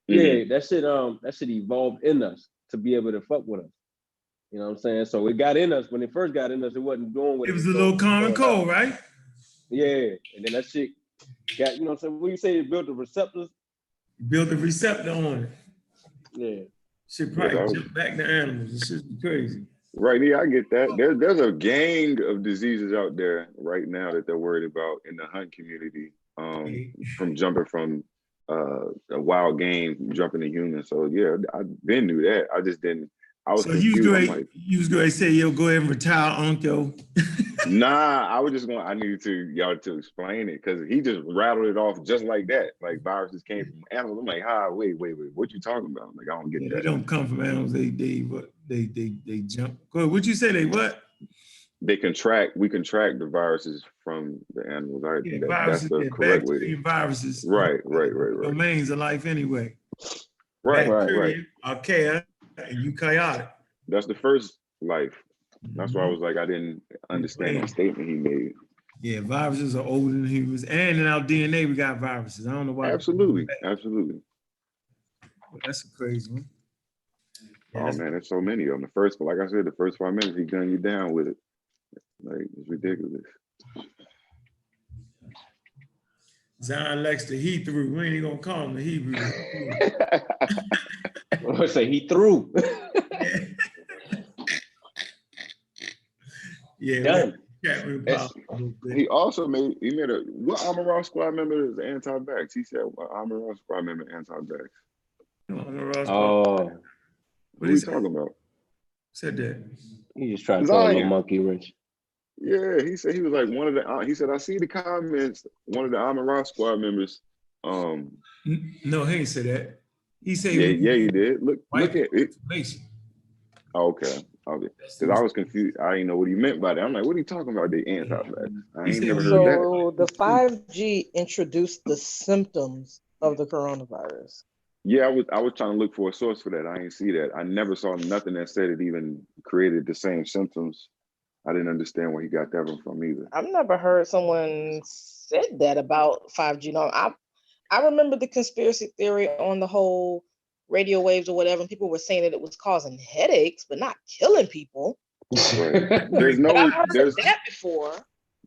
Yeah, that shit evolved in us to be able to fuck with us. You know what I'm saying? So it got in us. When it first got in us, it wasn't doing what It it was was a doing. little common cold, right? Yeah. And then that shit got, you know what I'm saying? When you say it built the receptors. Built a receptor on it. Yeah. Shit probably jump back to animals. This shit be crazy. Right, yeah, I get that. There's a gang of diseases out there right now that they're worried about in the hunt community, from jumping from a wild game jumping to humans. So yeah, I've been knew that. I just didn't. I was So you was confused. I'm going like, to say, yo, go ahead and retire, Uncle. nah, I was just going. I needed y'all to explain it because he just rattled it off just like that. Like viruses came from animals. I'm like, wait, what you talking about? I'm like, I don't get that. They don't come from animals. They jump. Go ahead. What'd you say? They what? We contract the viruses from the animals. I think viruses, that's the correct way to. Viruses. Right. Domains of life anyway. Right. Archaea and eukaryotic. That's the first life. That's why I was like, I didn't understand that statement he made. Yeah, viruses are older than humans, and in our DNA we got viruses. I don't know why. Absolutely. That's a crazy one. Yeah, man, there's so many of them. Like I said, the first 5 minutes he gun you down with it. Like, it's ridiculous. Zion likes the HeThrough. We ain't gonna call him the Hebrew. I say HeThrough. Yeah. He also made what Amaral squad member is anti-vax? He said Amaral squad member anti-vax. Oh. What are you talking about? Said that. He just tried to call him a monkey wrench. Yeah, he said he was like one of the. He said I see the comments. One of the Amaral squad members. No, he ain't say that. He said yeah, he did. Look at it. Okay. Because I was confused. I didn't know what he meant by that. I'm like, what are you talking about? The anti-vax. I ain't never heard that. So the 5G introduced the symptoms of the coronavirus. Yeah, I was trying to look for a source for that. I didn't see that. I never saw nothing that said it even created the same symptoms. I didn't understand where he got that one from either. I've never heard someone said that about 5G. No, I remember the conspiracy theory on the whole radio waves or whatever, and people were saying that it was causing headaches, but not killing people. Right. There's that before.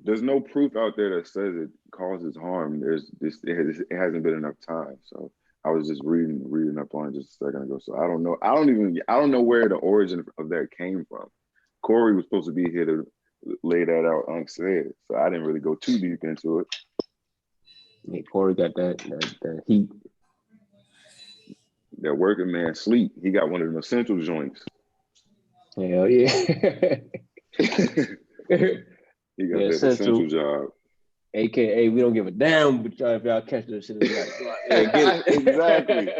There's no proof out there that says it causes harm. It hasn't been enough time. So I was just reading up on it just a second ago. So I don't know. I don't know where the origin of that came from. Corey was supposed to be here to lay that out unsaid, so I didn't really go too deep into it. Yeah, Corey got that heat. That working man sleep. He got one of them essential joints. Hell yeah. He got that essential job. AKA, we don't give a damn if y'all catch this shit. Exactly.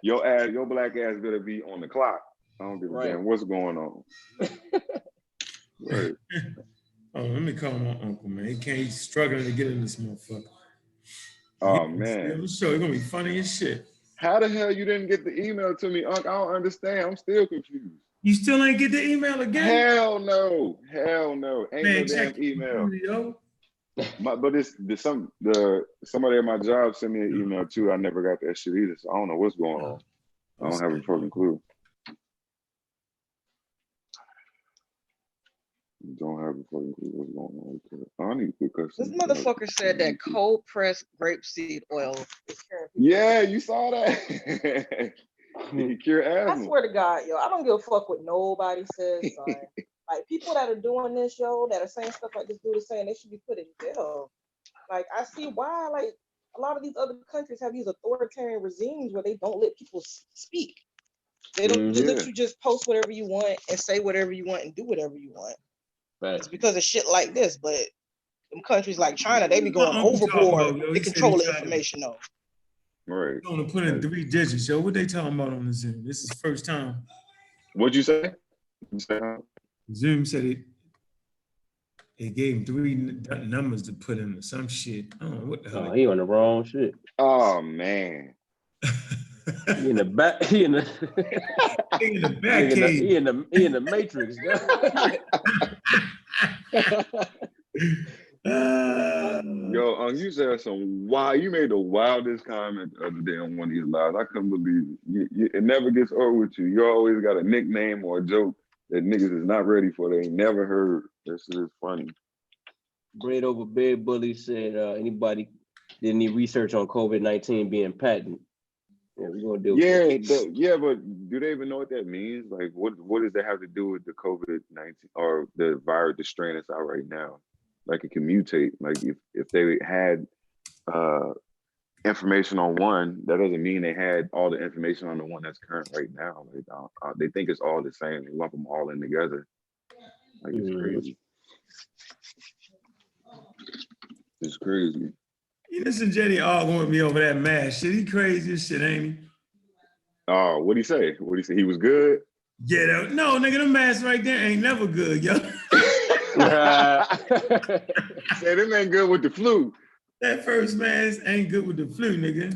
Your black ass better be on the clock. I don't give a damn what's going on. Right. Oh, let me call my uncle, man. He's struggling to get in this motherfucker. Oh, man. The show, it's going to be funny as shit. How the hell you didn't get the email to me, Unc? I don't understand. I'm still confused. You still ain't get the email again? Hell no. Ain't man, no damn email. But somebody at my job sent me an email too. I never got that shit either. So I don't know what's going on. I don't have a fucking clue. Don't have a fucking clue what's going on with that. I need to put this motherfucker said that cold pressed grapeseed oil is curing people. Yeah, you saw that. You cure asthma. I swear to God, yo, I don't give a fuck what nobody says. Like people that are doing this, yo, that are saying stuff like this dude is saying, they should be put in jail. Like I see why, like a lot of these other countries have these authoritarian regimes where they don't let people speak. They don't let you just post whatever you want and say whatever you want and do whatever you want. Right. It's because of shit like this, but in countries like China, they be going overboard. They control the information though. Right. You're gonna put in 3 digits, yo. What they talking about on the Zoom? This is the first time. What'd you say? Zoom said it gave him 3 numbers to put in some shit. I don't know what the hell. Oh, he on the wrong shit. Oh man. He in the back. He in the back cave. He in the Matrix. Yo, you said some wild. You made the wildest comment the other day on one of these lives. I couldn't believe it. It never gets old with you. You always got a nickname or a joke that niggas is not ready for. They ain't never heard. This is funny. Bread over bed bully said, anybody did any research on COVID-19 being patent? Yeah, we're gonna do. But do they even know what that means? Like, what does that have to do with the COVID-19 or the virus, the strain that's out right now? Like, it can mutate. Like, if they had information on one, that doesn't mean they had all the information on the one that's current right now. Like, they think it's all the same. They lump them all in together. Like, it's crazy. It's crazy. You listen, Jetty arguing with me over that mask shit. He crazy as shit, ain't he? Oh, what'd he say? What'd he say? He was good? Yeah, no, nigga, the mask right there ain't never good, yo. Say them ain't good with the flu. That first mask ain't good with the flu, nigga.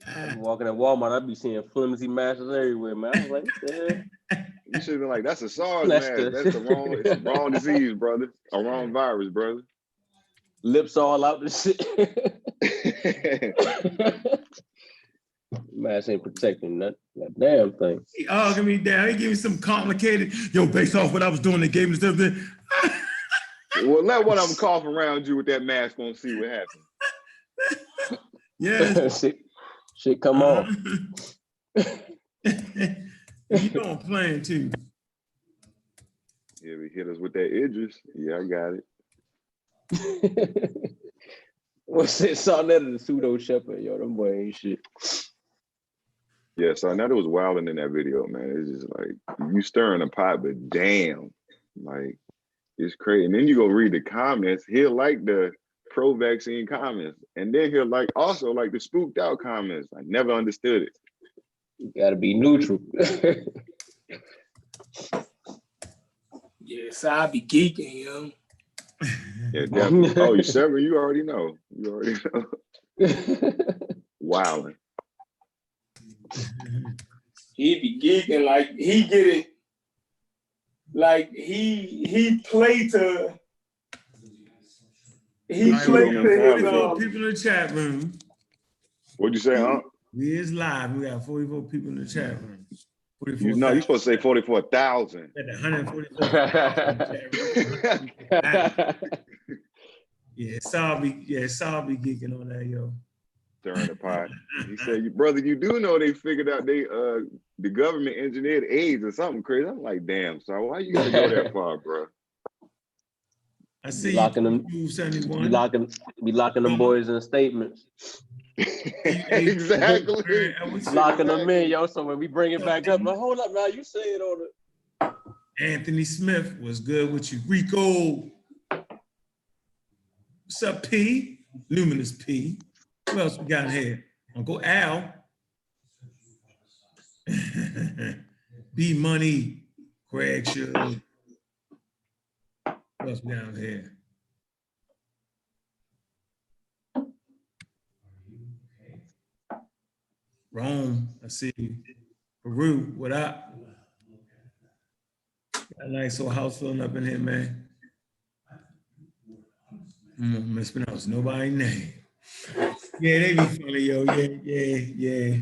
I'm walking at Walmart, I be seeing flimsy masks everywhere, man. I was like, what the hell? You should have been like, that's a SARS mask. That's the wrong disease, brother. A wrong virus, brother. Lips all out the shit. Mask ain't protecting that damn thing. He arguing me down. He gave me some complicated, based off what I was doing, they gave me stuff. Well, let one of them cough around you with that mask on, see what happens. Yeah. Shit come off. You know I'm playing too. Yeah, they hit us with that Idris. Yeah, I got it. What's it? Saw that in the pseudo shepherd, yo. Them boy ain't shit. Yeah, so now it was wilding in that video, man. It's just like you stirring a pot, but damn, like it's crazy. And then you go read the comments. He'll like the pro-vaccine comments, and then he'll also like the spooked out comments. I never understood it. You gotta be neutral. Yeah, so I be geeking, yo. Yeah, definitely. Oh, you seven? You already know. Wilding. He be geeking like he get it. Like he play to. He play to his 44 people in the chat room. What'd you say, huh? We is live. We got 44 people in the chat room. You're supposed to say 44,000. 144,000. Yeah, Saul be geeking on that, yo. Stirring the pot. He said, brother, you do know they figured out the government engineered AIDS or something crazy. I'm like, damn, so why you gotta go that far, bro? I see locking them. Be locking them boys in statements. Exactly. Locking them in, yo. So when we bring it back up, but hold up now, you say it on it. Anthony Smith was good with you. Rico. What's up, P? Luminous P. Who else we got in here? Uncle Al. B Money. Craig Show. What else we got in here? Rome, I see you. Peru, what up? Got a nice little house filling up in here, man. Mispronounce nobody name. Yeah, they be funny, yo. Yeah.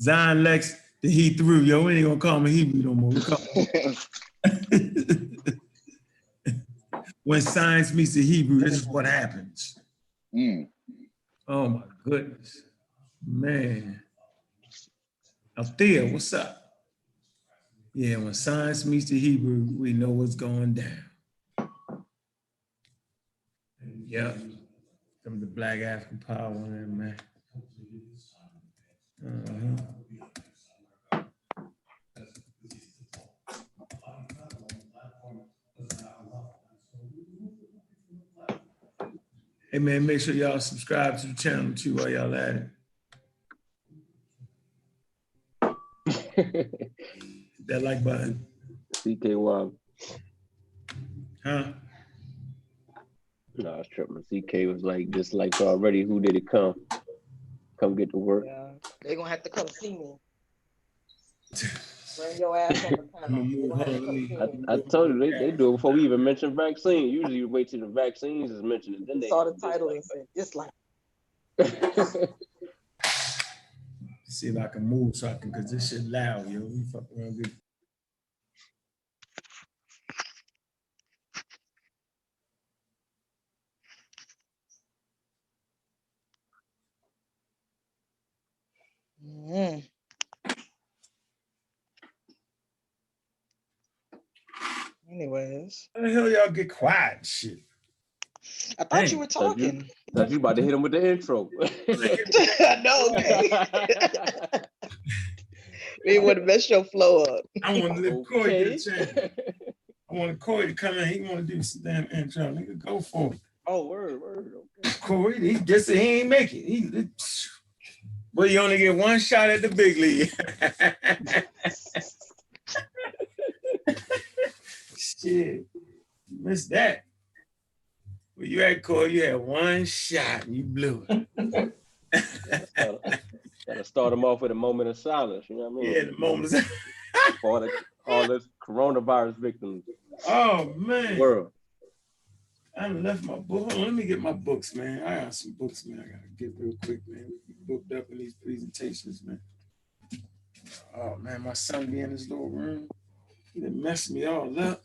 Zion Lex, the HeThrough, yo. We ain't gonna call him a Hebrew no more. We call him. When science meets the Hebrew, this is what happens. Oh my goodness, man. Althea, what's up? Yeah, when science meets the Hebrew, we know what's going down. Yep. Some of the Black African power on there, man. Hey, man, make sure y'all subscribe to the channel too while y'all at it. That like button. CKY. Huh? No, I was tripping. CK was like, dislikes already. Who did it come? Come get to work. Yeah, they're gonna have to come see me. Bring your ass on the I'm gonna panel. You move don't have to on. come in. I told you they do it before we even mention vaccine. Usually you wait till the vaccines is mentioned and then they Saw the title and said dislike. See if I can move so I can, cause this shit loud, yo. We fuck around good. Mm. Anyways, How the hell y'all get quiet and shit? I thought you were talking. Thought you about to hit him with the intro. No, okay. We would have messed your flow up. I want to let Corey get a Okay. chance. I want Corey to come in. He want to do some damn intro. Nigga, go for it. Oh, word. Okay. Corey, he just said he ain't make it. But you only get one shot at the big league. Shit, you missed that. Well, you had Corey, you had one shot and you blew it. Gotta start them off with a moment of silence. You know what I mean? Yeah, the moment is. For all this coronavirus victims. Oh man. World. I left my book. Hold on, let me get my books, man. I got some books, man. I gotta get real quick, man. We booked up in these presentations, man. Oh man, my son be in his little room. He done messed me all up.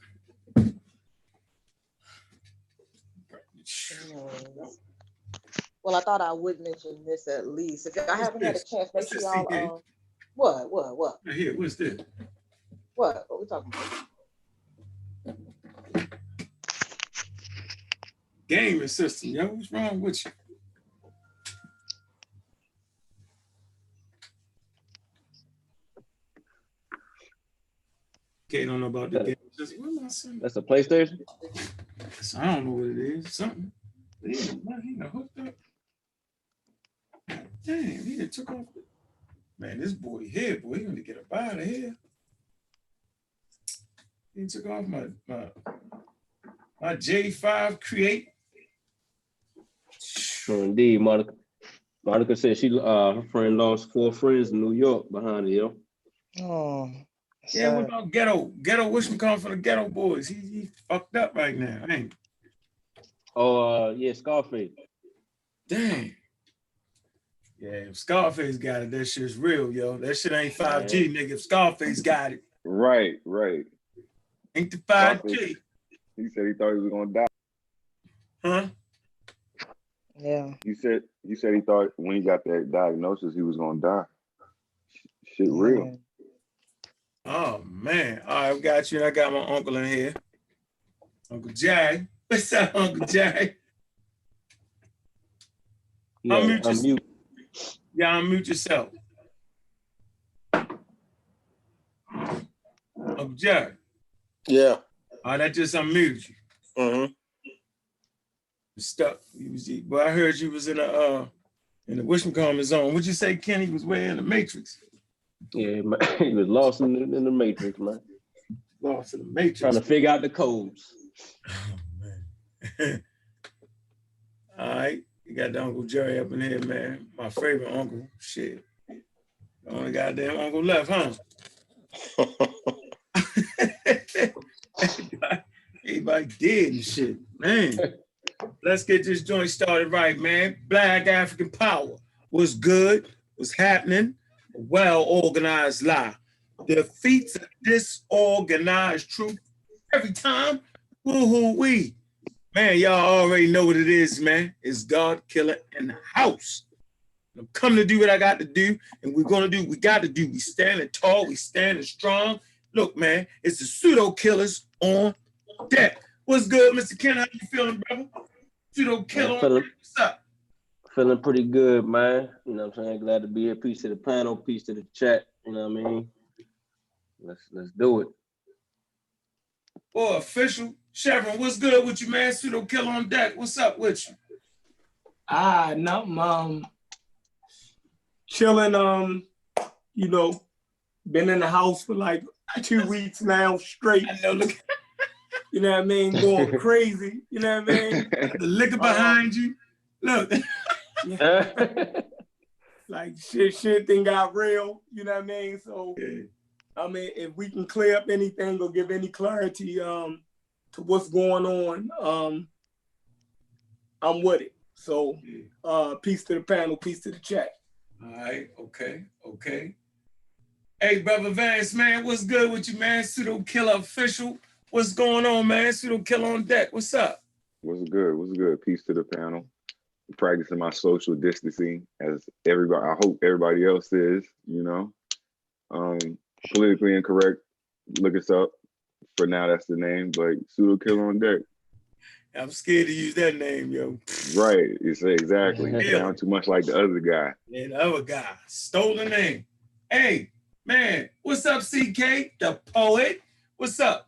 Well, I thought I would mention this at least. If I haven't had a chance, make sure y'all. What? Right here, what's this? What we talking about? Gaming system, yo. What's wrong with you? Okay, don't know about the game system. Where my son? That's a PlayStation? I don't know what it is. Something. He done hooked up. Damn, he done took off. Man, this boy here, boy, he gonna get up out of here. He took off my J5 Create. Sure, indeed, Monica. Monica said her friend lost 4 friends in New York behind her, yo. Oh. Yeah, what about Ghetto? Ghetto, what's come from the Ghetto Boys? He fucked up right now, ain't he? Oh, yeah, Scarface. Dang. Yeah, if Scarface got it, that shit's real, yo. That shit ain't 5G, nigga. If Scarface got it. Right. Ain't the 5G. Scarface, he said he thought he was gonna die. Huh? Yeah. He said he thought when he got that diagnosis he was gonna die. Shit real. Oh man. All right, I got you. I got my uncle in here. Uncle Jay. What's up, Uncle Jay? Yeah, unmute. Yeah, unmute yourself. Uncle Jay. Yeah. All right, that just unmuted you. Mm-hmm. Stuck. Well, I heard you was in the whatchamacallit zone. What'd you say, Kenny was way in the Matrix? Yeah, he was lost in the Matrix, man. Lost in the Matrix. Trying to figure out the codes. Oh man. All right. You got the Uncle Jerry up in here, man. My favorite uncle. Shit. The only goddamn uncle left, huh? Everybody dead and shit. Man. Let's get this joint started right, man. Black African power. What's good? What's happening? A well-organized lie. Defeats a disorganized truth every time. Woo-hoo-wee. Man, y'all already know what it is, man. It's God Killer in the house. I'm coming to do what I got to do, and we're going to do what we got to do. We standing tall. We standing strong. Look, man, it's the pseudo killers on deck. What's good, Mr. Ken? How you feeling, brother? Pseudo killer on deck. What's up? Feeling pretty good, man. You know what I'm saying? Glad to be here. Peace to the panel, peace to the chat. You know what I mean? Let's do it. Boy, official. Chevron, what's good with you, man? Pseudo killer on deck. What's up with you? No, chilling, been in the house for like 2 weeks now straight. I know, look. You know what I mean? Going crazy. You know what I mean? The liquor behind you. Look. Like shit then got real. You know what I mean? So I mean, if we can clear up anything or give any clarity to what's going on, I'm with it. So peace to the panel, peace to the chat. All right, okay. Hey, Brother Vance, man, what's good with you, man? Pseudo Killer Official. What's going on, man? Pseudo Killer on deck. What's up? What's good? What's good? Peace to the panel. Practicing my social distancing as everybody, I hope everybody else is, you know. Politically incorrect, look us up. For now, that's the name, but Pseudo Killer on deck. I'm scared to use that name, yo. Right, it's exactly. You sound too much like the other guy. Yeah, the other guy stole the name. Hey, man, what's up, CK, the poet? What's up,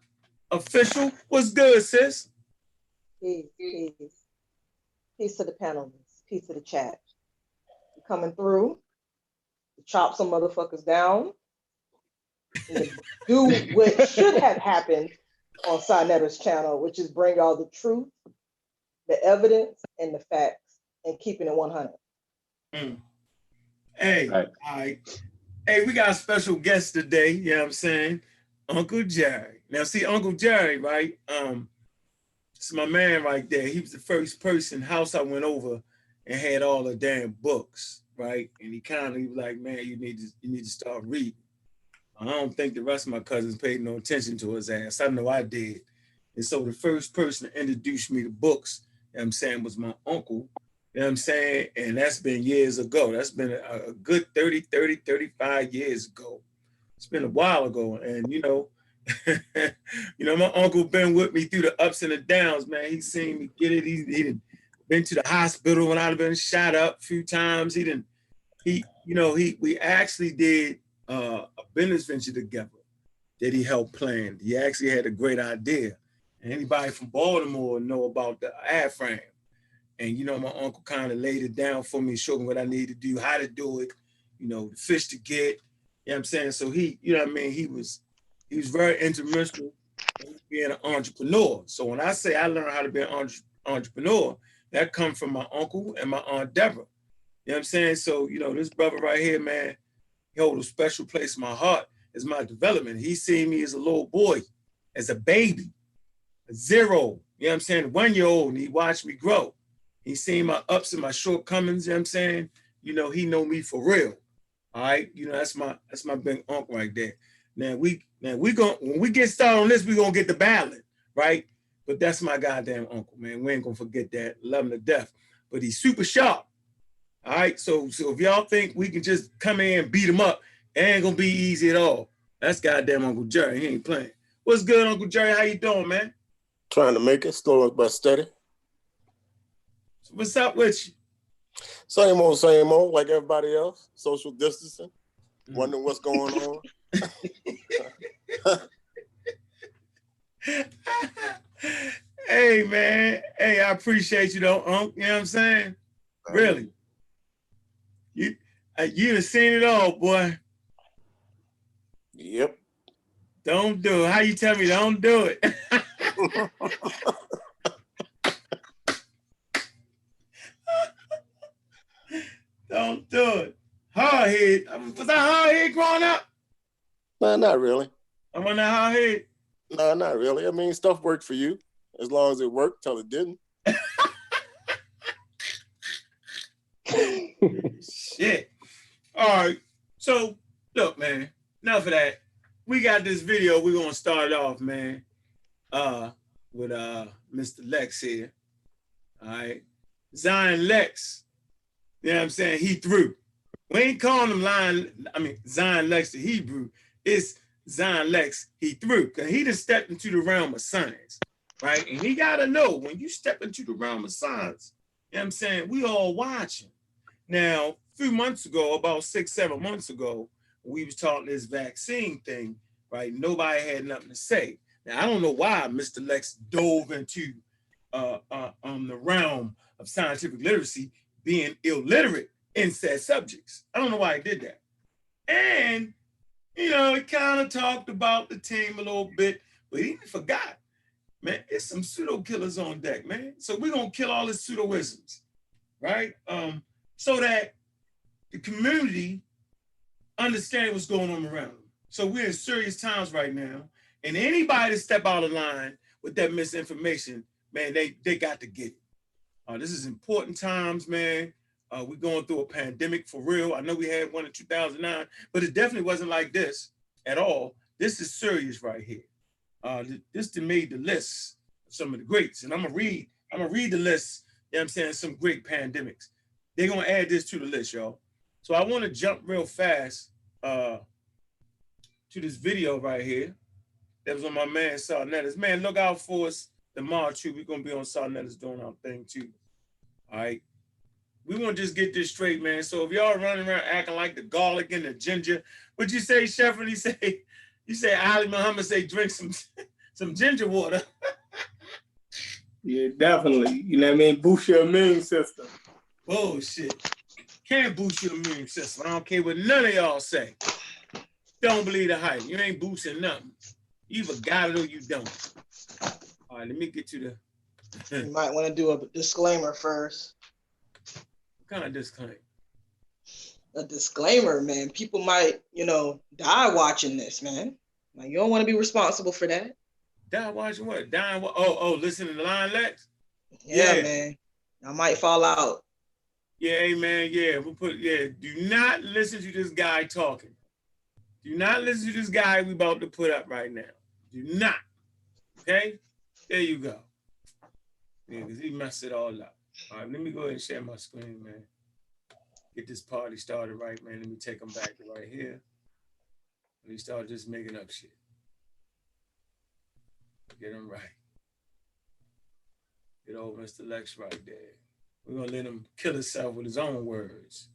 Official? What's good, sis? Peace. Peace to the panelists. Peace to the chat. We're coming through to chop some motherfuckers down. And to do what should have happened on Sinetta's channel, which is bring all the truth, the evidence, and the facts, and keeping it 100. Hey, all right. Hey, we got a special guest today, you know what I'm saying? Uncle Jerry. Now, see, Uncle Jerry, right? It's my man right there. He was the first person house I went over and had all the damn books, right? And he was like, man, you need to start reading. I don't think the rest of my cousins paid no attention to his ass. I know I did. And so the first person to introduce me to books, you know what I'm saying, was my uncle. You know what I'm saying? And that's been years ago. That's been a good 35 years ago. It's been a while ago. And, you know, my uncle been with me through the ups and the downs, man. He's seen me get it. He been to the hospital when I've been shot up a few times. We actually did a business venture together that he helped plan. He actually had a great idea. And anybody from Baltimore know about the ad frame. And, you know, my uncle kind of laid it down for me, showed me what I need to do, how to do it, you know, the fish to get, you know what I'm saying? So he, you know what I mean? He was very instrumental in being an entrepreneur. So when I say I learned how to be an entrepreneur, that comes from my uncle and my aunt Deborah. You know what I'm saying? So, you know, this brother right here, man, he holds a special place in my heart as my development. He seen me as a little boy, as a baby, a 0, you know what I'm saying, 1-year-old, and he watched me grow. He seen my ups and my shortcomings, you know what I'm saying? You know, he know me for real. All right. You know, that's my big uncle right there. Now when we get started on this, we're gonna get the ballad, right? But that's my goddamn uncle, man. We ain't gonna forget that. Love him to death. But he's super sharp. All right. So if y'all think we can just come in and beat him up, it ain't gonna be easy at all. That's goddamn Uncle Jerry. He ain't playing. What's good, Uncle Jerry? How you doing, man? Trying to make it, slow but steady. So what's up with you? Same old, like everybody else. Social distancing. Wondering what's going on. Hey, man. Hey, I appreciate you, though, Unc. You know what I'm saying? Really. You done seen it all, boy. Yep. Don't do it. How you tell me don't do it? Don't do it. Hardhead. Was I hardhead growing up? No, not really. I'm on that hardhead. No, not really. I mean, stuff worked for you as long as it worked till it didn't. Shit. All right. So, look, man, enough of that. We got this video. We're going to start off, man, with Mr. Lex here. All right. Zion Lex. You know what I'm saying? HeThrough. We ain't calling him Zion Lex the Hebrew. It's Zion Lex HeThrough. Because he just stepped into the realm of science, right? And he got to know when you step into the realm of science, you know what I'm saying? We all watching. Now, a few months ago, about 6-7 months ago, we was talking this vaccine thing, right? Nobody had nothing to say. Now, I don't know why Mr. Lex dove into the realm of scientific literacy, being illiterate in said subjects. I don't know why he did that. And, you know, he kind of talked about the team a little bit, but he forgot. Man, it's some pseudo killers on deck, man. So we're going to kill all his pseudoisms, right? So that the community understand what's going on around them. So we're in serious times right now. And anybody that step out of line with that misinformation, man, they got to get it. This is important times, man. We're going through a pandemic for real. I know we had one in 2009, but it definitely wasn't like this at all. This is serious right here. This made the list of some of the greats. And I'm gonna read the list, you know what I'm saying, some great pandemics. They're gonna add this to the list, y'all. So I wanna jump real fast to this video right here. That was on my man Sarnetta's. Man, look out for us tomorrow too. We're gonna be on Sarnetta's doing our thing too. All right. We want to just get this straight, man. So if y'all running around acting like the garlic and the ginger, what you say, Shepard? You say Ali Muhammad say drink some ginger water. Yeah, definitely. You know what I mean? Boost your immune system. Bullshit. Can't boost your immune system. I don't care what none of y'all say. Don't believe the hype. You ain't boosting nothing. You either got it or you don't. All right, let me get to the... You might want to do a disclaimer first. What kind of disclaimer? A disclaimer, man. People might, die watching this, man. Like, you don't want to be responsible for that. Die watching what? Dying what? Oh, listening to Lion Lex? Yeah, man. I might fall out. Yeah, hey, man, yeah. Do not listen to this guy talking. Do not listen to this guy we about to put up right now. Do not. Okay? There you go. Yeah, because he messed it all up. All right, let me go ahead and share my screen, man. Get this party started right, man. Let me take them back to right here. Let me start just making up shit. Get them right. Get old Mr. Lex right there. We're going to let him kill himself with his own words.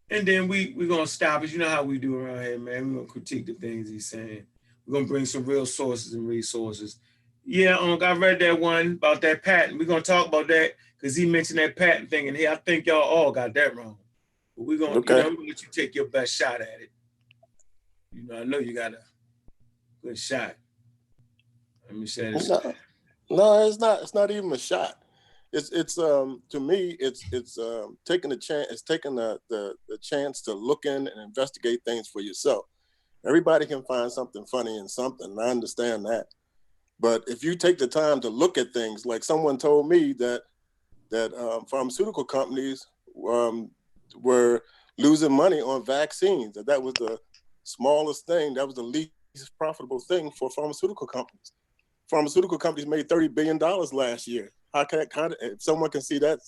And then we're going to stop it. You know how we do around here, man. We're going to critique the things he's saying. We're going to bring some real sources and resources. Yeah, I read that one about that patent. We're going to talk about that because he mentioned that patent thing. And I think y'all all got that wrong. But we're going to let you take your best shot at it. I know you got a good shot. Let me say this. No, it's not. It's not even a shot. It's to me, it's taking a chance. It's taking the chance to look in and investigate things for yourself. Everybody can find something funny in something. I understand that, but if you take the time to look at things, like someone told me that pharmaceutical companies were losing money on vaccines. That was the smallest thing. That was the least profitable thing for pharmaceutical companies. Pharmaceutical companies made $30 billion last year. How can if someone can see that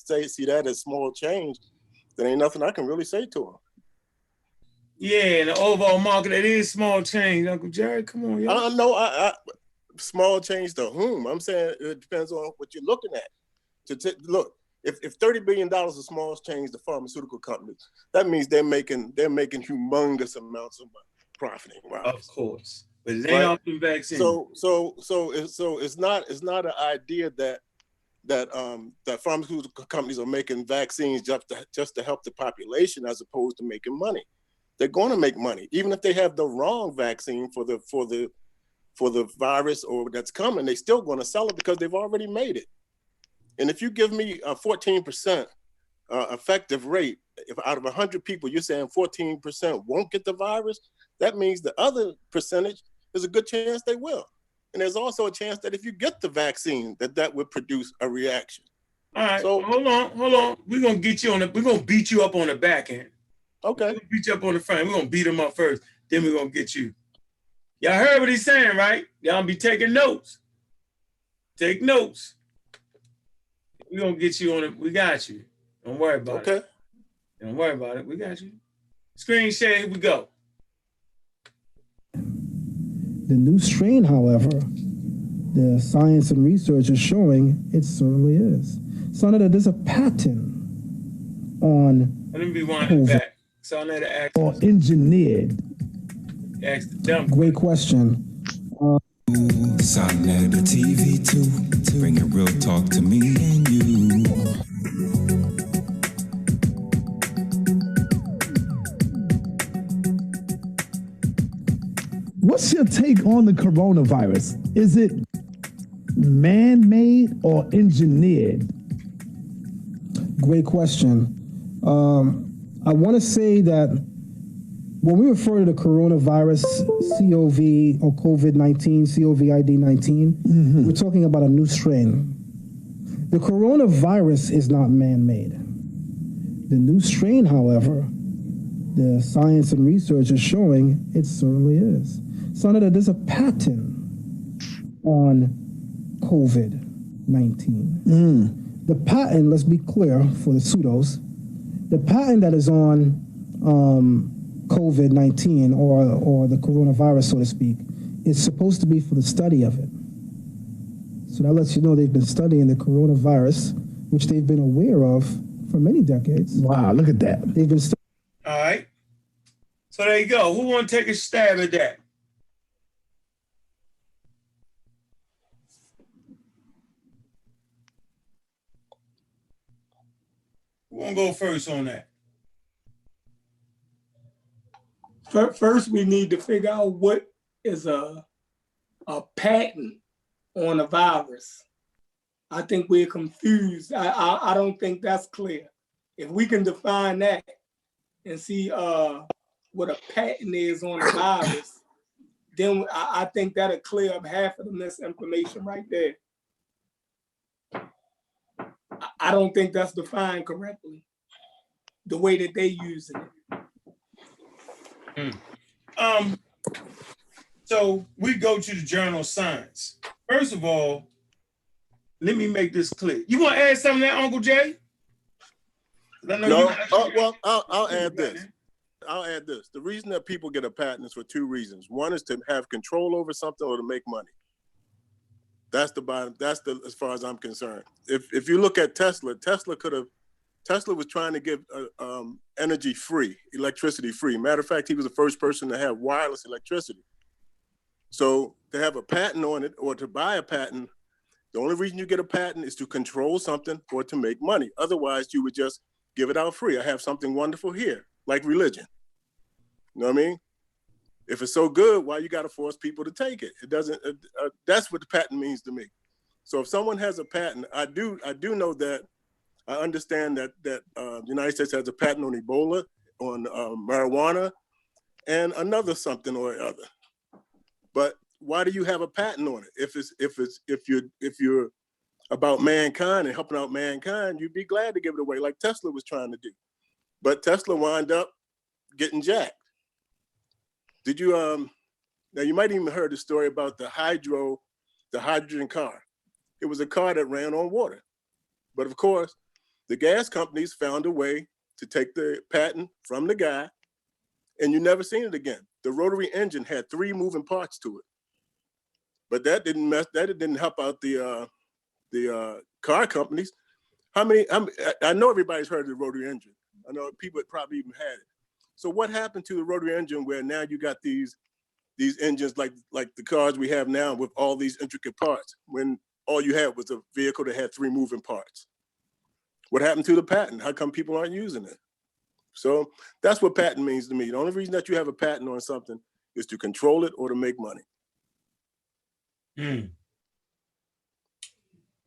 as small change, then ain't nothing I can really say to them. Yeah, in the overall market, it is small change. Uncle Jerry, come on, yo. I know, small change to whom? I'm saying it depends on what you're looking at. Look, if $30 billion is small change to pharmaceutical companies, that means they're making humongous amounts of money profiting. Right? Of course. But it ain't often vaccine. So it's not an idea that pharmaceutical companies are making vaccines just to help the population as opposed to making money. They're going to make money, even if they have the wrong vaccine for the virus or that's coming. They're still going to sell it because they've already made it. And if you give me a 14% effective rate, if out of 100 people you're saying 14% won't get the virus, that means the other percentage, there's a good chance they will. And there's also a chance that if you get the vaccine, that would produce a reaction. All right, so hold on. We're gonna beat you up on the back end. Okay. We're gonna beat you up on the front. We're gonna beat them up first, then we're gonna get you. Y'all heard what he's saying, right? Y'all be taking notes. Take notes. We're gonna get you on it. We got you. Don't worry about it. Don't worry about it. We got you. Screen share, here we go. The new strain, however, the science and research is showing it certainly is. So that there's a pattern on Let me rewind it back. So I let ask or engineered. Ask the dumb. Great question. Sarnetta TV too, bringing real talk to me and you. What's your take on the coronavirus? Is it man-made or engineered? Great question. I want to say that when we refer to the coronavirus, COV or COVID-19, COVID-19, we're talking about a new strain. The coronavirus is not man-made. The new strain, however, the science and research is showing it certainly is. Senator, there's a patent on COVID-19. The patent, let's be clear for the pseudos, the patent that is on COVID-19 or the coronavirus, so to speak, is supposed to be for the study of it. So that lets you know they've been studying the coronavirus, which they've been aware of for many decades. Wow, look at that. They've been All right. So there you go. Who want to take a stab at that? Who want to go first on that? First, we need to figure out what is a patent on a virus. I think we're confused. I don't think that's clear. If we can define that and see what a patent is on a virus, then I think that'll clear up half of the misinformation right there. I don't think that's defined correctly, the way that they using it. So we go to the journal Science. First of all, let me make this clear. You want to add something there, Uncle Jay? No, well, I'll add this. I'll add this. The reason that people get a patent is for two reasons. One is to have control over something or to make money. That's the bottom. That's the, as far as I'm concerned. If you look at Tesla, Tesla was trying to give energy free, electricity free. Matter of fact, he was the first person to have wireless electricity. So to have a patent on it or to buy a patent, the only reason you get a patent is to control something or to make money. Otherwise, you would just give it out free. I have something wonderful here, like religion. You know what I mean? If it's so good, why you got to force people to take it? It doesn't. That's what the patent means to me. So if someone has a patent, I do know that. I understand that the United States has a patent on Ebola, on marijuana, and another something or other. But why do you have a patent on it? If you're about mankind and helping out mankind, you'd be glad to give it away, like Tesla was trying to do. But Tesla wound up getting jacked. Did you now you might even heard the story about the hydrogen car. It was a car that ran on water. But of course, the gas companies found a way to take the patent from the guy, and you never seen it again. The rotary engine had 3 moving parts to it. But that didn't help out the car companies. I know everybody's heard of the rotary engine. I know people that probably even had it. So what happened to the rotary engine where now you got these engines like the cars we have now with all these intricate parts, when all you had was a vehicle that had 3 moving parts? What happened to the patent? How come people aren't using it? So that's what patent means to me. The only reason that you have a patent on something is to control it or to make money.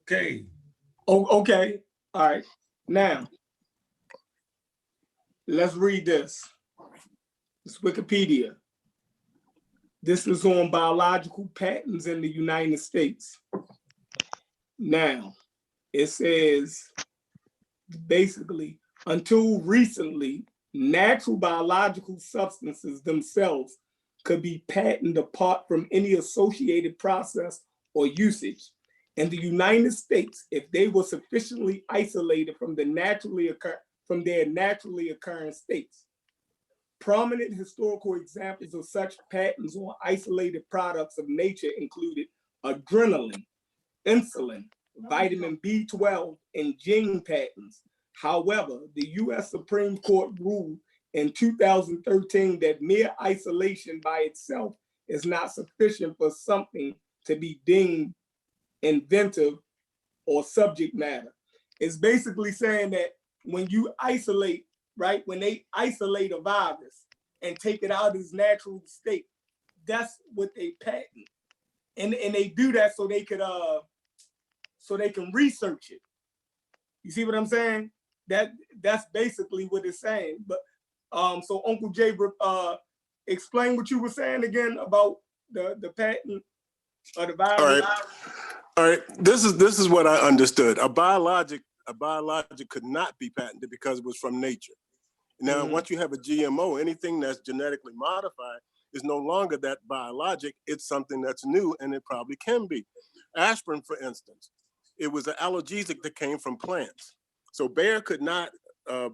Okay. Oh, okay. All right. Now, let's read this. It's Wikipedia. This is on biological patents in the United States. Now, it says, basically, until recently, natural biological substances themselves could be patented apart from any associated process or usage. In the United States, if they were sufficiently isolated from their naturally occurring states. Prominent historical examples of such patents on isolated products of nature included adrenaline, insulin, vitamin B12, and gene patents. However, the US Supreme Court ruled in 2013 that mere isolation by itself is not sufficient for something to be deemed inventive or subject matter. It's basically saying that when you isolate, right, when they isolate a virus and take it out of its natural state, that's what they patent. And they do that so they can research it. You see what I'm saying? That's basically what it's saying. But So Uncle Jay, explain what you were saying again about the patent or the virus. All right. This is what I understood. A biologic could not be patented because it was from nature. Now, once you have a GMO, anything that's genetically modified is no longer that biologic. It's something that's new, and it probably can be. Aspirin, for instance, it was an analgesic that came from plants. So Bayer could not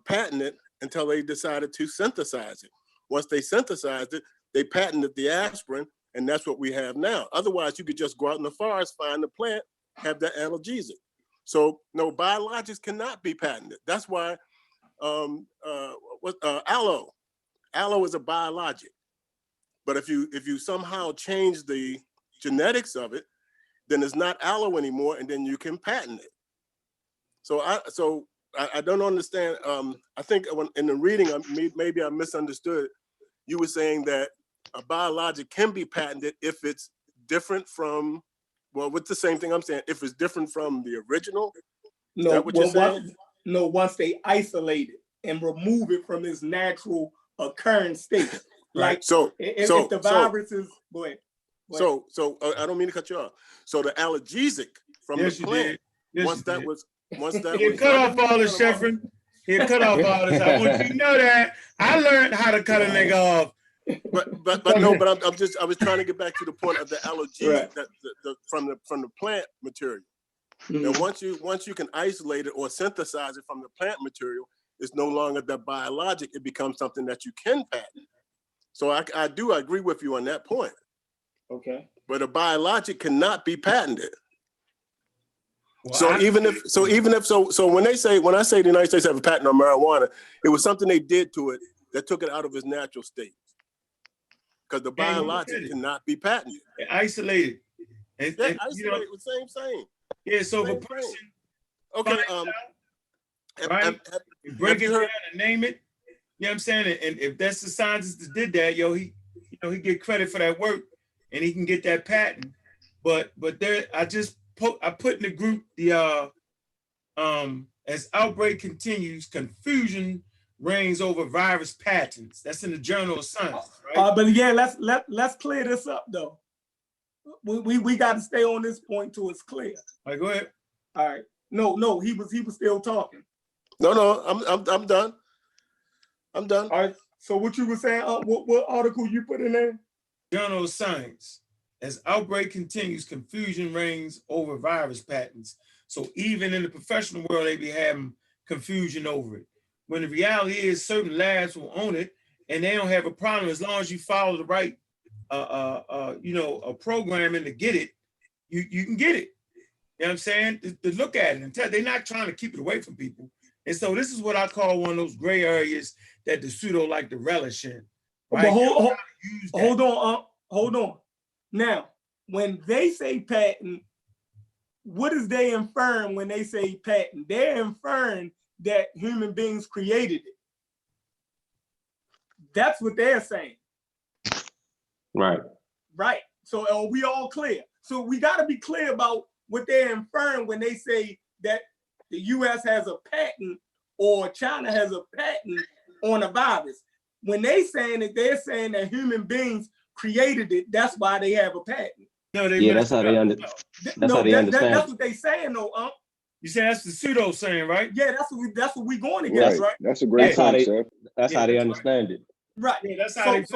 patent it until they decided to synthesize it. Once they synthesized it, they patented the aspirin, and that's what we have now. Otherwise, you could just go out in the forest, find the plant, have that analgesic. So no, biologics cannot be patented. That's why aloe is a biologic. But if you somehow change the genetics of it, then it's not aloe anymore, and then you can patent it. So I don't understand. I think in the reading, maybe I misunderstood. You were saying that a biologic can be patented if it's different from, well, what's the same thing I'm saying? If it's different from the original? Is that what you're saying? No, once they isolate it and remove it from its natural occurring state. Like, so if the virus is, go ahead. So I don't mean to cut you off. So the analgesic from the plant, once that was He'll cut off all the Sheffrin. He'll cut off all this. I want you to know that I learned how to cut a nigga off. I was trying to get back to the point of the analgesic from the plant material. And once you can isolate it or synthesize it from the plant material, it's no longer the biologic. It becomes something that you can patent. So I do agree with you on that point. Okay. But a biologic cannot be patented. Well, So when I say the United States have a patent on marijuana, it was something they did to it that took it out of its natural state. Because the biologic cannot be patented. Isolated. Isolated, same. Yeah, so if a person break it down and name it, you know what I'm saying? And if that's the scientist that did that, he get credit for that work and he can get that patent. But there, I put in the group as outbreak continues, confusion reigns over virus patents. That's in the Journal of Science, right? But yeah, let's clear this up though. We got to stay on this point till it's clear. All right, go ahead. All right. No, he was still talking. No, I'm done. I'm done. All right. So what you were saying? What article you put in there? Journal of Science. As outbreak continues, confusion reigns over virus patents. So even in the professional world, they be having confusion over it. When the reality is certain labs will own it and they don't have a problem as long as you follow the right a programming to get it, you can get it. You know what I'm saying? To look at it and tell, they're not trying to keep it away from people. And so this is what I call one of those gray areas that the pseudo like to relish in. Right? But hold on. Now, when they say patent, what is they inferring when they say patent? They're inferring that human beings created it. That's what they're saying. Right. So are we all clear? So we got to be clear about what they're inferring when they say that the US has a patent or China has a patent on a virus. When they're saying that human beings created it, that's why they have a patent. No, that's how they understand. That's what they saying, though. You say that's the pseudo saying, right? Yeah, that's what we going against, right? That's a great point, Chef. That's how they understand it. Right. Yeah, that's how that's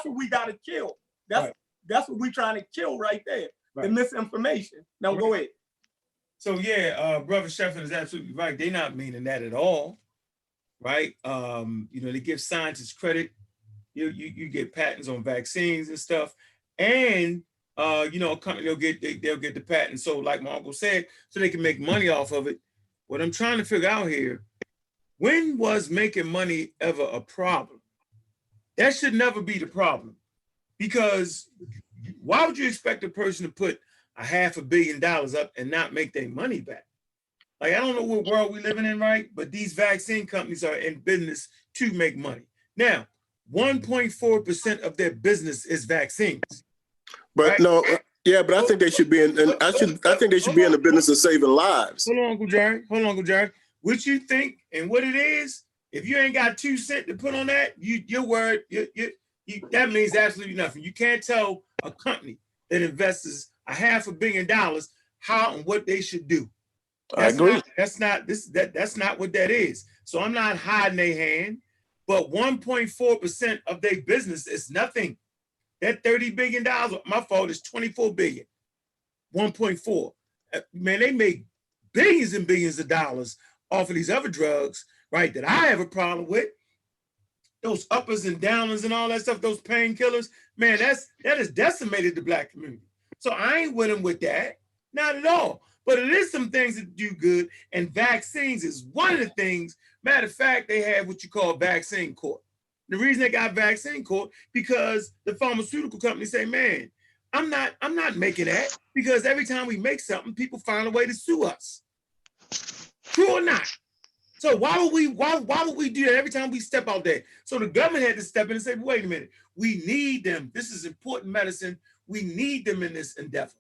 what we gotta kill. That's what we trying to kill right there. Right. The misinformation. Now go ahead. So yeah, Brother Sheffrin is absolutely right. They're not meaning that at all, right? They give scientists credit. You get patents on vaccines and stuff, and a company they'll get the patent. So like my uncle said, so they can make money off of it. What I'm trying to figure out here, when was making money ever a problem? That should never be the problem, because why would you expect a person to put $500 million up and not make their money back? Like, I don't know what world we're living in, right? But these vaccine companies are in business to make money. Now, 1.4% of their business is vaccines. But right? no, but I think they should be in the business of saving lives. Hold on, Uncle Jerry. What you think and what it is If you ain't got 2 cents to put on that, your word, that means absolutely nothing. You can't tell a company that invests $500 million how and what they should do. I agree. That's not what that is. So I'm not hiding their hand, but 1.4% of their business is nothing. That $30 billion, my fault, is 24 billion. 1.4. Man, they make billions and billions of dollars off of these other drugs, right? That I have a problem with. Those uppers and downers and all that stuff, those painkillers, man, that has decimated the Black community. So I ain't with them with that, not at all. But it is some things that do good, and vaccines is one of the things. Matter of fact, they have what you call vaccine court. The reason they got vaccine court because the pharmaceutical companies say, man, I'm not making that, because every time we make something, people find a way to sue us. True or not? So why would we do that every time we step out there? So the government had to step in and say, wait a minute, we need them. This is important medicine. We need them in this endeavor.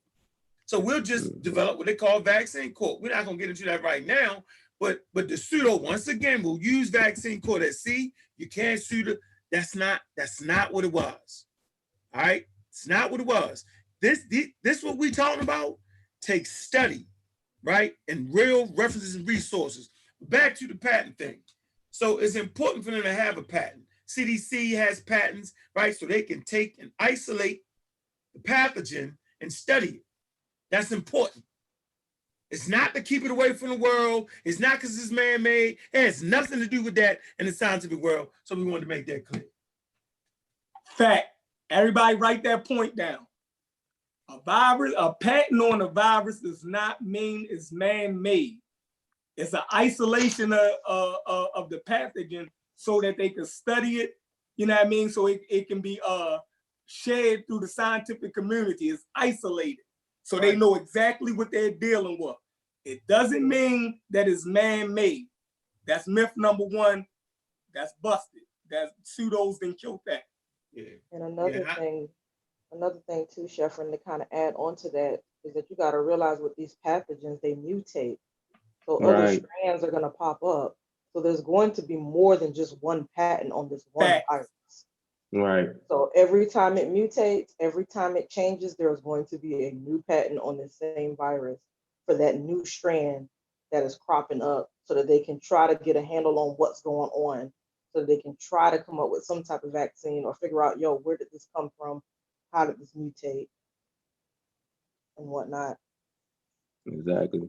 So we'll just develop what they call vaccine court. We're not gonna get into that right now, but the pseudo, once again, we'll use vaccine court as see, you can't sue the, that's not what it was. All right, it's not what it was. This what we talking about takes study, right? And real references and resources. Back to the patent thing. So it's important for them to have a patent. CDC has patents, right? So they can take and isolate the pathogen and study it. That's important. It's not to keep it away from the world. It's not because it's man-made. It has nothing to do with that in the scientific world. So we wanted to make that clear. Fact. Everybody write that point down. A patent on a virus does not mean it's man-made. It's an isolation of the pathogen so that they can study it, you know what I mean? So it can be shared through the scientific community. It's isolated. So they know exactly what they're dealing with. It doesn't mean that it's man-made. That's myth number one. That's busted. That pseudos didn't kill that. Yeah. And another thing too, Sheffrin, to kind of add on to that is that you got to realize with these pathogens, they mutate. So other strands are going to pop up. So there's going to be more than just one patent on this one virus. Right. So every time it mutates, every time it changes, there's going to be a new patent on the same virus for that new strand that is cropping up so that they can try to get a handle on what's going on. So they can try to come up with some type of vaccine or figure out, yo, where did this come from? How did this mutate? And whatnot. Exactly.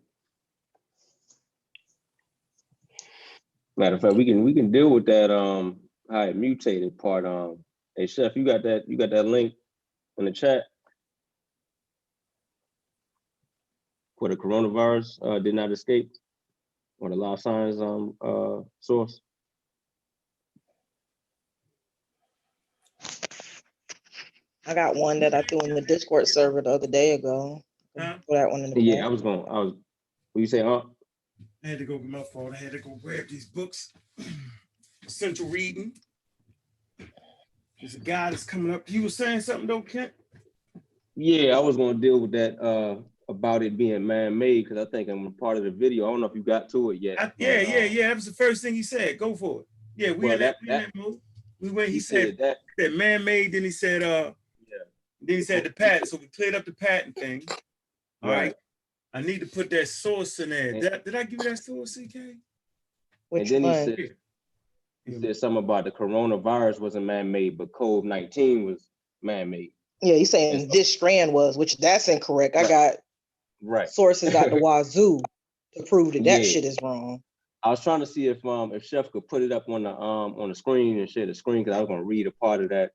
Matter of fact, we can deal with that how it mutated part. Hey Chef, you got that link in the chat for the coronavirus did not escape, or the life science source. I got one that I threw in the Discord server the other day ago. Huh? That one in the Yeah, what you say, huh? I had to go get my fault. I had to go grab these books. Essential reading. There's a guy that's coming up. He was saying something though, Kent? Yeah, I was gonna deal with that about it being man-made, because I think I'm a part of the video. I don't know if you got to it yet. Yeah. That was the first thing he said. Go for it. Yeah, we in that move. We went. He said that man-made. Then he said Then he said the patent. So we cleared up the patent thing. All right. I need to put that source in there. Did I give you that source, CK? And then he said something about the coronavirus wasn't man-made, but COVID-19 was man-made. Yeah, he's saying this strand was, which that's incorrect. I got sources out the wazoo to prove that shit is wrong. I was trying to see if Chef could put it up on the screen and share the screen, because I was gonna read a part of that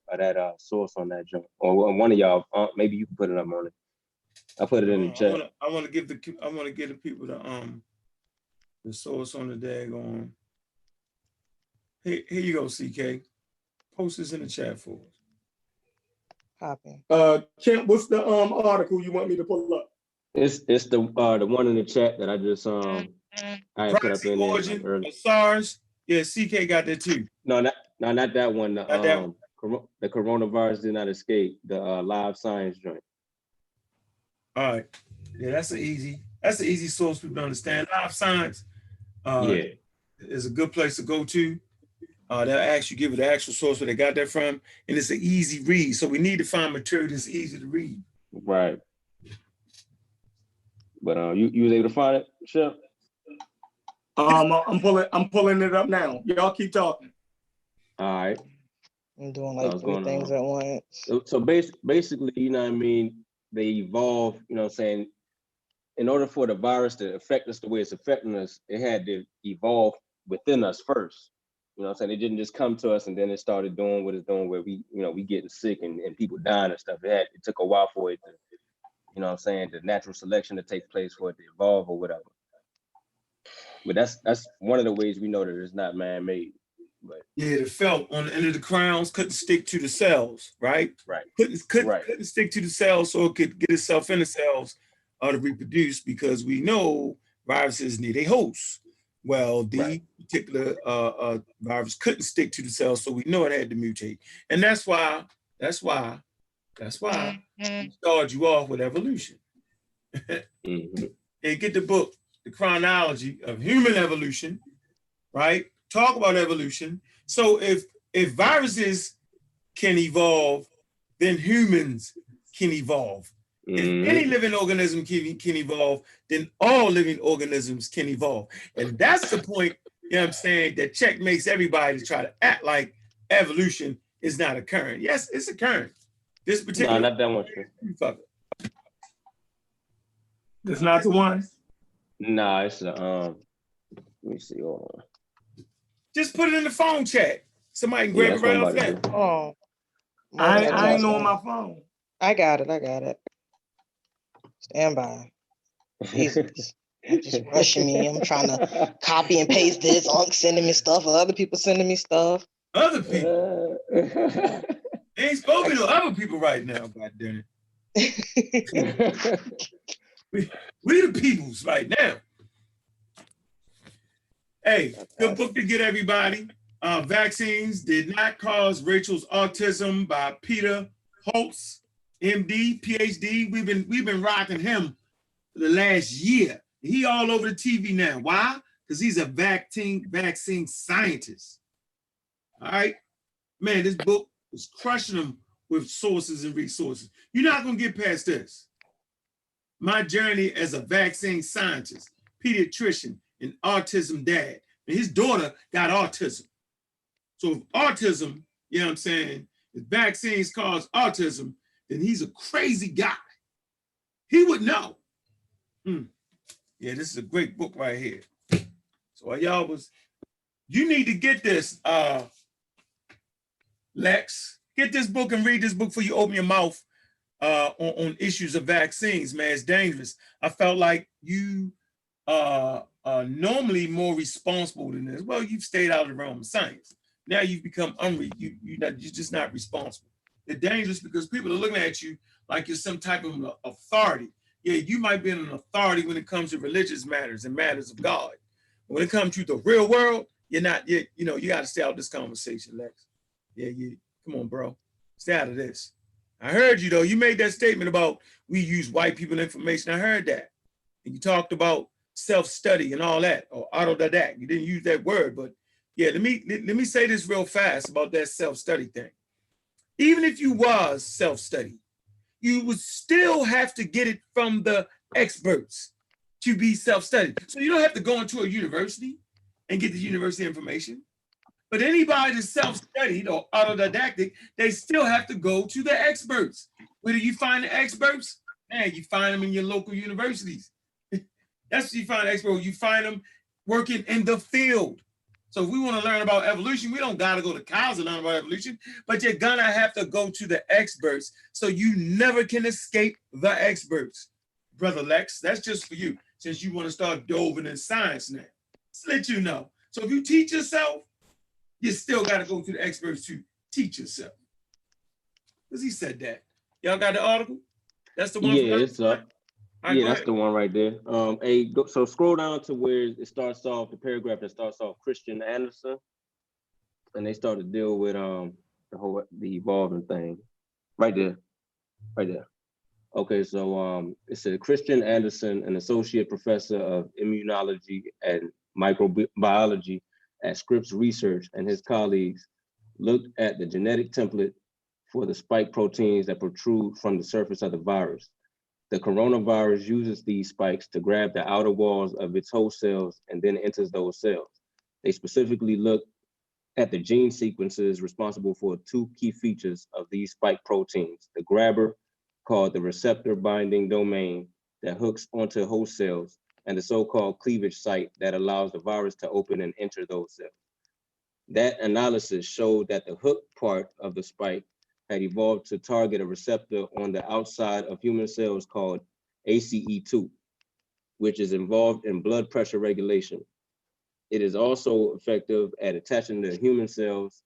source on that jump, or one of y'all. Maybe you can put it up on it. I put it in the chat. I want to give the people the source on the daggone. Here you go, CK. Post this in the chat for us. Copy. Kent, what's the article you want me to pull up? It's the one in the chat that I just I put up in origin there of SARS. Yeah, CK got that too. No, not that one. The coronavirus did not escape. The live science joint. All right. Yeah, that's an easy source for people to understand. Live science is a good place to go to. They'll ask you, give it the actual source where they got that from, and it's an easy read. So we need to find material that's easy to read. Right. But you was able to find it, Chef? I'm pulling it up now. Y'all keep talking. All right. I'm doing like 3 things at once. So basically, you know what I mean, they evolve, you know what I'm saying, in order for the virus to affect us the way it's affecting us, it had to evolve within us first. You know what I'm saying? It didn't just come to us and then it started doing what it's doing, where we getting sick and people dying and stuff. It took a while for it to, you know what I'm saying, the natural selection to take place for it to evolve or whatever. But that's one of the ways we know that it's not man-made. But yeah, the felt on the end of the crowns couldn't stick to the cells, right? Right. Couldn't stick to the cells so it could get itself in the cells to reproduce, because we know viruses need a host. Well, the particular virus couldn't stick to the cells, so we know it had to mutate. And that's why we started you off with evolution. mm-hmm. And get the book, The Chronology of Human Evolution, right? Talk about evolution. So if viruses can evolve, then humans can evolve. Mm-hmm. If any living organism can evolve, then all living organisms can evolve. And that's the point, you know what I'm saying, that checkmates everybody to try to act like evolution is not occurring. Yes, it's occurring. This particular— No, not that one. Fuck it. That's not the one? Nah, it's let me see, hold on. Just put it in the phone chat. Somebody can grab it right off that. Oh, I ain't on my phone. I got it. Stand by. Jesus. You're just rushing me. I'm trying to copy and paste this. Unc sending me stuff. Other people sending me stuff. Other people. They ain't supposed to be no other people right now, God damn it. we the peoples right now. Hey, good book to get everybody. Vaccines Did Not Cause Rachel's Autism by Peter Holtz, MD, PhD. We've been rocking him for the last year. He all over the TV now. Why? Because he's a vaccine scientist. All right? Man, this book is crushing him with sources and resources. You're not going to get past this. My journey as a vaccine scientist, pediatrician, and autism dad. And his daughter got autism. So if autism, you know what I'm saying, if vaccines cause autism, then he's a crazy guy. He would know. Yeah, this is a great book right here. So you need to get this, Lex. Get this book and read this book before you open your mouth on issues of vaccines, man. It's dangerous. I felt like you are normally more responsible than this. Well, you've stayed out of the realm of science. Now you've become you're just not responsible. It's dangerous because people are looking at you like you're some type of authority. Yeah, you might be an authority when it comes to religious matters and matters of God. When it comes to the real world, you're not. You got to stay out of this conversation, Lex. Yeah, come on, bro. Stay out of this. I heard you though. You made that statement about we use white people information. I heard that. And you talked about self-study and all that, or autodidact. You didn't use that word, but yeah, let me say this real fast about that self-study thing. Even if you was self-study, you would still have to get it from the experts to be self-study. So you don't have to go into a university and get the university information. But anybody that's self-studied or autodidactic, they still have to go to the experts. Where do you find the experts? Man, you find them in your local universities. That's where you find experts. You find them working in the field. So if we want to learn about evolution, we don't got to go to college to learn about evolution, but you're going to have to go to the experts. So you never can escape the experts. Brother Lex, that's just for you, since you want to start doving in science now. Just let you know. So if you teach yourself, you still got to go to the experts to teach yourself. Because he said that. Y'all got the article? That's the one? Yeah, it's up. Right, yeah, that's the one right there. So scroll down to where it starts off, the paragraph that starts off Christian Anderson. And they start to deal with the evolving thing. Right there. Okay, so it said Christian Anderson, an associate professor of immunology and microbiology at Scripps Research and his colleagues looked at the genetic template for the spike proteins that protrude from the surface of the virus. The coronavirus uses these spikes to grab the outer walls of its host cells and then enters those cells. They specifically look at the gene sequences responsible for two key features of these spike proteins: the grabber, called the receptor binding domain that hooks onto host cells, and the so-called cleavage site that allows the virus to open and enter those cells. That analysis showed that the hook part of the spike had evolved to target a receptor on the outside of human cells called ACE2, which is involved in blood pressure regulation. It is also effective at attaching to human cells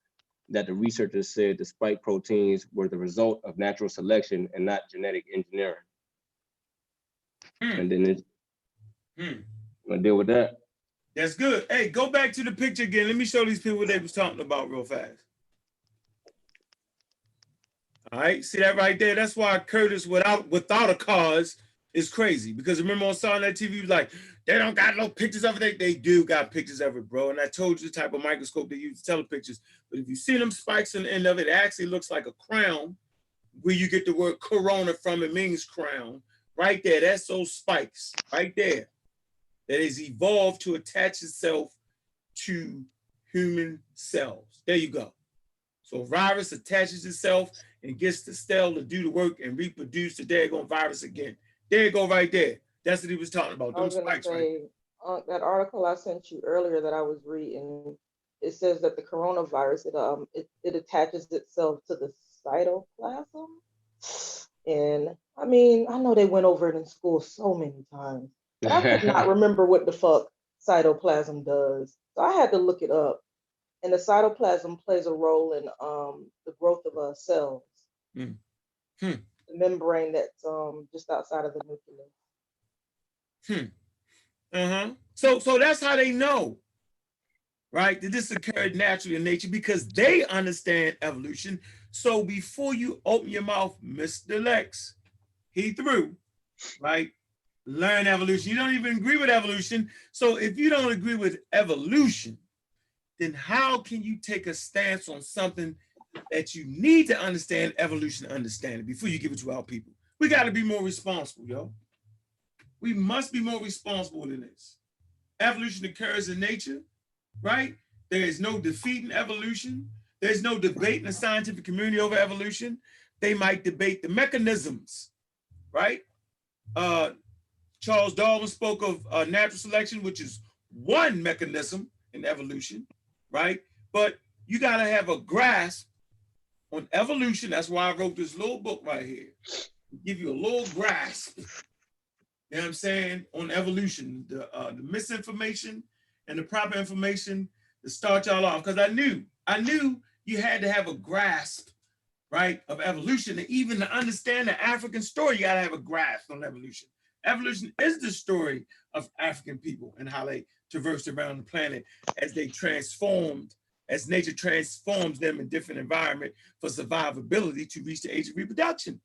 that the researchers said the spike proteins were the result of natural selection and not genetic engineering. And then I'm gonna deal with that. That's good. Hey, go back to the picture again. Let me show these people what they was talking about real fast. All right, see that right there? That's why Curtis without a cause is crazy. Because remember on Saturday Night TV, he was like, they don't got no pictures of it. They do got pictures of it, bro. And I told you the type of microscope they use to telepictures. But if you see them spikes on the end of it, it actually looks like a crown, where you get the word corona from. It means crown. Right there, that's those spikes right there that is evolved to attach itself to human cells. There you go. So virus attaches itself and gets the cell to do the work and reproduce the daggone virus again. There you go, right there. That's what he was talking about. I was Them gonna spikes, say, right? that article I sent you earlier that I was reading, it says that the coronavirus, it attaches itself to the cytoplasm. And I mean, I know they went over it in school so many times, but I could not remember what the fuck cytoplasm does. So I had to look it up. And the cytoplasm plays a role in the growth of cells. The membrane that's just outside of the nucleus. So that's how they know, right, that this occurred naturally in nature, because they understand evolution. So before you open your mouth, Mr. Lex, HeThrough, right, learn evolution. You don't even agree with evolution. So if you don't agree with evolution, then how can you take a stance on something that you need to understand evolution, understand it before you give it to our people? We got to be more responsible, yo. We must be more responsible than this. Evolution occurs in nature, right? There is no defeating evolution. There's no debate in the scientific community over evolution. They might debate the mechanisms, right? Charles Darwin spoke of natural selection, which is one mechanism in evolution, right? But you got to have a grasp on evolution. That's why I wrote this little book right here. Give you a little grasp, you know what I'm saying, on evolution, the misinformation and the proper information to start y'all off. Because I knew you had to have a grasp, right, of evolution. And even to understand the African story, you got to have a grasp on evolution. Evolution is the story of African people and how they traversed around the planet as they transformed, as nature transforms them in different environments for survivability to reach the age of reproduction.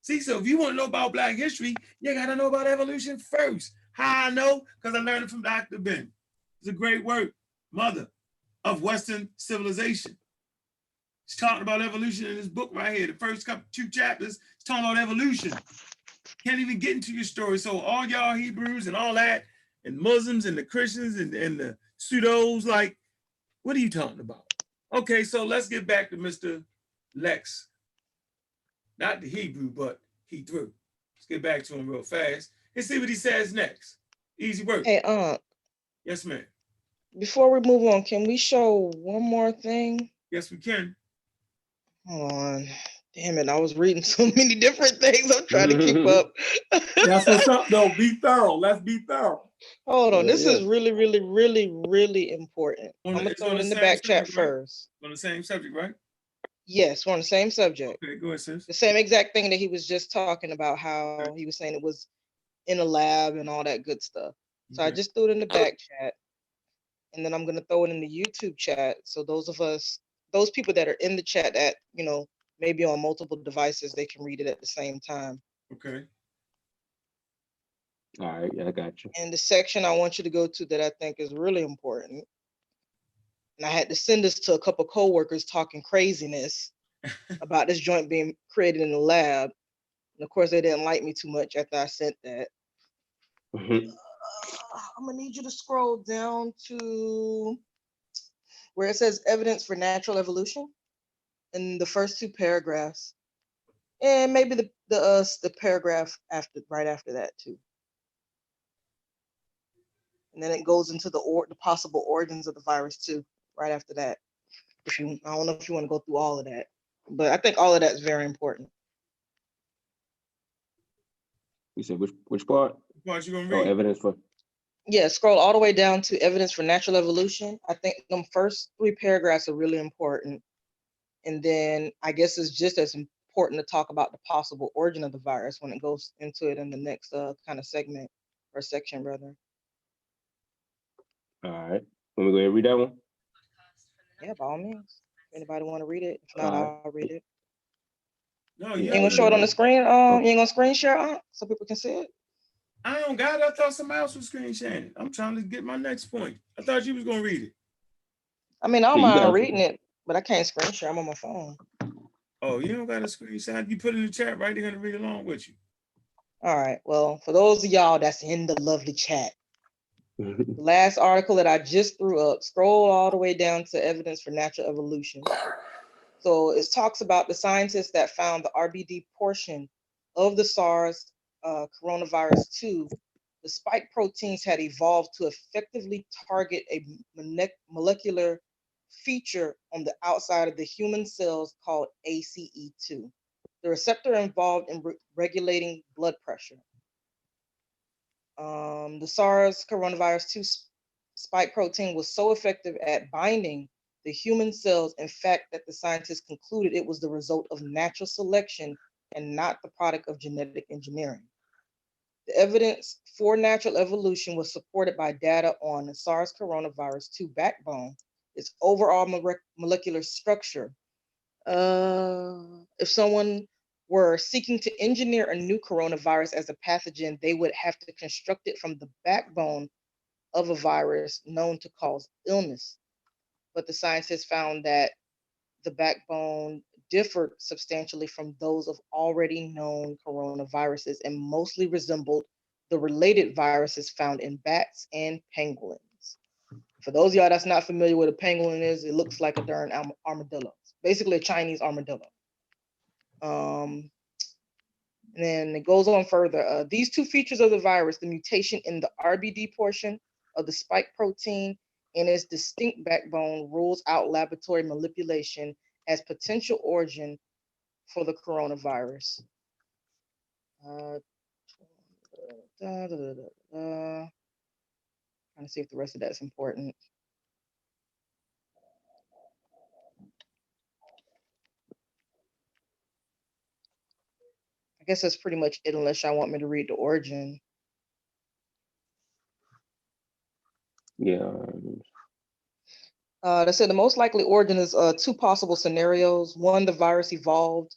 See, so if you want to know about Black history, you got to know about evolution first. How I know? Because I learned it from Dr. Ben. It's a great work, mother of Western civilization. He's talking about evolution in his book right here. The first two chapters, he's talking about evolution. Can't even get into your story. So all y'all Hebrews and all that, and Muslims and the Christians and the pseudos, like, what are you talking about? Okay, so let's get back to Mr. Lex. Not the Hebrew, but HeThrough. Let's get back to him real fast and see what he says next. Easy work. Hey, Yes, ma'am. before we move on, can we show one more thing? Yes, we can. Hold on. Damn it, I was reading so many different things. I'm trying to keep up. That's what's up, though. Be thorough. Let's be thorough. Hold on. This is really, really, really, really important. I'm going to throw it in the back chat first. On the same subject, right? Yes, we're on the same subject. Okay, go ahead, sis. The same exact thing that he was just talking about, how he was saying it was in a lab and all that good stuff. So I just threw it in the back chat. And then I'm going to throw it in the YouTube chat. So those people that are in the chat that, you know, maybe on multiple devices, they can read it at the same time. Okay. All right, yeah, I got you. And the section I want you to go to that I think is really important And I had to send this to a couple of coworkers talking craziness about this joint being created in the lab. And of course, they didn't like me too much after I sent that. Mhm. I'm gonna need you to scroll down to where it says evidence for natural evolution in the first two paragraphs, and maybe the paragraph right after that too. And then it goes into the possible origins of the virus too, right after that. I don't know if you want to go through all of that, but I think all of that is very important. You said which part? What part you gonna Oh, read? evidence for. Yeah, scroll all the way down to evidence for natural evolution. I think them first three paragraphs are really important. And then I guess it's just as important to talk about the possible origin of the virus when it goes into it in the next kind of segment or section, rather. All right. Let me go ahead and read that one. Yeah, by all means. Anybody want to read it? If not, All right. I'll read it. No, Yeah, you You ain't gonna show it on the screen? You ain't gonna screen share so people can see it? I don't got it. I thought somebody else was screen sharing it. I'm trying to get my next point. I thought you was gonna read it. I mean, I don't Yeah, you mind got it. reading it, but I can't screen share. I'm on my phone. Oh, you don't got a screenshot. You put it in the chat, right? They're gonna read along with you. All right. Well, for those of y'all that's in the lovely chat, the last article that I just threw up, scroll all the way down to evidence for natural evolution. So it talks about the scientists that found the RBD portion of the SARS coronavirus 2. The spike proteins had evolved to effectively target a molecular feature on the outside of the human cells called ACE2, the receptor involved in regulating blood pressure. The SARS coronavirus 2 spike protein was so effective at binding the human cells, in fact, that the scientists concluded it was the result of natural selection and not the product of genetic engineering. The evidence for natural evolution was supported by data on the SARS coronavirus 2 backbone, its overall molecular structure. If someone were seeking to engineer a new coronavirus as a pathogen, they would have to construct it from the backbone of a virus known to cause illness. But the scientists found that the backbone differed substantially from those of already known coronaviruses and mostly resembled the related viruses found in bats and penguins. For those of y'all that's not familiar with what a penguin is, it looks like a darn armadillo. Basically a Chinese armadillo. And then it goes on further. These two features of the virus, the mutation in the RBD portion of the spike protein and its distinct backbone, rules out laboratory manipulation as potential origin for the coronavirus. Trying to see if the rest of that's important. I guess that's pretty much it, unless y'all want me to read the origin. Yeah. They said the most likely origin is two possible scenarios. One, the virus evolved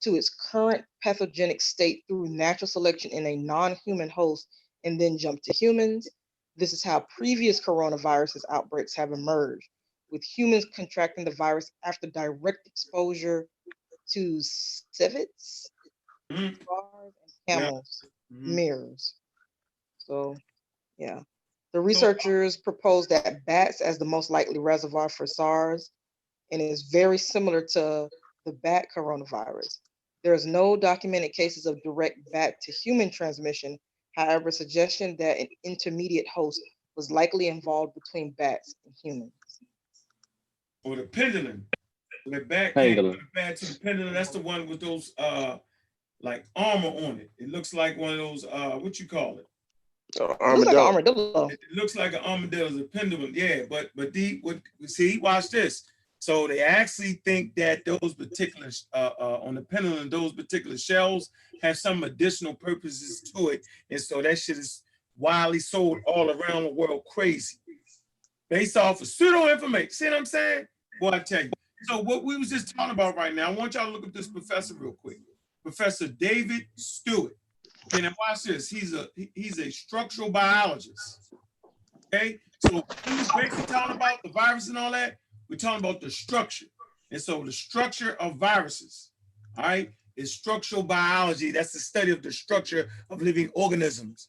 to its current pathogenic state through natural selection in a non-human host and then jumped to humans. This is how previous coronavirus outbreaks have emerged, with humans contracting the virus after direct exposure to civets, and camels, mirrors. So, yeah. The researchers proposed that bats as the most likely reservoir for SARS, and is very similar to the bat coronavirus. There is no documented cases of direct bat to human transmission. However, suggestion that an intermediate host was likely involved between bats and humans. Or the pendulum. The bat Pangolin. bat to the pendulum. That's the one with those like armor on it. It looks like one of those what you call it? It looks like an armadillo. It looks like an armadillo, it's a pendulum. Yeah, but see, watch this. So they actually think that those particular on the pendulum, those particular shells have some additional purposes to it, and so that shit is widely sold all around the world crazy, based off of pseudo information. See what I'm saying? Boy, I tell you. So what we was just talking about right now, I want y'all to look at this professor real quick. Professor David Stewart. Okay, now watch this. He's a structural biologist. Okay, so we was basically talking about the virus and all that. We're talking about the structure. And so the structure of viruses, all right, is structural biology. That's the study of the structure of living organisms.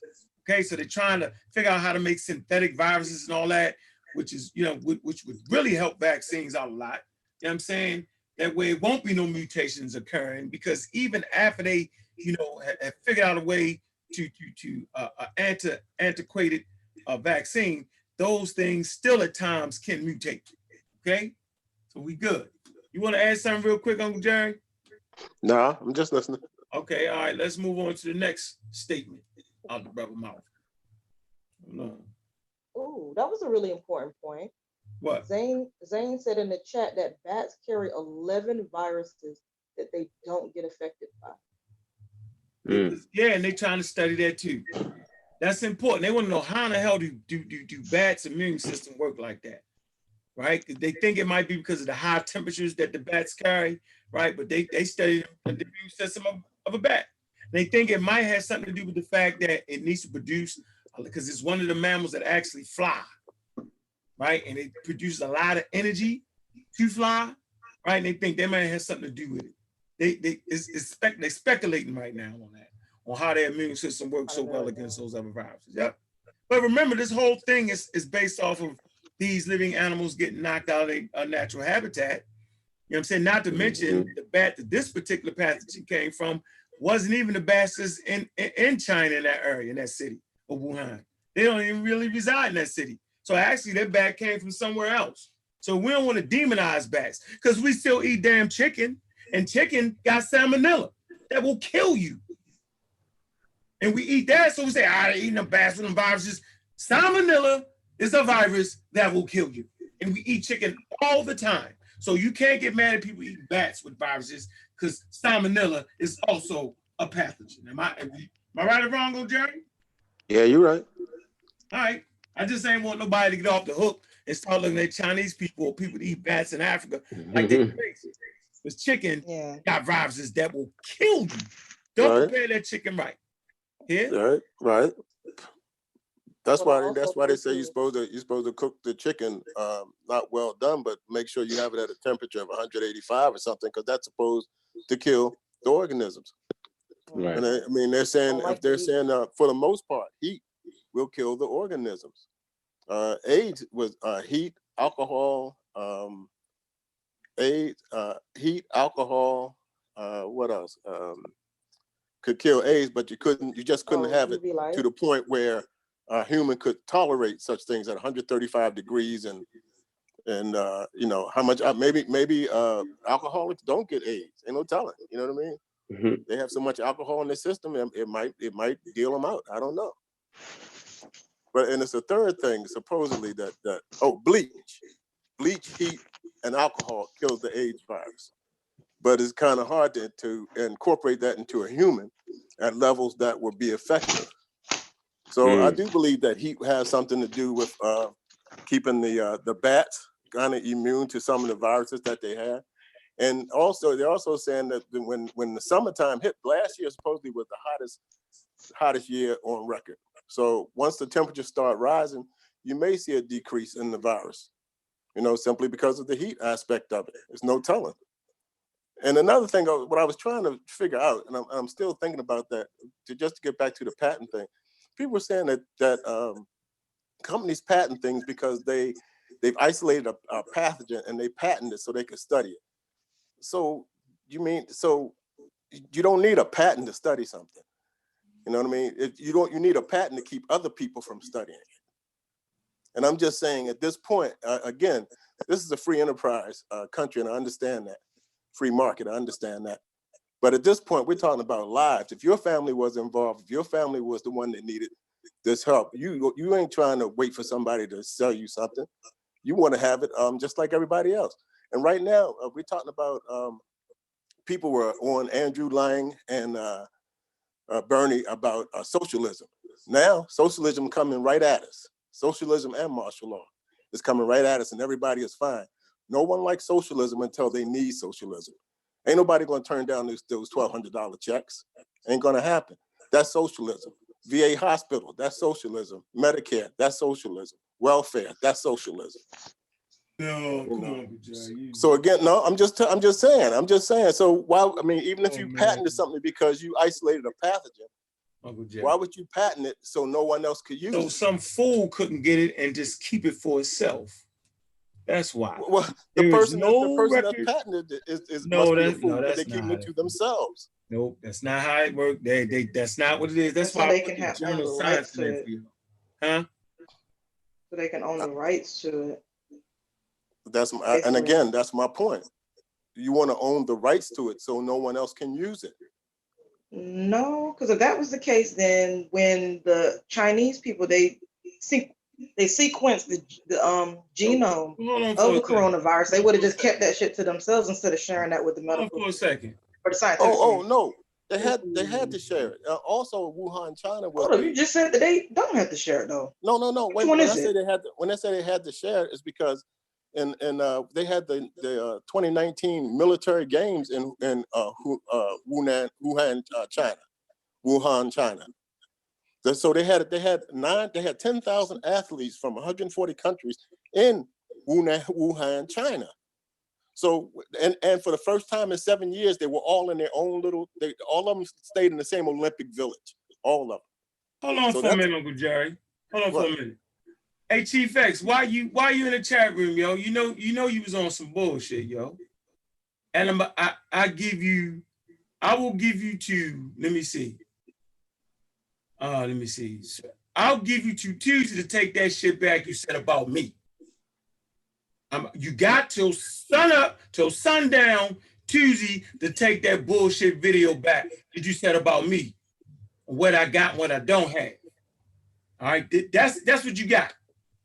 Okay, so they're trying to figure out how to make synthetic viruses and all that, which is, you know, which would really help vaccines out a lot. You know what I'm saying? That way it won't be no mutations occurring, because even after they, you know, have figured out a way to antiquated vaccine, those things still at times can mutate. Okay, so we good. You want to add something real quick, Uncle Jerry? Nah, I'm just listening. Okay, all right. Let's move on to the next statement out the brother mouth. Oh, that was a really important point. What? Zane said in the chat that bats carry 11 viruses that they don't get affected by. Yeah, and they're trying to study that too. That's important. They want to know how in the hell do bats' immune system work like that, right? They think it might be because of the high temperatures that the bats carry, right? But they study the immune system of a bat. They think it might have something to do with the fact that it needs to produce, because it's one of the mammals that actually fly, right? And it produces a lot of energy to fly, right? And they think they might have something to do with it. They're speculating right now on that, on how their immune system works so well against those other viruses. Yep. But remember, this whole thing is based off of these living animals getting knocked out of their natural habitat. You know what I'm saying? Not to mention the bat that this particular pathogen came from wasn't even the bats in China, in that area, in that city of Wuhan. They don't even really reside in that city. So actually that bat came from somewhere else. So we don't want to demonize bats, because we still eat damn chicken, and chicken got salmonella that will kill you. And we eat that, so we say, they're eating them bats with them viruses. Salmonella is a virus that will kill you. And we eat chicken all the time. So you can't get mad at people eating bats with viruses, because salmonella is also a pathogen. Am I right or wrong, old Jerry? Yeah, you're right. All right. I just ain't want nobody to get off the hook and start looking at Chinese people or people that eat bats in Africa like they're crazy. Because chicken got viruses that will kill you. Don't prepare that chicken right. Yeah. Right. That's why they say you're supposed to cook the chicken not well done, but make sure you have it at a temperature of 185 or something, because that's supposed to kill the organisms. Right. And I mean, they're saying for the most part, heat will kill the organisms. AIDS was heat, alcohol, heat, alcohol. What else? Could kill AIDS, but you just couldn't have it to the point where a human could tolerate such things at 135 degrees, and you know how much maybe alcoholics don't get AIDS. Ain't no telling. You know what I mean? They have so much alcohol in their system, it might deal them out. I don't know. But and it's a third thing supposedly that bleach, heat, and alcohol kills the AIDS virus. But it's kind of hard to incorporate that into a human at levels that would be effective. So I do believe that heat has something to do with keeping the bats kind of immune to some of the viruses that they have. And also, they're also saying that when the summertime hit, last year supposedly was the hottest year on record. So once the temperatures start rising, you may see a decrease in the virus, simply because of the heat aspect of it. There's no telling. And another thing, what I was trying to figure out, and I'm still thinking about that, just to get back to the patent thing, people were saying that companies patent things because they've isolated a pathogen and they patent it so they could study it. So you don't need a patent to study something. You know what I mean? You need a patent to keep other people from studying it. And I'm just saying at this point, again, this is a free enterprise country, and I understand that. Free market, I understand that. But at this point, we're talking about lives. If your family was involved, if your family was the one that needed this help, you ain't trying to wait for somebody to sell you something. You want to have it just like everybody else. And right now, we're talking about people were on Andrew Lang and Bernie about socialism. Now, socialism coming right at us. Socialism and martial law is coming right at us, and everybody is fine. No one likes socialism until they need socialism. Ain't nobody going to turn down those $1,200 checks. Ain't going to happen. That's socialism. VA hospital, that's socialism. Medicare, that's socialism. welfare. That's socialism. No, come on, Jerry. So again, no, I'm just saying. So why? I mean, even if you patented something because you isolated a pathogen, Uncle Jerry, why would you patent it so no one else could use it? So some fool couldn't get it and just keep it for itself. That's why. Well, the person that patented it is must be a fool because they keep it to themselves. Nope, that's not how it works. That's not what it is. That's why they can have general the science rights to it. Huh? So they can own the rights to it. That's and again, that's my point. You want to own the rights to it so no one else can use it. No, because if that was the case, then when the Chinese people they sequenced the genome of the coronavirus, they would have just kept that shit to themselves instead of sharing that with the medical. Hold on for a second. For the scientific. Oh no, they had to share it. Also, Wuhan, China was. Hold on, you just said that they don't have to share it though. No. When I say they had to share it, it's because they had the 2019 military games in Wuhan, China. So they had 10,000 athletes from 140 countries in Wuhan, China. So and for the first time in 7 years, they were all in their own all of them stayed in the same Olympic village. All of them. Hold on for a minute, Uncle Jerry. Hold on for a minute. Hey, Chief X, why you in the chat room, yo? You know you was on some bullshit, yo. And I will give you two. Let me see. I'll give you to Tuesday to take that shit back you said about me. You got till sundown Tuesday to take that bullshit video back that you said about me, what I got, what I don't have. All right, that's what you got.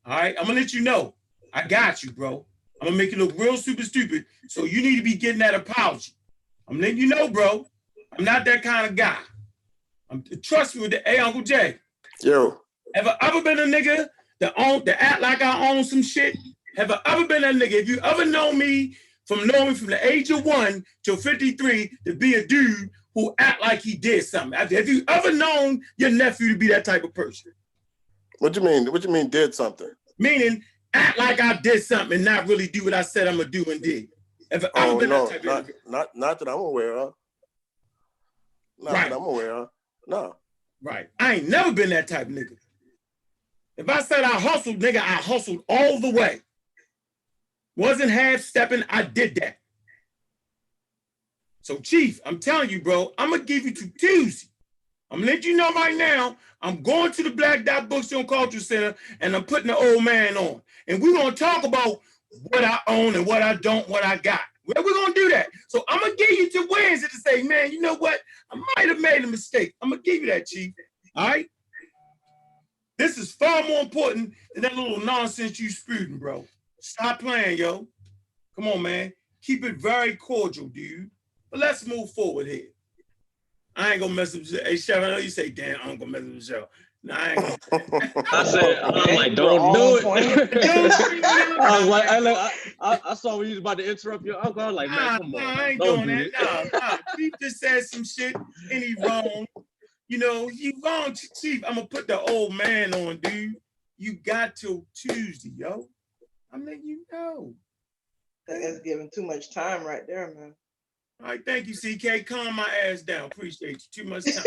All right, I'm gonna let you know. I got you, bro. I'm gonna make you look real super stupid. So you need to be getting that apology. I'm letting you know, bro. I'm not that kind of guy. Trust me with the Uncle Jay. Yo. Have I ever been a nigga that act like I own some shit? Have I ever been a nigga? If you ever known me from the age of 1 till 53 to be a dude who act like he did something? Have you ever known your nephew to be that type of person? What you mean? What you mean did something? Meaning act like I did something and not really do what I said I'm gonna do and did. Have I ever been that type of nigga? Not that I'm aware of. That I'm aware of. No. Right. I ain't never been that type of nigga. If I said I hustled, nigga, I hustled all the way. Wasn't half-stepping, I did that. So, Chief, I'm telling you, bro, I'm going to give you to Tuesday. I'm going to let you know right now, I'm going to the Black Dot Bookstore and Culture Center, and I'm putting the old man on. And we're going to talk about what I own and what I don't, what I got. We're going to do that. So I'm going to give you to Wednesday to say, man, you know what? I might have made a mistake. I'm going to give you that, Chief. All right? This is far more important than that little nonsense you spewing, bro. Stop playing, yo. Come on, man. Keep it very cordial, dude. But let's move forward here. I ain't going to mess up. Hey, Chef, I know you say, damn, I'm going to mess up the show. No, I ain't gonna. I'm like, don't do it. I saw when you was about to interrupt your uncle. I was like, man, come on. I ain't doing that. Nah. Chief just said some shit and he wrong. You know, he wrong, Chief. I'm gonna put the old man on, dude. You got till Tuesday, yo. I'm letting you know. That's giving too much time right there, man. All right, thank you, CK. Calm my ass down. Appreciate you. Too much time.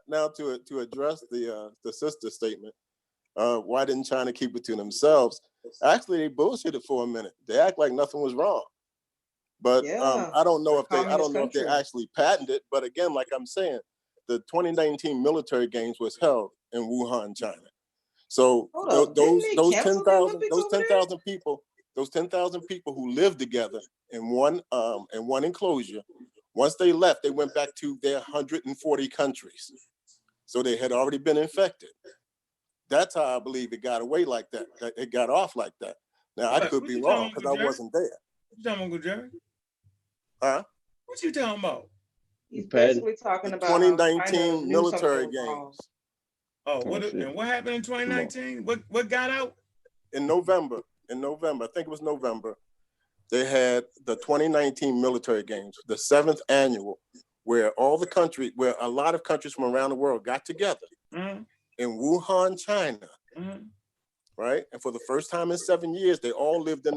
Now to address the sister statement, why didn't China keep it to themselves? Actually, they bullshitted for a minute. They act like nothing was wrong, but I don't know if they actually patented it. But again, like I'm saying, the 2019 military games was held in Wuhan, China. So those 10,000 people who lived together in one enclosure, once they left, they went back to their 140 countries. So they had already been infected. That's how I believe it got away like that. It got off like that. Now I could be wrong because I wasn't there. What you talking about, Uncle Jerry? Huh? What you talking about? He's basically talking about 2019 military games. Oh, what happened in 2019? What got out? In November, I think it was November, they had the 2019 military games, the 7th annual, where a lot of countries from around the world got together in Wuhan, China, right? And for the first time in 7 years, they all lived in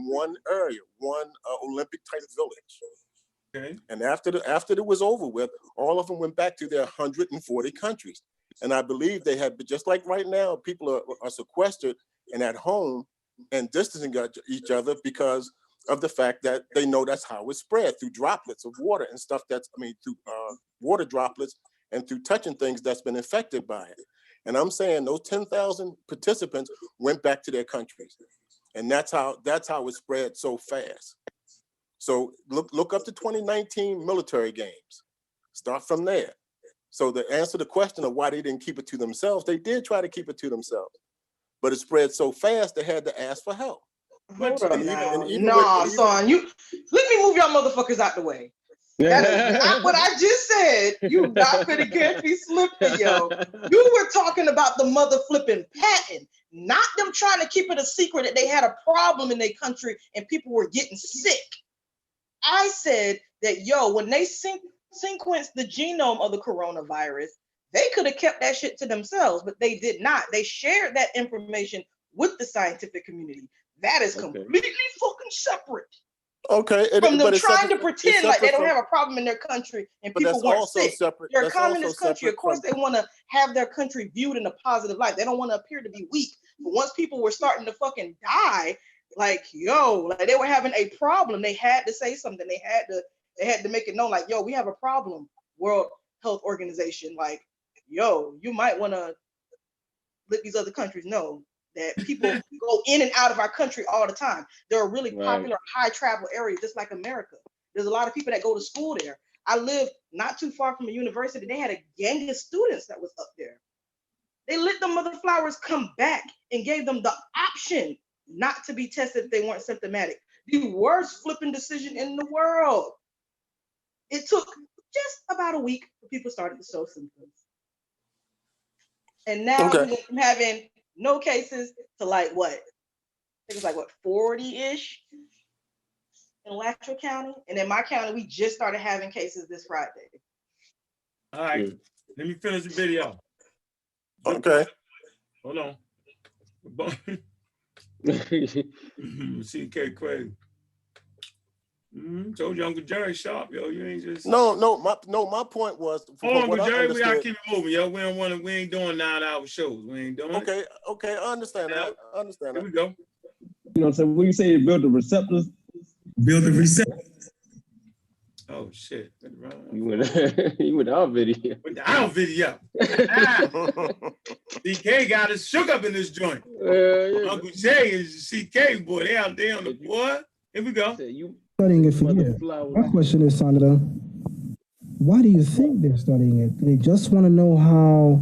one area, one Olympic type village. Okay. And after it was over with, all of them went back to their 140 countries. And I believe they had, just like right now, people are sequestered and at home and distancing each other because of the fact that they know that's how it's spread, through droplets of water and stuff through water droplets and through touching things that's been infected by it. And I'm saying those 10,000 participants went back to their countries. And that's how it spread so fast. So look up the 2019 military games. Start from there. So to answer the question of why they didn't keep it to themselves, they did try to keep it to themselves. But it spread so fast, they had to ask for help. Hold up now. Son, let me move y'all motherfuckers out the way. That is not what I just said. You not finna catch me slipping, yo. You were talking about the mother flipping patent, not them trying to keep it a secret that they had a problem in their country and people were getting sick. I said that, when they sequenced the genome of the coronavirus, they could have kept that shit to themselves, but they did not. They shared that information with the scientific community. That is completely fucking separate. Okay. From them trying to pretend like they don't have a problem in their country and people weren't sick. They're a communist country. Of course, they want to have their country viewed in a positive light. They don't want to appear to be weak. But once people were starting to fucking die, like they were having a problem, they had to say something. They had to make it known, like, we have a problem. World Health Organization, like, you might want to let these other countries know that people go in and out of our country all the time. There are really popular high travel areas, just like America. There's a lot of people that go to school there. I lived not too far from a university. They had a gang of students that was up there. They let the mother flowers come back and gave them the option not to be tested if they weren't symptomatic. The worst flipping decision in the world. It took just about a week for people started to show symptoms. And now we went from having no cases to I think it's 40-ish in Alachua County. And in my county, we just started having cases this Friday. All right, let me finish the video. Okay. Hold on. CK crazy. Told you Uncle Jerry sharp, you ain't just my point was Uncle Jerry, we gotta keep it moving, we ain't doing 9-hour shows. We ain't doing it. Okay, I understand that. Here we go. You know what I'm saying? When you say build the receptors. Build the receptors. Oh shit. You went our video. With our video. CK got us shook up in this joint. Uncle Jay is CK boy. They out there on the boy. Here we go. Studying it for years. My question is, Sandra, why do you think they're studying it? They just want to know how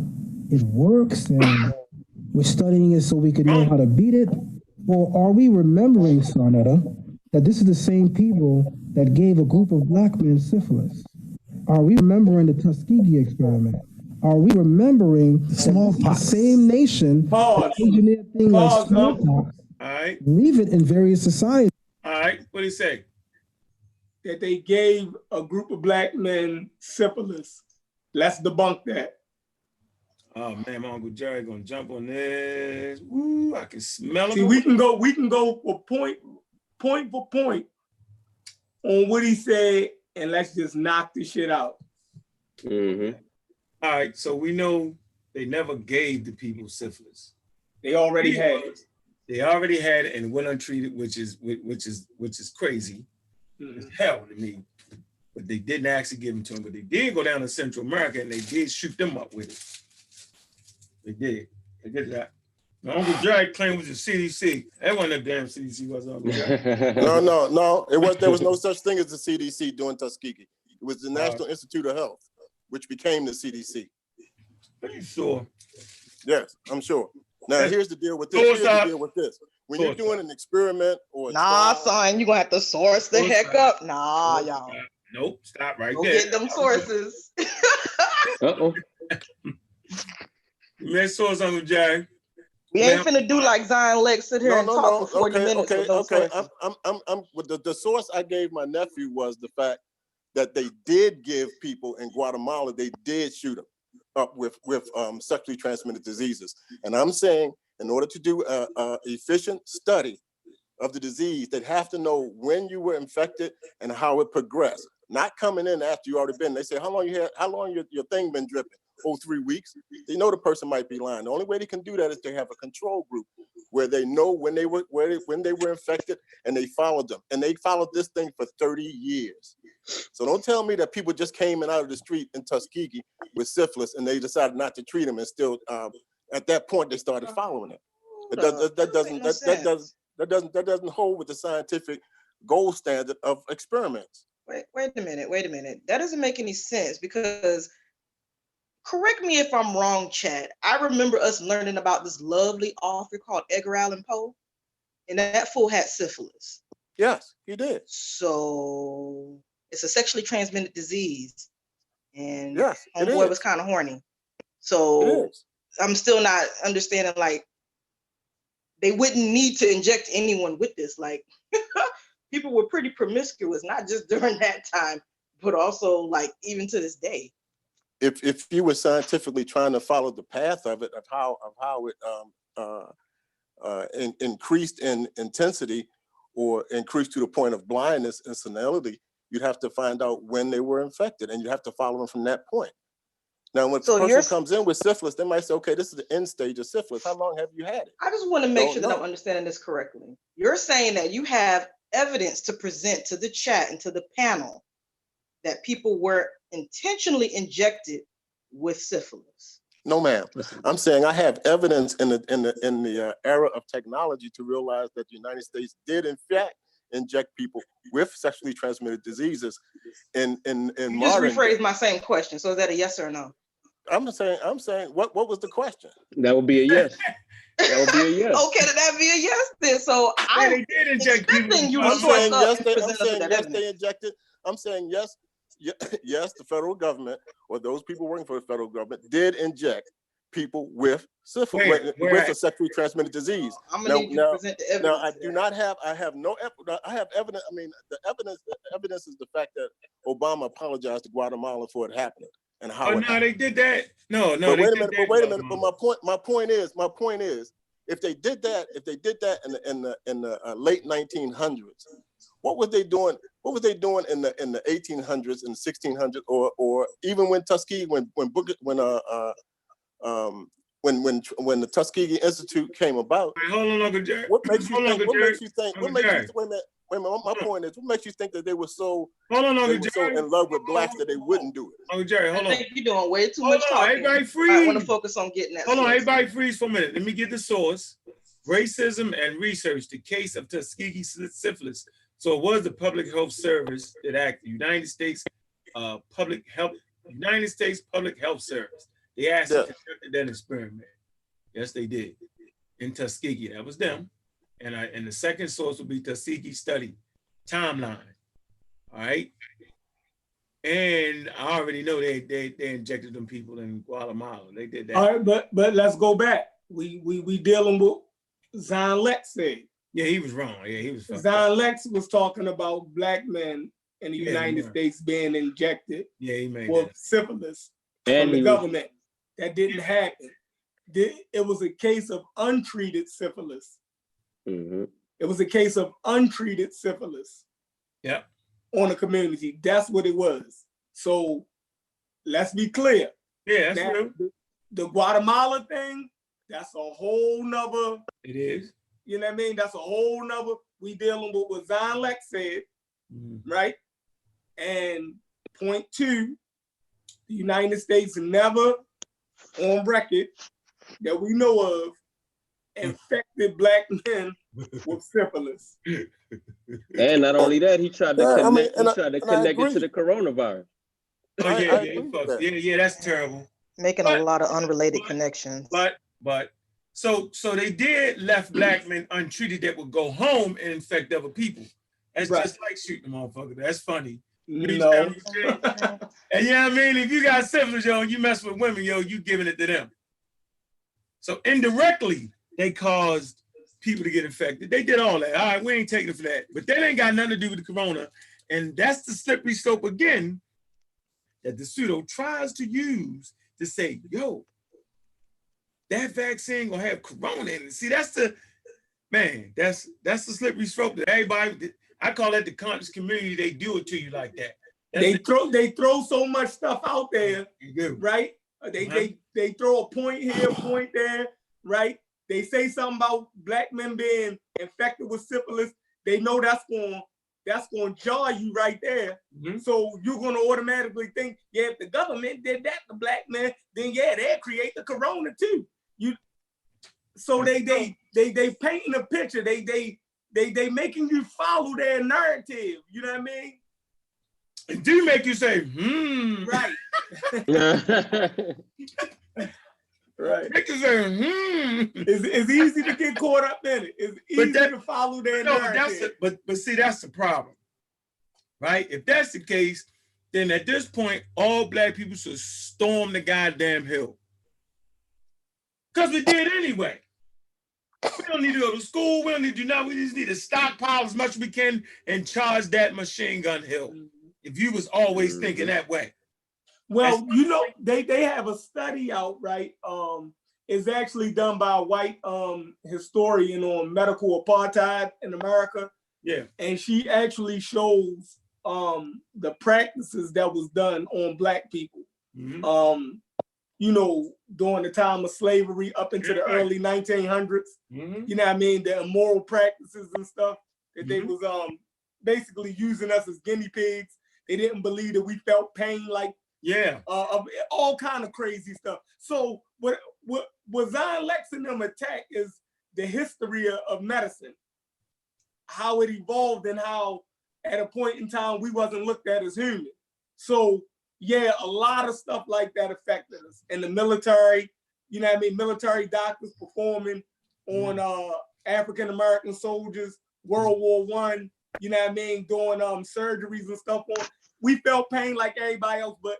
it works and we're studying it so we can know how to beat it? Or are we remembering, Sandra, that this is the same people that gave a group of black men syphilis? Are we remembering the Tuskegee experiment? Are we remembering smallpox? The same nation engineered things like smallpox? All right. Leave it in various societies. All right. What do you say? That they gave a group of black men syphilis. Let's debunk that. Oh man, my Uncle Jerry gonna jump on this. Woo, I can smell it. See, we can go for point for point on what he said, and let's just knock this shit out. All right, so we know they never gave the people syphilis. They already had it. They already had it and went untreated, which is crazy. It's hell to me. But they didn't actually give them to them. But they did go down to Central America and they did shoot them up with it. They did. They did that. My Uncle Jerry claimed it was the CDC. That wasn't a damn CDC, was it, Uncle Jerry? No. There was no such thing as the CDC during Tuskegee. It was the National Institute of Health, which became the CDC. Are you sure? Yes, I'm sure. Now, here's the deal with this. When you're doing an experiment or son, you're gonna have to source the heck up. Nah, y'all. Nope, stop right Go there. Get them sources. Let's source Uncle Jerry. We ain't finna do like Zion Lex sit here and talk for 40 minutes with no sources. I'm the source I gave my nephew was the fact that they did give people in Guatemala, they did shoot them up with sexually transmitted diseases. And I'm saying, in order to do a efficient study of the disease, they'd have to know when you were infected and how it progressed. Not coming in after you already been. They say, how long your thing been dripping? Oh, 3 weeks. They know the person might be lying. The only way they can do that is to have a control group where they know when they were infected and they followed them. And they followed this thing for 30 years. So don't tell me that people just came in out of the street in Tuskegee with syphilis and they decided not to treat them, and still at that point they started following it. That doesn't hold with the scientific gold standard of experiments. Wait a minute. That doesn't make any sense, because, correct me if I'm wrong, Chad, I remember us learning about this lovely author called Edgar Allan Poe, and that fool had syphilis. Yes, he did. So it's a sexually transmitted disease, and yes, homeboy was kind of horny. So I'm still not understanding, like, they wouldn't need to inject anyone with this. Like, people were pretty promiscuous, not just during that time, but also, like, even to this day. If you were scientifically trying to follow the path of it, of how it increased in intensity or increased to the point of blindness and senility, you'd have to find out when they were infected, and you'd have to follow them from that point. Now, when a person comes in with syphilis, they might say, okay, this is the end stage of syphilis. How long have you had it? I just want to make sure that I'm understanding this correctly. You're saying that you have evidence to present to the chat and to the panel that people were intentionally injected with syphilis. No, ma'am. I'm saying I have evidence in the era of technology to realize that the United States did in fact inject people with sexually transmitted diseases. You just rephrased my same question. So is that a yes or a no? I'm saying what was the question? That would be a yes. That would be a yes. Okay, that'd be a yes then. So they did inject people. You to source up and present us with that evidence. They injected. I'm saying yes. Yes, the federal government or those people working for the federal government did inject people with syphilis, with a sexually transmitted disease. I'm gonna need you to present the evidence. Now, I have evidence. I mean, the evidence is the fact that Obama apologized to Guatemala for it happening and how. Oh no, they did that. No. But wait a minute. But my point is, if they did that in the late 1900s, what was they doing? What was they doing in the 1800s and 1600s, or even when Tuskegee, when the Tuskegee Institute came about? Wait, hold on, Uncle Jerry. What makes you think? Wait a minute. My point is, what makes you think that they were so in love with blacks that they wouldn't do it? Uncle Jerry, hold on. I think you're doing way too much talking. Everybody freeze. I want to focus on getting that. Hold on, everybody freeze for a minute. Let me get the source. Racism and research: the case of Tuskegee syphilis. So it was the Public Health Service that acted. United States Public Health Service. They actually conducted that experiment. Yes, they did in Tuskegee. That was them. And the second source will be Tuskegee Study Timeline. All right. And I already know they injected them people in Guatemala. They did that. All right, but let's go back. We dealing with Zion Lex said. Yeah, he was wrong. Yeah, he was. Zion Lex was talking about black men in the United States being injected with syphilis from the government. That didn't happen. It was a case of untreated syphilis. Mm-hmm. It was a case of untreated syphilis. Yeah. On the community. That's what it was. So let's be clear. Yeah, that's true. The Guatemala thing, that's a whole nother. It is. You know what I mean? That's a whole nother. We dealing with what Zion Lex said, right? And point two, the United States never on record that we know of infected black men with syphilis. And not only that, he tried to connect it to the coronavirus. Oh yeah, that's terrible. Making a lot of unrelated connections. But so they did left black men untreated that would go home and infect other people. That's just like shooting a motherfucker. That's funny. No. And you know what I mean? If you got syphilis, yo, and you mess with women, yo, you giving it to them. So indirectly, they caused people to get infected. They did all that. All right, we ain't taking it for that. But that ain't got nothing to do with the corona. And that's the slippery slope again that the pseudo tries to use to say, yo, that vaccine gonna have corona in it. See, that's the slippery slope that everybody, I call that the conscious community, they do it to you like that. They throw so much stuff out there, right? They throw a point here, a point there, right? They say something about black men being infected with syphilis. They know that's going to jar you right there. So you're going to automatically think, yeah, if the government did that to black men, then yeah, they'll create the corona too. So they painting a picture. They making you follow their narrative. You know what I mean? It do make you say, Right. Right. Make you say, It's easy to get caught up in it. It's easy to follow their narrative. But see, that's the problem, right? If that's the case, then at this point, all black people should storm the goddamn hill. Because we did anyway. We don't need to go to school. We don't need to do nothing. We just need to stockpile as much as we can and charge that machine gun hill. If you was always thinking that way. Well, you know, they have a study out, right? It's actually done by a white historian on medical apartheid in America. Yeah. And she actually shows the practices that was done on black people. You know, during the time of slavery up into the early 1900s. You know what I mean? The immoral practices and stuff that they was basically using us as guinea pigs. They didn't believe that we felt pain, like all kind of crazy stuff. So what Zion Lex and them attack is the history of medicine, how it evolved and how at a point in time we wasn't looked at as human. So yeah, a lot of stuff like that affected us. In the military, you know what I mean? Military doctors performing on African American soldiers, World War I, you know what I mean? Doing surgeries and stuff on. We felt pain like everybody else, but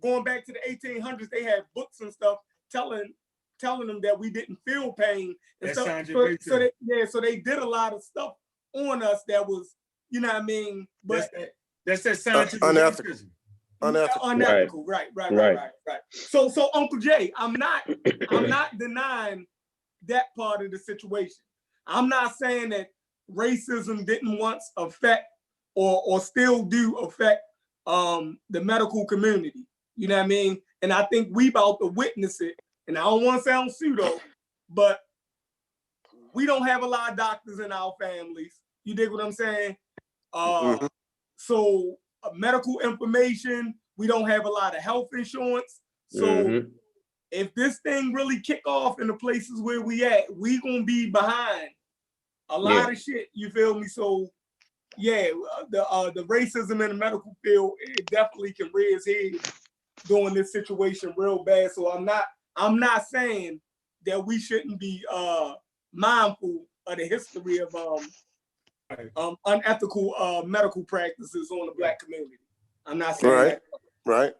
going back to the 1800s, they had books and stuff telling them that we didn't feel pain and stuff. So they did a lot of stuff on us that was, you know what I mean? But that's that scientific unethical. Unethical, right. So Uncle Jay, I'm not denying that part of the situation. I'm not saying that racism didn't once affect or still do affect the medical community. You know what I mean? And I think we about to witness it. And I don't want to sound pseudo, but we don't have a lot of doctors in our families. You dig what I'm saying? So medical information, we don't have a lot of health insurance. So if this thing really kick off in the places where we at, we gonna be behind a lot of shit. You feel me? So yeah, the racism in the medical field, it definitely can raise head during this situation real bad. So I'm not saying that we shouldn't be mindful of the history of unethical medical practices on the black community. I'm not saying that. Right.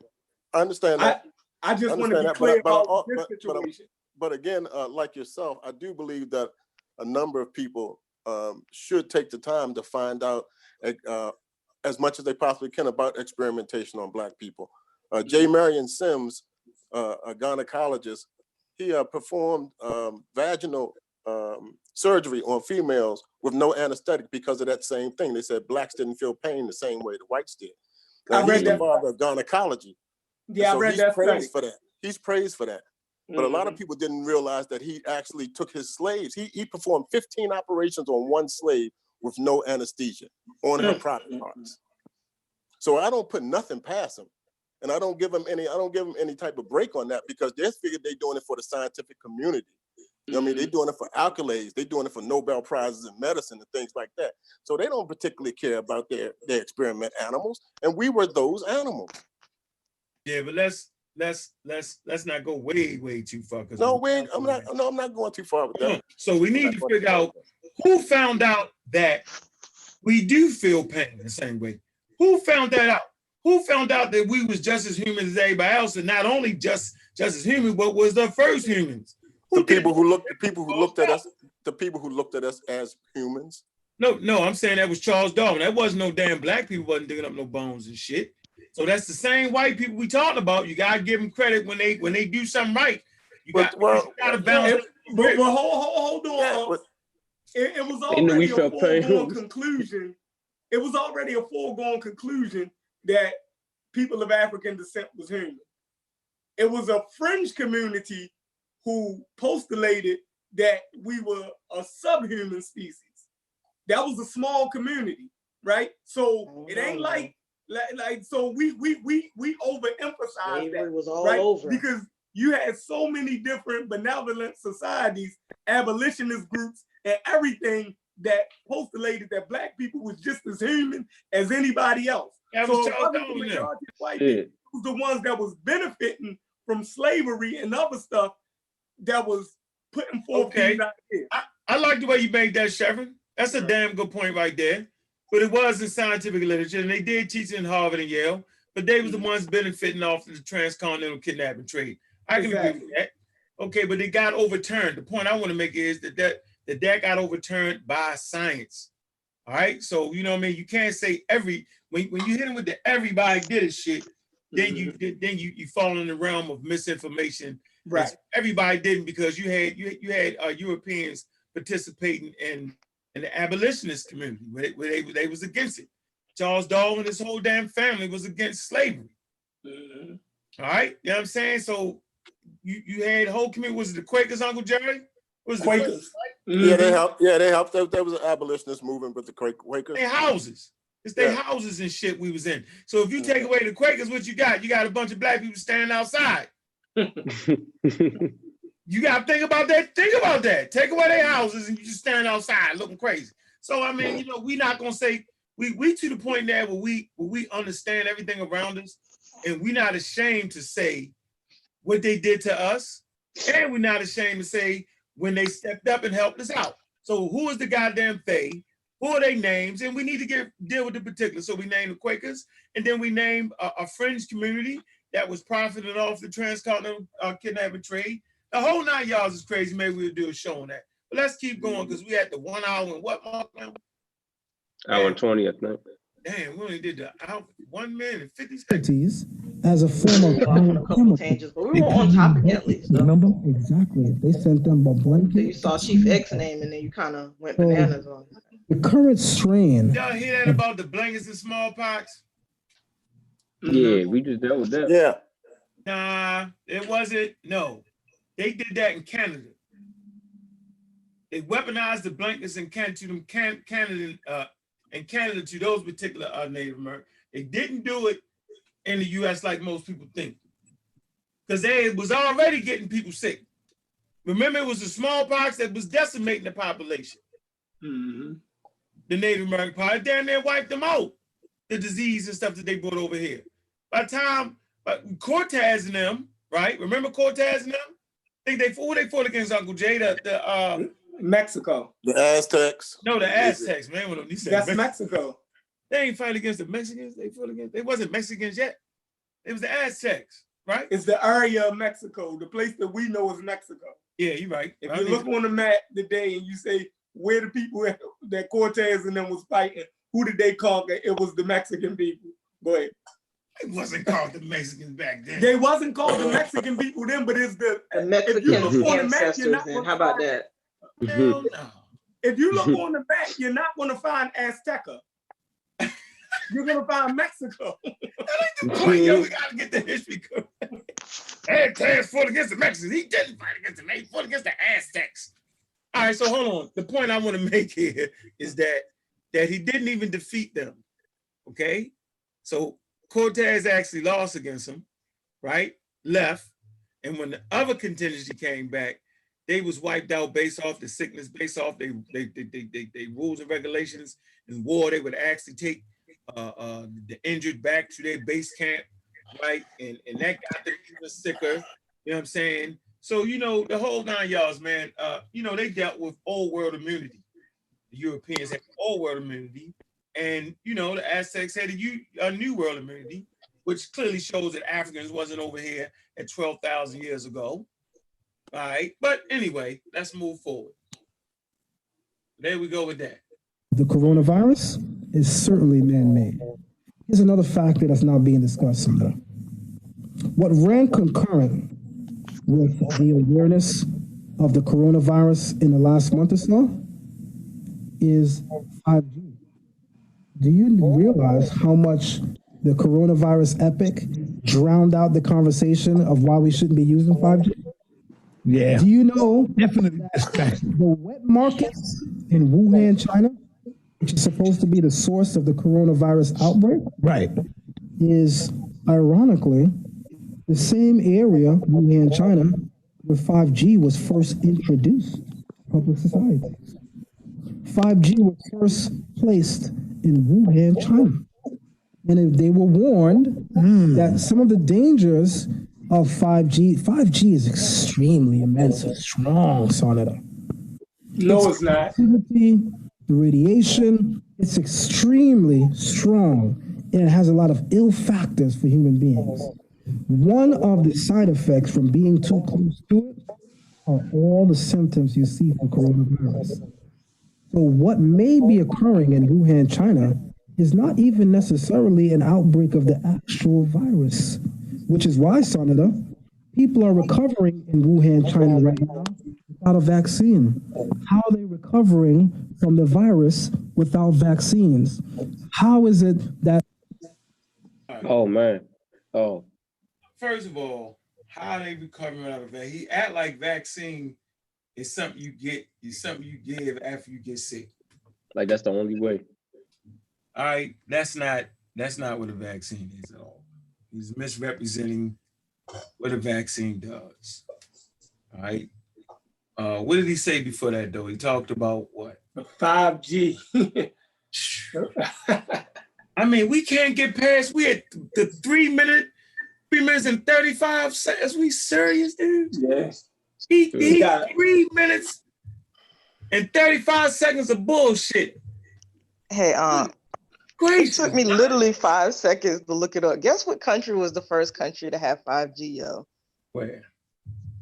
I understand that. I just want to be clear about this situation. But again, like yourself, I do believe that a number of people should take the time to find out as much as they possibly can about experimentation on black people. J. Marion Sims, a gynecologist, he performed vaginal surgery on females with no anesthetic because of that same thing. They said blacks didn't feel pain the same way the whites did. Now, he's the father of gynecology. Yeah, so I read that study. For that. He's praised for that. But a lot of people didn't realize that he actually took his slaves. He performed 15 operations on one slave with no anesthesia on her private parts. So I don't put nothing past him. And I don't give him any type of break on that because they figured they're doing it for the scientific community. You know what I mean? They're doing it for accolades. They're doing it for Nobel Prizes in medicine and things like that. So they don't particularly care about their experiment animals. And we were those animals. Yeah, but let's not go way too far. I'm not going too far with that. So we need to figure out who found out that we do feel pain the same way. Who found that out? Who found out that we was just as human as everybody else, and not only just as human, but was the first humans? The people who looked at us as humans No, I'm saying that was Charles Darwin. That wasn't no damn black people wasn't digging up no bones and shit. So that's the same white people we talked about. You gotta give them credit when they do something right. You got to balance. But hold on. It was already a foregone conclusion. It was already a foregone conclusion that people of African descent was human. It was a fringe community who postulated that we were a subhuman species. That was a small community, right? So it ain't like so we overemphasize that. It was all right? Over. Because you had so many different benevolent societies, abolitionist groups, and everything that postulated that black people was just as human as anybody else. So the majority of white people was the ones that was benefiting from slavery and other stuff that was putting forth these ideas. I like the way you made that, Chevron. That's a damn good point right there. But it was in scientific literature, and they did teach it in Harvard and Yale, but they was the ones benefiting off of the transcontinental kidnapping trade. I can agree with that. Okay, but it got overturned. The point I want to make is that got overturned by science. All right, so you know what I mean. You can't say when you hit them with the everybody did it shit, then you fall in the realm of misinformation. Right. Everybody didn't, because you had Europeans participating in the abolitionist community where they was against it. Charles Darwin, his whole damn family was against slavery. All right, you know what I'm saying? So you had the whole community. Was it the Quakers, Uncle Jerry? Was Quakers? Yeah, they helped. Yeah, they helped. There was an abolitionist movement with the Quakers. Their houses. It's their houses and shit we was in. So if you take away the Quakers, what you got? You got a bunch of black people standing outside. You got to think about that. Think about that. Take away their houses and you just stand outside looking crazy. So I mean, you know, we not gonna say we to the point now where we understand everything around us, and we're not ashamed to say what they did to us, and we're not ashamed to say when they stepped up and helped us out. So who is the goddamn they? Who are their names? And we need to deal with the particulars. So we named the Quakers, and then we named a fringe community that was profiting off the transcontinental kidnapping trade. The whole 9 yards is crazy. Maybe we'll do a show on that. But let's keep going, because we had the 1 hour and what mark now? Hour and 20, I think. Damn, we only did the 1 minute and 50 seconds. As a form of a couple changes, but we were on topic at least. Remember? Exactly. They sent them a blanket. So you saw Chief X name and then you kind of went bananas on it. The current strain. Y'all hear that about the blankets and smallpox? Yeah, we just dealt with that. Yeah. Nah, it wasn't. No, they did that in Canada. They weaponized the blankets in Canada to those particular Native Americans. They didn't do it in the U.S. like most people think, because they was already getting people sick. Remember, it was the smallpox that was decimating the population. The Native American part, damn near wiped them out. The disease and stuff that they brought over here. By the time Cortez and them, right? Remember Cortez and them? I think they fought against Uncle Jay, the Mexico. The Aztecs. No, the Aztecs, man. When that's Mexico. They ain't fight against the Mexicans. They wasn't Mexicans yet. It was the Aztecs, right? It's the area of Mexico. The place that we know is Mexico. Yeah, you're right. If you look on the map today and you say where the people that Cortez and them was fighting, who did they conquer? It was the Mexican people. Go ahead. It wasn't called the Mexicans back then. They wasn't called the Mexican people then, but it's the Mexican ancestors. And how about that? Hell no. If you look on the map, you're not going to find Azteca. You're going to find Mexico. That ain't the point, yo. We got to get the history correct. Aztecs fought against the Mexicans. He didn't fight against them. He fought against the Aztecs. All right, so hold on. The point I want to make here is that he didn't even defeat them, okay? So Cortez actually lost against them, right? Left, and when the other contingency came back, they was wiped out based off the sickness, based off they rules and regulations. In war, they would actually take the injured back to their base camp, right? And that got them even sicker. You know what I'm saying? So, you know, the whole 9 yards, man, you know, they dealt with old world immunity. The Europeans had old world immunity. And, you know, the Aztecs had a new world immunity, which clearly shows that Africans wasn't over here at 12,000 years ago. All right. But anyway, let's move forward. There we go with that. the coronavirus is certainly man-made. Here's another factor that's not being discussed here. What ran concurrent with the awareness of the coronavirus in the last month or so is 5G. Do you realize how much the coronavirus epic drowned out the conversation of why we shouldn't be using 5G? Yeah. Do you know Definitely. the wet markets in Wuhan, China, which is supposed to be the source of the coronavirus outbreak, Right. is ironically the same area, Wuhan, China, where 5G was first introduced to public society. 5G was first placed in Wuhan, China. And if they were warned that some of the dangers of 5G is extremely immense and strong, Sonata. No, it's not. The radiation, it's extremely strong, and it has a lot of ill factors for human beings. One of the side effects from being too close to it are all the symptoms you see from coronavirus. So what may be occurring in Wuhan, China, is not even necessarily an outbreak of the actual virus, which is why, Sonata, people are recovering in Wuhan, China right now without a vaccine. How are they recovering from the virus without vaccines? How is it that... Oh man. Oh. First of all, how are they recovering out of that? He act like vaccine is something you get, is something you give after you get sick. Like that's the only way. All right, that's not what a vaccine is at all. He's misrepresenting what a vaccine does. All right. What did he say before that though? He talked about what? 5G. I mean, we can't get past. We at the 3 minutes and 35 seconds. We serious, dude? Yes. He got 3 minutes and 35 seconds of bullshit. Hey, it took me literally 5 seconds to look it up. Guess what country was the first country to have 5G, yo? Where?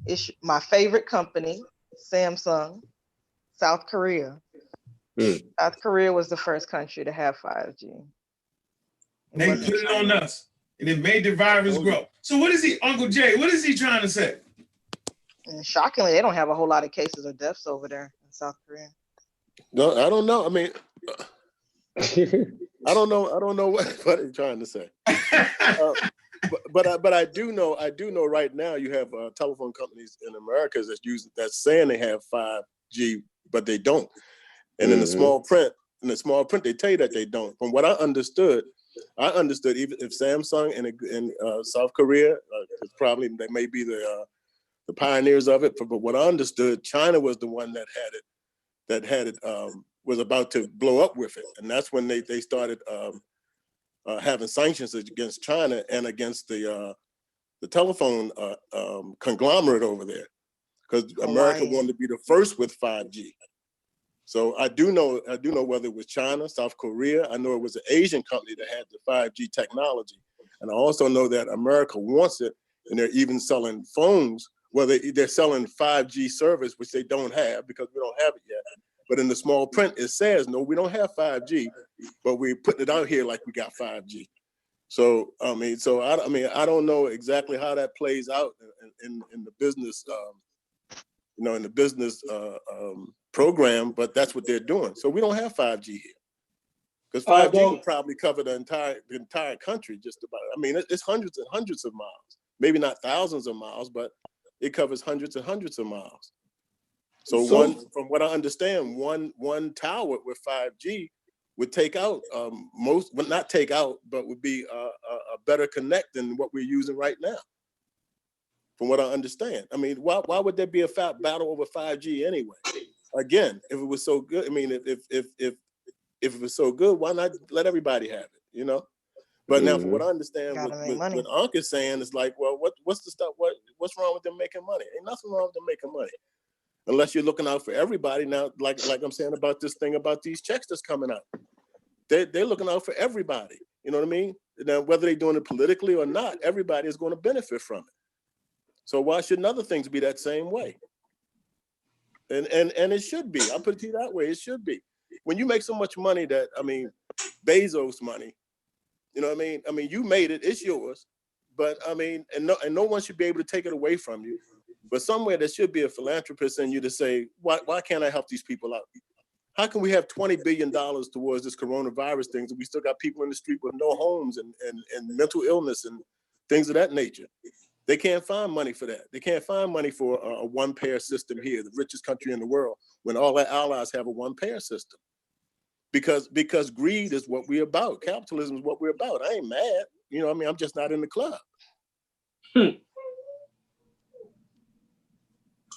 It's my favorite company, Samsung, South Korea. South Korea was the first country to have 5G. They put it on us, and it made the virus grow. So what is he, Uncle Jay, what is he trying to say? And shockingly, they don't have a whole lot of cases of deaths over there in South Korea. No, I don't know. I mean, I don't know what he's trying to say. But I do know right now you have telephone companies in America that's saying they have 5G, but they don't. And in the small print, they tell you that they don't. From what I understood even if Samsung and South Korea, probably they may be the pioneers of it. But what I understood, China was the one that had it was about to blow up with it, and that's when they started having sanctions against China and against the telephone conglomerate over there, because America wanted to be the first with 5G. So I do know whether it was China, South Korea. I know it was an Asian company that had the 5G technology, and I also know that America wants it, and they're even selling phones. Well, they're selling 5G service, which they don't have because we don't have it yet. But in the small print, it says, no, we don't have 5G, but we're putting it out here like we got 5G. So, I don't know exactly how that plays out in the business, in the business program, but that's what they're doing. So we don't have 5G here. Because 5G would probably cover the entire country just about. I mean, it's hundreds and hundreds of miles. Maybe not thousands of miles, but it covers hundreds and hundreds of miles. So from what I understand, one tower with 5G would take out not take out, but would be a better connect than what we're using right now. From what I understand, I mean, why would there be a battle over 5G anyway? Again, if it was so good, I mean, if it was so good, why not let everybody have it? But now, from what I understand, what Ankh is saying is like, well, what's the stuff? What's wrong with them making money? Ain't nothing wrong with them making money, unless you're looking out for everybody. Now, like I'm saying about this thing about these checks that's coming out, they're looking out for everybody. You know what I mean? Now, whether they're doing it politically or not, everybody is going to benefit from it. So why shouldn't other things be that same way? And it should be. I'll put it to you that way. It should be. when you make so much money that, I mean, Bezos money, you know what I mean? I mean, you made it, it's yours. But I mean, and no one should be able to take it away from you. But somewhere there should be a philanthropist in you to say, why can't I help these people out? How can we have $20 billion towards this coronavirus thing, and we still got people in the street with no homes and mental illness and things of that nature? They can't find money for that. They can't find money for a one-payer system here, the richest country in the world, when all our allies have a one-payer system. Because greed is what we're about. Capitalism is what we're about. I ain't mad. You know what I mean? I'm just not in the club.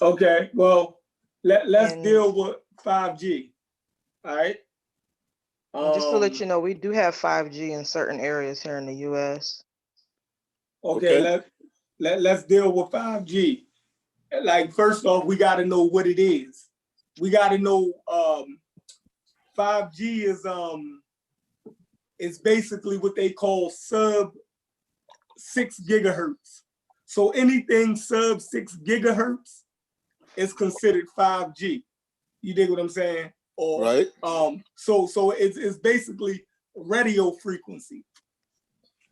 Okay, well, let's deal with 5G. All right. Just to let you know, we do have 5G in certain areas here in the U.S. Okay. Let's deal with 5G. Like, first off, we got to know what it is. We got to know 5G is basically what they call sub 6 gigahertz. So anything sub 6 gigahertz is considered 5G. You dig what I'm saying? Or, right. So it's basically radio frequency.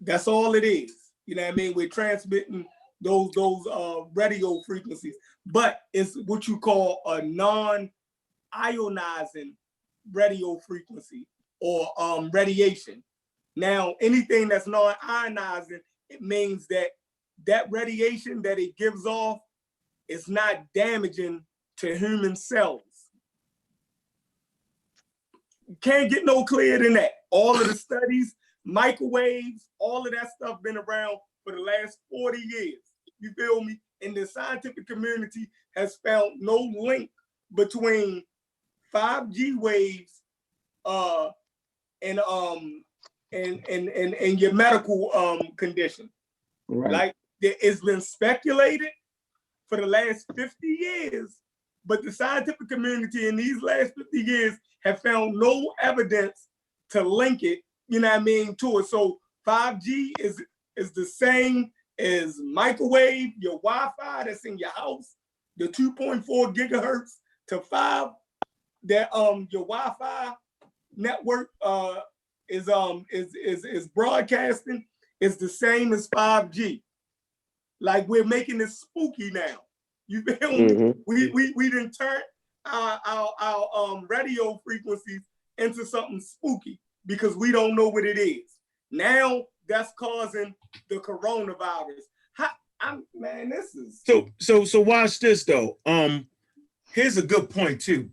That's all it is. You know what I mean? We're transmitting those radio frequencies, but it's what you call a non-ionizing radio frequency or radiation. Now, anything that's non-ionizing, it means that radiation that it gives off is not damaging to human cells. Can't get no clearer than that. All of the studies, microwaves, all of that stuff been around for the last 40 years. You feel me? And the scientific community has found no link between 5G waves and your medical condition. Right. Like, it's been speculated for the last 50 years, but the scientific community in these last 50 years have found no evidence to link it, you know what I mean, to it. So 5G is the same as microwave, your Wi-Fi that's in your house, the 2.4 gigahertz to 5, that your Wi-Fi network is broadcasting is the same as 5G. Like, we're making it spooky now. You feel me? We done turned our radio frequencies into something spooky because we don't know what it is. Now that's causing the coronavirus. Man, this is so watch this though. Here's a good point too.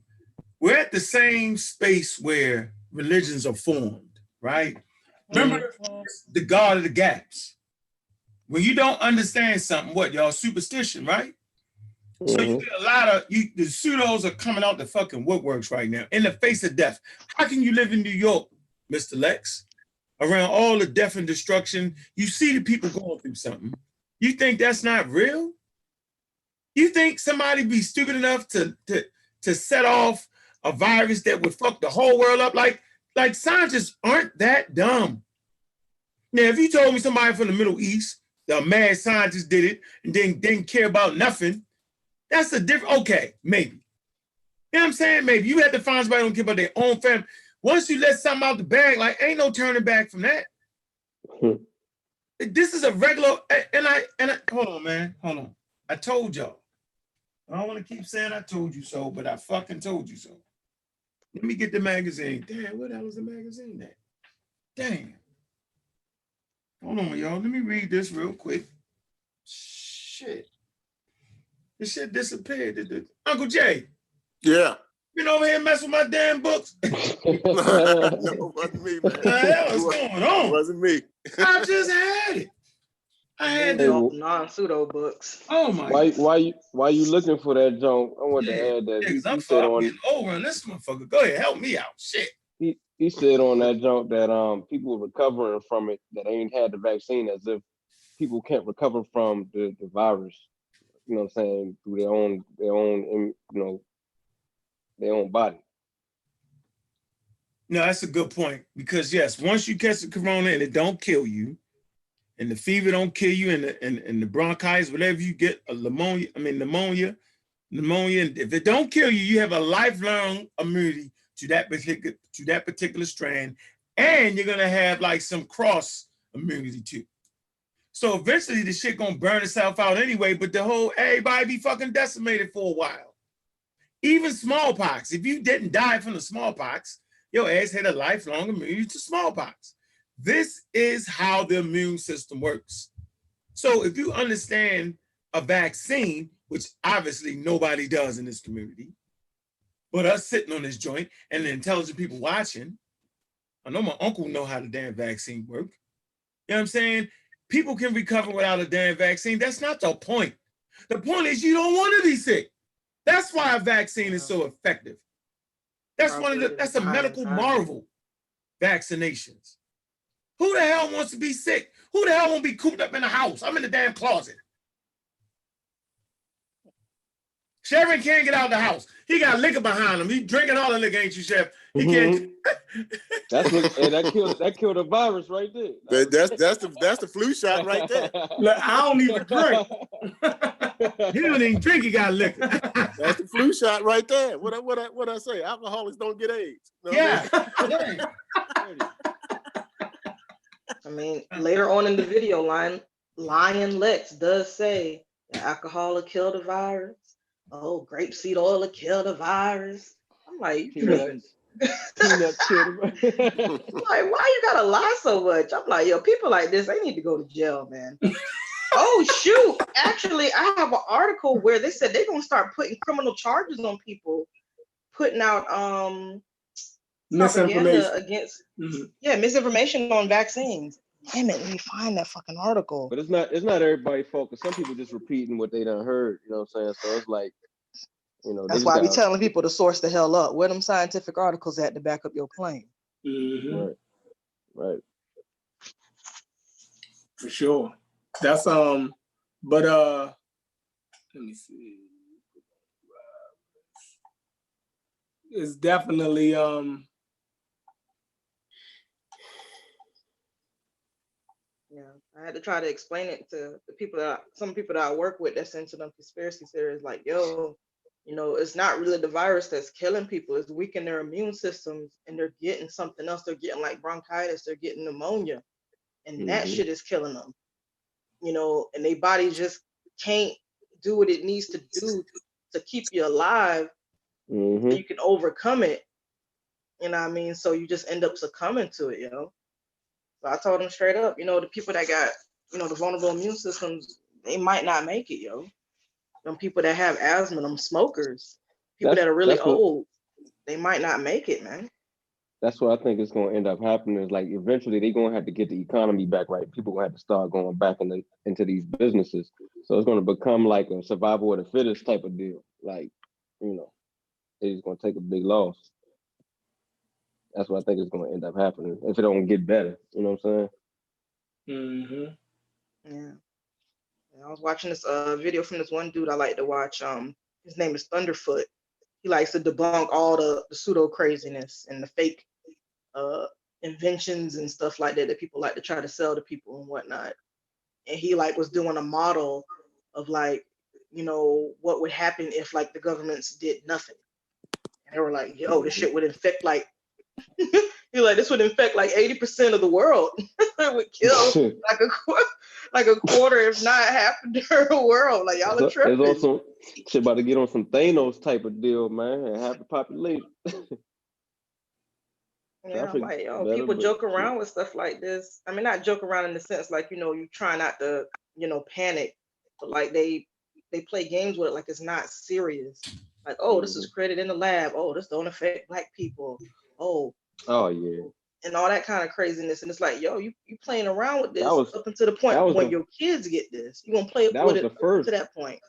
We're at the same space where religions are formed, right? Remember the God of the gaps. When you don't understand something, what y'all superstition, right? So you get a lot of the pseudos are coming out the fucking woodworks right now in the face of death. How can you live in New York, Mr. Lex, around all the death and destruction? You see the people going through something. You think that's not real? You think somebody be stupid enough to set off a virus that would fuck the whole world up? Like scientists aren't that dumb. Now, if you told me somebody from the Middle East, the mad scientist did it and didn't care about nothing, that's a different, okay, maybe. You know what I'm saying? Maybe you had to find somebody who don't care about their own family. Once you let something out the bag, like, ain't no turning back from that. This is a regular, and I hold on, man, hold on. I told y'all. I don't want to keep saying I told you so, but I fucking told you so. Let me get the magazine. Damn, what the hell is the magazine at? Damn. Hold on, y'all. Let me read this real quick. Shit. This shit disappeared. Uncle Jay. Yeah. Been over here messing with my damn books. No, it wasn't me, man. What the hell is going on? It wasn't me. I just had it. I had non-pseudo books. Oh my Why you looking for that, John? I want to add that because I'm said on getting over on this motherfucker. Go ahead, help me out. Shit. He said on that junk that people recovering from it that ain't had the vaccine, as if people can't recover from the virus. You know what I'm saying? Through their own body. No, that's a good point, because yes, once you catch the corona and it don't kill you, and the fever don't kill you, and the bronchitis, whatever you get, pneumonia, if it don't kill you, you have a lifelong immunity to that particular strand, and you're gonna have like some cross immunity too. So eventually the shit gonna burn itself out anyway, but everybody be fucking decimated for a while. Even smallpox, if you didn't die from the smallpox, your ass had a lifelong immunity to smallpox. This is how the immune system works. So if you understand a vaccine, which obviously nobody does in this community, but us sitting on this joint and the intelligent people watching, I know my uncle know how the damn vaccine work. You know what I'm saying? People can recover without a damn vaccine. That's not the point. The point is you don't want to be sick. That's why a vaccine is so effective. That's a medical marvel, vaccinations. Who the hell wants to be sick? Who the hell won't be cooped up in the house? I'm in the damn closet. Chevron can't get out of the house. He got liquor behind him. He drinking all the liquor, ain't you, Chef? He can't. That killed a virus right there. That's the flu shot right there. Look, I don't even drink. He don't even drink. He got liquor. That's the flu shot right there. What I say? Alcoholics don't get AIDS. You know yeah. I mean, later on in the video, Lion Lex does say that alcohol will kill the virus. Oh, grapeseed oil will kill the virus. I'm like, peanut killed. like, why you gotta lie so much? I'm like, yo, people like this, they need to go to jail, man. Oh shoot! Actually, I have an article where they said they're gonna start putting criminal charges on people, putting out misinformation against misinformation on vaccines. Damn it, let me find that fucking article. But it's not everybody focused. Some people just repeating what they done heard, you know what I'm saying? So it's like, you know, that's why I be telling people to source the hell up. Where them scientific articles at to back up your claim? Right. For sure. That's but let me see. It's definitely I had to try to explain it to some people that I work with that's into them conspiracy theories, like, yo, you know, it's not really the virus that's killing people, it's weakening their immune systems, and they're getting something else. They're getting like bronchitis, they're getting pneumonia, and that shit is killing them. You know, and their body just can't do what it needs to do to keep you alive. So you can overcome it. You know what I mean? So you just end up succumbing to it, you know. So I told them straight up, you know, the people that got, you know, the vulnerable immune systems, they might not make it, yo. Them people that have asthma, them smokers, people that are really old, they might not make it, man. That's what I think is going to end up happening. Is like eventually they're going to have to get the economy back right. People going to have to start going back into these businesses. So it's going to become like a survival of the fittest type of deal. Like, you know, it's going to take a big loss. That's what I think is going to end up happening if it don't get better. You know what I'm saying? Yeah. I was watching this video from this one dude I like to watch. His name is Thunderfoot. He likes to debunk all the pseudo craziness and the fake inventions and stuff like that people like to try to sell to people and whatnot. And he like was doing a model of like, you know, what would happen if like the governments did nothing. And they were like, yo, this shit would infect like this would infect like 80% of the world. It would kill like a quarter, if not half of the world. Like y'all are tripping. There's also shit about to get on some Thanos type of deal, man, and half the population. Yeah, I'm like, yo, people joke around with stuff like this. I mean, not joke around in the sense like, you know, you try not to, you know, panic, but like they play games with it like it's not serious. Like, oh, this is created in the lab. Oh, this don't affect Black people. Oh yeah, and all that kind of craziness. And it's like, yo, you playing around with this up until the point when your kids get this. You gonna play with it to that point.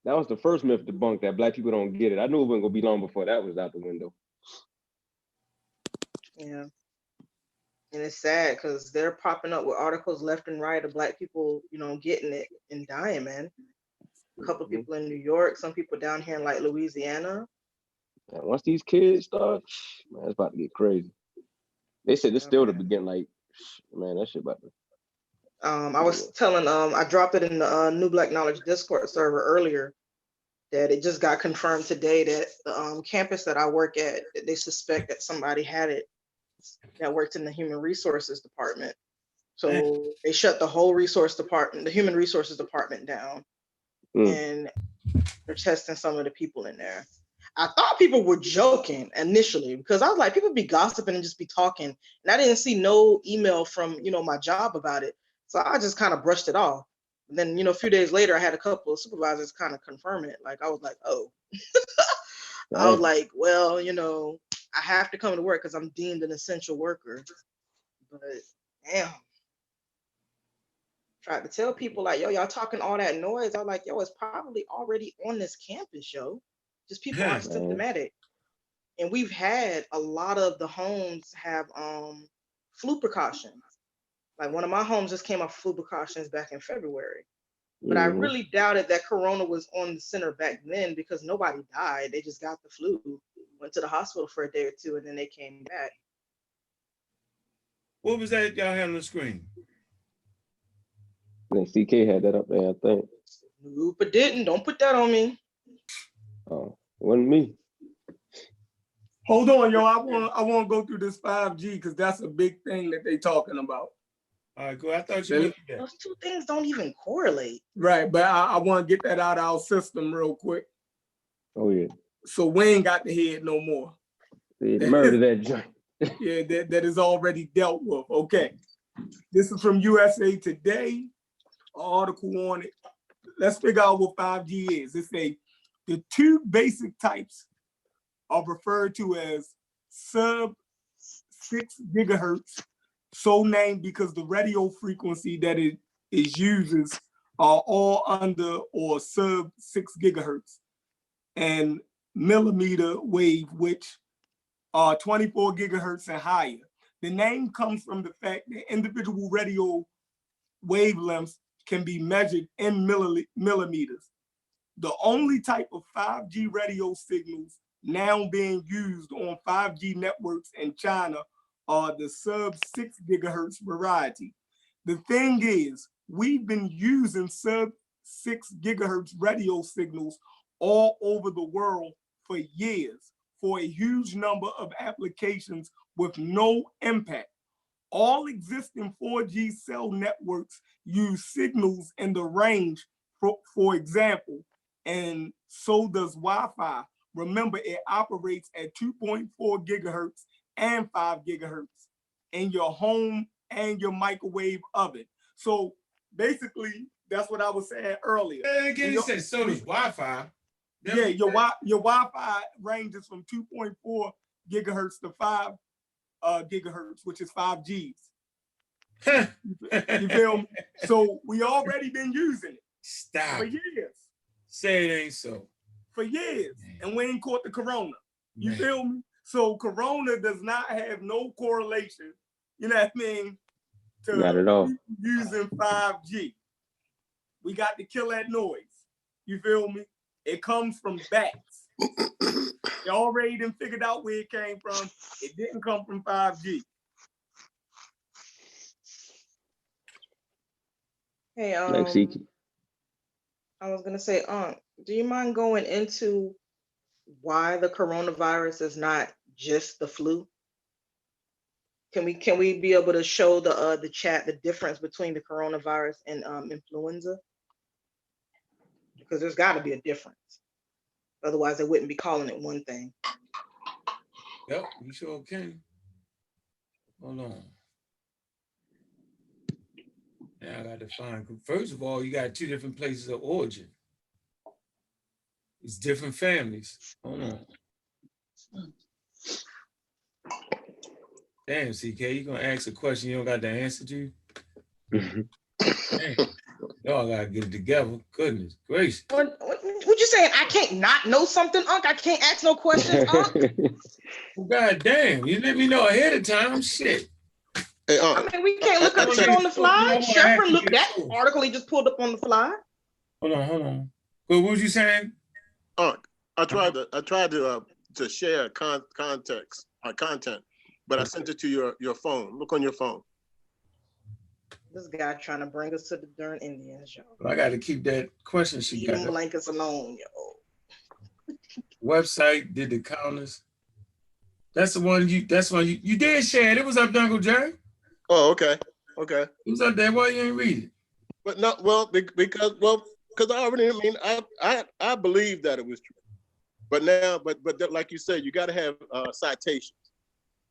That was the first myth debunked, that Black people don't get it. I knew it wasn't gonna be long before that was out the window. Yeah. And it's sad because they're popping up with articles left and right of Black people, you know, getting it and dying, man. A couple of people in New York, some people down here in like Louisiana. And once these kids start, man, it's about to get crazy. They said it's still the beginning. Like, man, that shit about to. I was telling, I dropped it in the New Black Knowledge Discord server earlier. that it just got confirmed today that the campus that I work at, they suspect that somebody had it that worked in the human resources department. So they shut the whole the human resources department down, and they're testing some of the people in there. I thought people were joking initially because I was like, people be gossiping and just be talking, and I didn't see no email from my job about it, so I just kind of brushed it off. And then a few days later, I had a couple of supervisors kind of confirm it. Like I was like, oh, I was like, well, I have to come to work because I'm deemed an essential worker. But damn, tried to tell people like, yo, y'all talking all that noise. I'm like, yo, it's probably already on this campus, yo. Just people aren't symptomatic. And we've had a lot of the homes have flu precautions. Like one of my homes just came off flu precautions back in February. But I really doubted that corona was on the center back then because nobody died. They just got the flu, went to the hospital for a day or two, and then they came back. What was that y'all had on the screen? I think CK had that up there, I think. Nope, it didn't. Don't put that on me. Oh, wasn't me. Hold on, yo. I want to go through this 5G because that's a big thing that they talking about. All right, cool. I thought you looked at that. Those two things don't even correlate. Right, but I want to get that out of our system real quick. Oh yeah. So we ain't got the head no more. They murdered that joint. Yeah, that is already dealt with. Okay. This is from USA Today, an article on it. Let's figure out what 5G is. It say the two basic types are referred to as sub-6 gigahertz, so named because the radio frequency that it uses are all under or sub-6 gigahertz, and millimeter wave, which are 24 gigahertz and higher. The name comes from the fact that individual radio wavelengths can be measured in millimeters. The only type of 5G radio signals now being used on 5G networks in China are the sub-6 gigahertz variety. The thing is, we've been using sub-6 gigahertz radio signals all over the world for years for a huge number of applications with no impact. All existing 4G cell networks use signals in the range, for example, and so does Wi-Fi. Remember, it operates at 2.4 gigahertz and 5 gigahertz in your home and your microwave oven. So basically, that's what I was saying earlier. Again, you said so does Wi-Fi. Yeah, your Wi-Fi ranges from 2.4 gigahertz to 5 gigahertz, which is 5Gs. You feel me? So we already been using it. Stop. For years. Say it ain't so. For years. Man. And we ain't caught the corona. You Man. Feel me? So corona does not have no correlation, you know what I mean, to not at all. Using 5G. We got to kill that noise. You feel me? It comes from bats. They already done figured out where it came from. It didn't come from 5G. Hey, I was gonna say, do you mind going into why the coronavirus is not just the flu? Can we be able to show the chat the difference between the coronavirus and influenza? Because there's got to be a difference. Otherwise, they wouldn't be calling it one thing. Yep, you sure can. Hold on. Now I got to find. First of all, you got two different places of origin. It's different families. Hold on. Damn, CK, you gonna ask a question you don't got the answer to? Damn. Y'all gotta get it together. Goodness gracious. What you saying? I can't not know something, Unc? I can't ask no questions, Unc? Well, God damn, you let me know ahead of time. Shit. Hey, I mean, we can't look up shit on the fly. Shepard looked that article he just pulled up on the fly. Hold on. What was you saying? I tried to share content, but I sent it to your phone. Look on your phone. This guy trying to bring us to the darn Indians, yo. Well, I got to keep that question she Leave got. them blankets alone, yo. website did the counters. That's the one you did share it. It was up there, Uncle Jerry. Oh, okay. Okay. It was up there. Why you ain't read it? But no, because I already I believe that it was true. But now, but like you said, you got to have citations.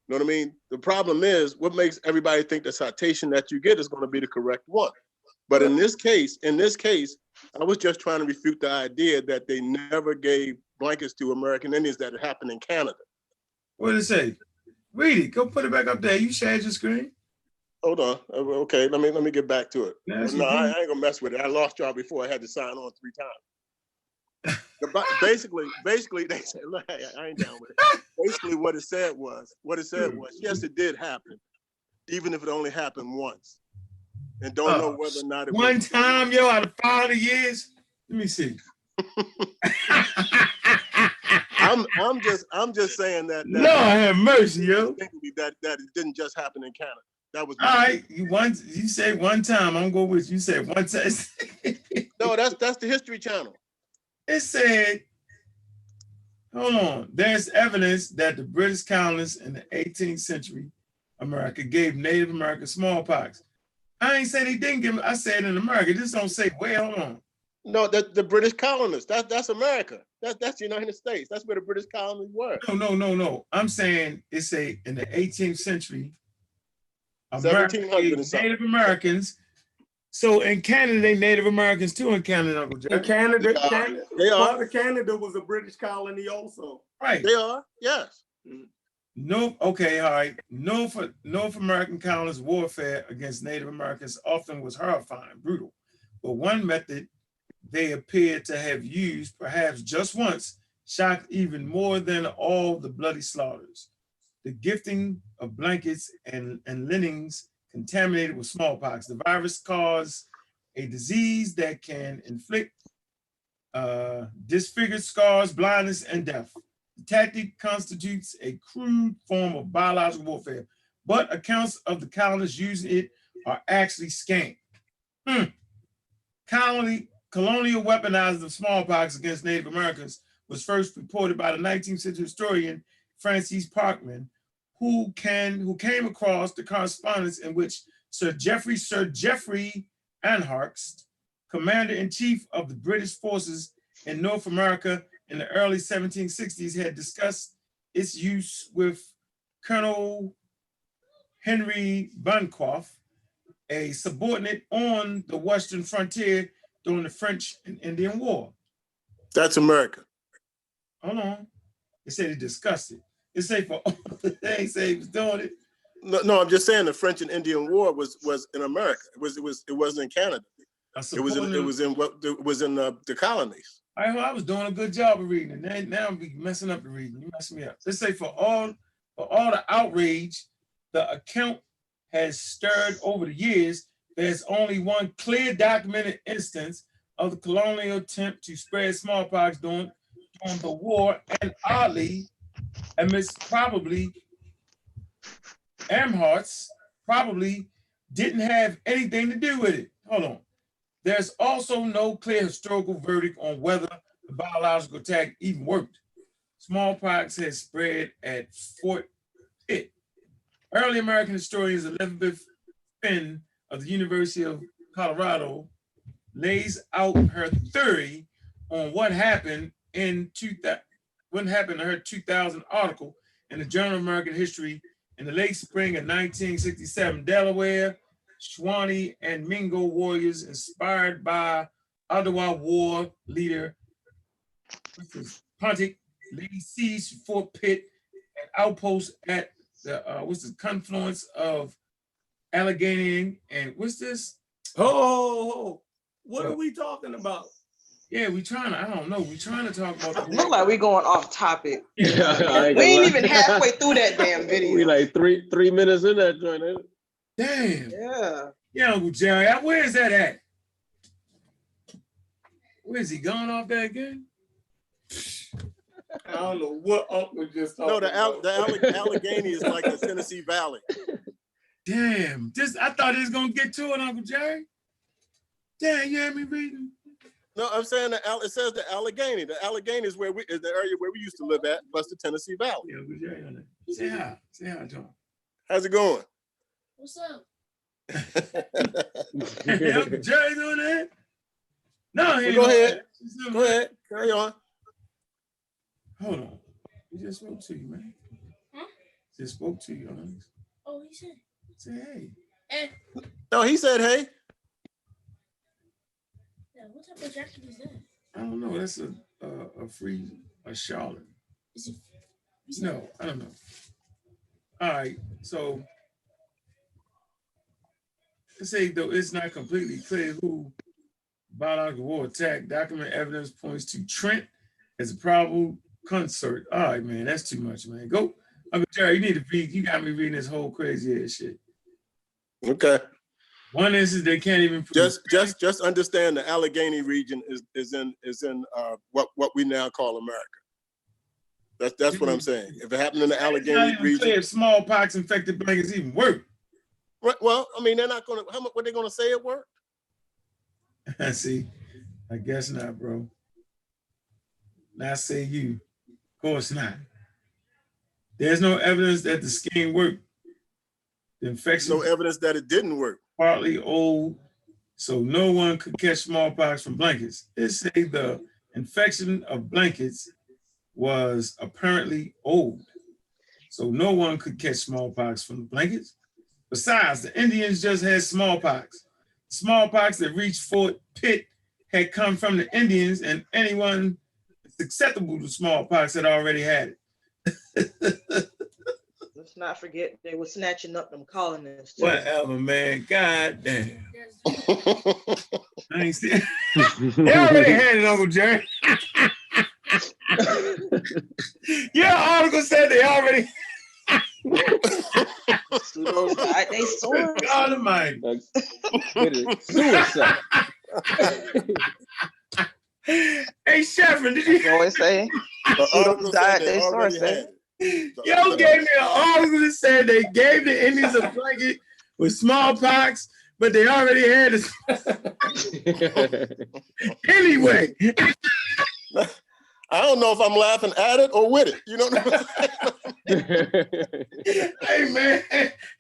You know what I mean? The problem is what makes everybody think the citation that you get is going to be the correct one. But in this case, I was just trying to refute the idea that they never gave blankets to American Indians that it happened in Canada. What did it say? Read it. Go put it back up there. You shared your screen. Hold on. Okay, let me get back to it. Yes, No, I ain't gonna mess with it. I lost y'all before. I had to sign on 3 times. Basically, they said, look, I ain't down with it. Basically, what it said was, yes, it did happen, even if it only happened once, and don't know whether or not it one was time, yo, out of 500 years. Let me see. I'm just saying that. Lord have mercy, yo. That it didn't just happen in Canada. That was all right. You say one time. I'm going with you. You said one time. No, that's the History Channel. It said, hold on. There's evidence that the British colonists in the 18th century America gave Native Americans smallpox. I ain't say they didn't give them. I said in America. Just don't say where. Hold on. No, the British colonists. That's America. That's the United States. That's where the British colonies were. No. I'm saying it's in the 18th century. America gave Native Americans. So in Canada, they Native Americans too. In Canada, Uncle Jack. In Canada, they are. Part of Canada was a British colony also. Right. They are. Yes. No. Okay. All right. North American colonists' warfare against Native Americans often was horrifying, brutal. But one method they appeared to have used, perhaps just once, shocked even more than all the bloody slaughters. The gifting of blankets and linens contaminated with smallpox. The virus caused a disease that can inflict disfigured scars, blindness, and death. The tactic constitutes a crude form of biological warfare, but accounts of the colonists using it are actually scant. Colonial weaponizing of smallpox against Native Americans was first reported by the 19th century historian Francis Parkman, who came across the correspondence in which Sir Geoffrey Anharst, commander-in-chief of the British forces in North America in the early 1760s, had discussed its use with Colonel Henry Bancroft, a subordinate on the Western frontier during the French and Indian War. That's America. Hold on. They said he discussed it. It say they ain't say he was doing it. No, I'm just saying the French and Indian War was in America. It wasn't in Canada. It was in the colonies. I was doing a good job of reading it. Now I'm messing up the reading. You messing me up. They say for all the outrage the account has stirred over the years, there's only one clear documented instance of the colonial attempt to spread smallpox during the war, and oddly, amidst probably Amherst probably didn't have anything to do with it. Hold on. There's also no clear historical verdict on whether the biological attack even worked. Smallpox has spread at Fort Pitt. Early American historians Elizabeth Finn of the University of Colorado lays out her theory on what happened in her 2000 article in the Journal of American History in the late spring of 1967. Delaware, Shawnee, and Mingo warriors inspired by Ottawa war leader Pontic laid siege to Fort Pitt, an outpost at the confluence of Allegheny and what's this? Oh, what are we talking about? Yeah, we trying to, I don't know. We trying to talk about the Look like we going off topic. Yeah, We ain't even halfway through that damn video. We like three minutes in that joint, ain't it? Damn. Yeah. Yeah, Uncle Jerry, where is that at? Where is he going off that again? I don't know what Uncle just talking about. The Allegheny is like the Tennessee Valley. Damn, I thought he was gonna get to it, Uncle Jerry. Damn, you had me reading. No, I'm saying it says the Allegheny. The Allegheny is the area where we used to live at, plus the Tennessee Valley. Yeah, Uncle Jerry on that. Say hi. Say hi, John. How's it going? What's up? Uncle Jerry's on that? No, he ain't Go on ahead. that. Go ahead. Carry on. Hold on. He just spoke to you, man. Huh? Just spoke to you, Alex. Oh, he said. Say hey. Hey. No, he said hey. Yeah, what type of jacket is that? I don't know. That's a Charlotte. Is it? No, I don't know. All right, so let's say though it's not completely clear who biological war attack. Document evidence points to Trent as a probable concert. All right, man, that's too much, man. Go, Uncle Jerry. You need to read. You got me reading this whole crazy ass shit. Okay. One instance they can't even prove. Just understand the Allegheny region is in what we now call America. That's what I'm saying. If it happened in the Allegheny region, if smallpox infected blankets even work. Well, I mean, they're not going to. What they going to say it worked? See, I guess not, bro. Not say you. Of course not. There's no evidence that the scheme worked. The infection. No evidence that it didn't work. Partly old, so no one could catch smallpox from blankets. It say the infection of blankets was apparently old, so no one could catch smallpox from the blankets. Besides, the Indians just had smallpox. Smallpox that reached Fort Pitt had come from the Indians, and anyone susceptible to smallpox had already had it. Let's not forget they were snatching up them colonists too. Whatever, man. God damn. I ain't see. They already had it, Uncle Jerry. Your article said they already. They saw God Almighty. Suicide. Hey, Sheffrin, did you always say? The Died, they already had. Yo gave me an article that said they gave the Indians a blanket with smallpox, but they already had it. Anyway. I don't know if I'm laughing at it or with it. You know what I'm saying? Hey, man.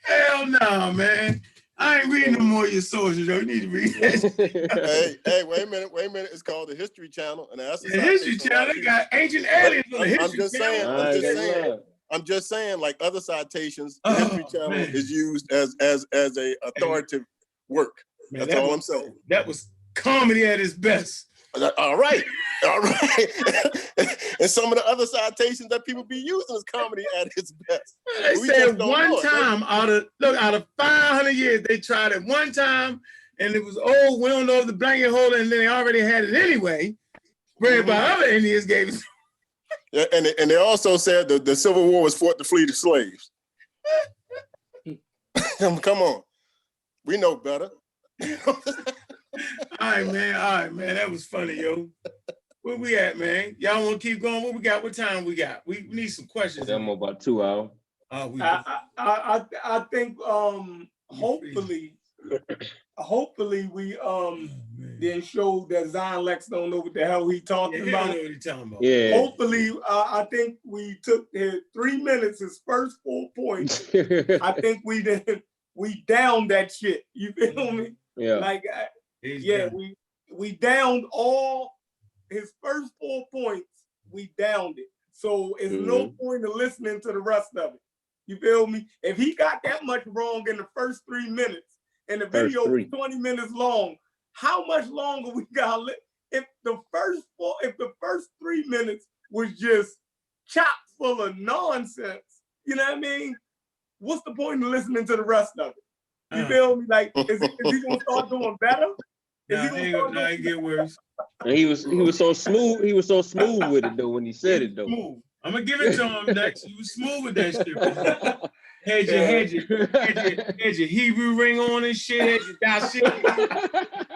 Hell no, man. I ain't reading no more of your sources, yo. You need to read that. Hey, wait a minute. It's called the History Channel. And that's the History Channel, they got ancient aliens on the History Channel. I'm just saying, like other citations, the History Channel is used as a authoritative work. Man, that's all I'm saying. That was comedy at its best. All right. And some of the other citations that people be using is comedy at its best. They said one time out of 500 years, they tried it one time, and it was old. We don't know if the blanket holder, and then they already had it anyway. Spread by other Indians gave it. Yeah, and they also said the Civil War was fought to flee the slaves. Come on, we know better. All right, man. That was funny, yo. Where we at, man? Y'all want to keep going? What we got? What time we got? We need some questions. I'm about 2 hours. I think hopefully we then showed that Zion Lex don't know what the hell he talking about. Know what he talking about. Yeah. Hopefully, I think we took his 3 minutes, his first 4 points. I think we downed that shit. You feel me? Yeah. Like, we downed all his first 4 points. We downed it. So it's no point in listening to the rest of it. You feel me? If he got that much wrong in the first 3 minutes, and the video was 20 minutes long, how much longer we got? If the first 3 minutes was just chock full of nonsense, you know what I mean? What's the point in listening to the rest of it? You feel me? Like, is he gonna start doing better? Nah, it get worse. And he was so smooth. He was so smooth with it though when he said it though. Smooth. I'm gonna give it to him next. He was smooth with that shit. Had your Hebrew ring on and shit. Had your shit.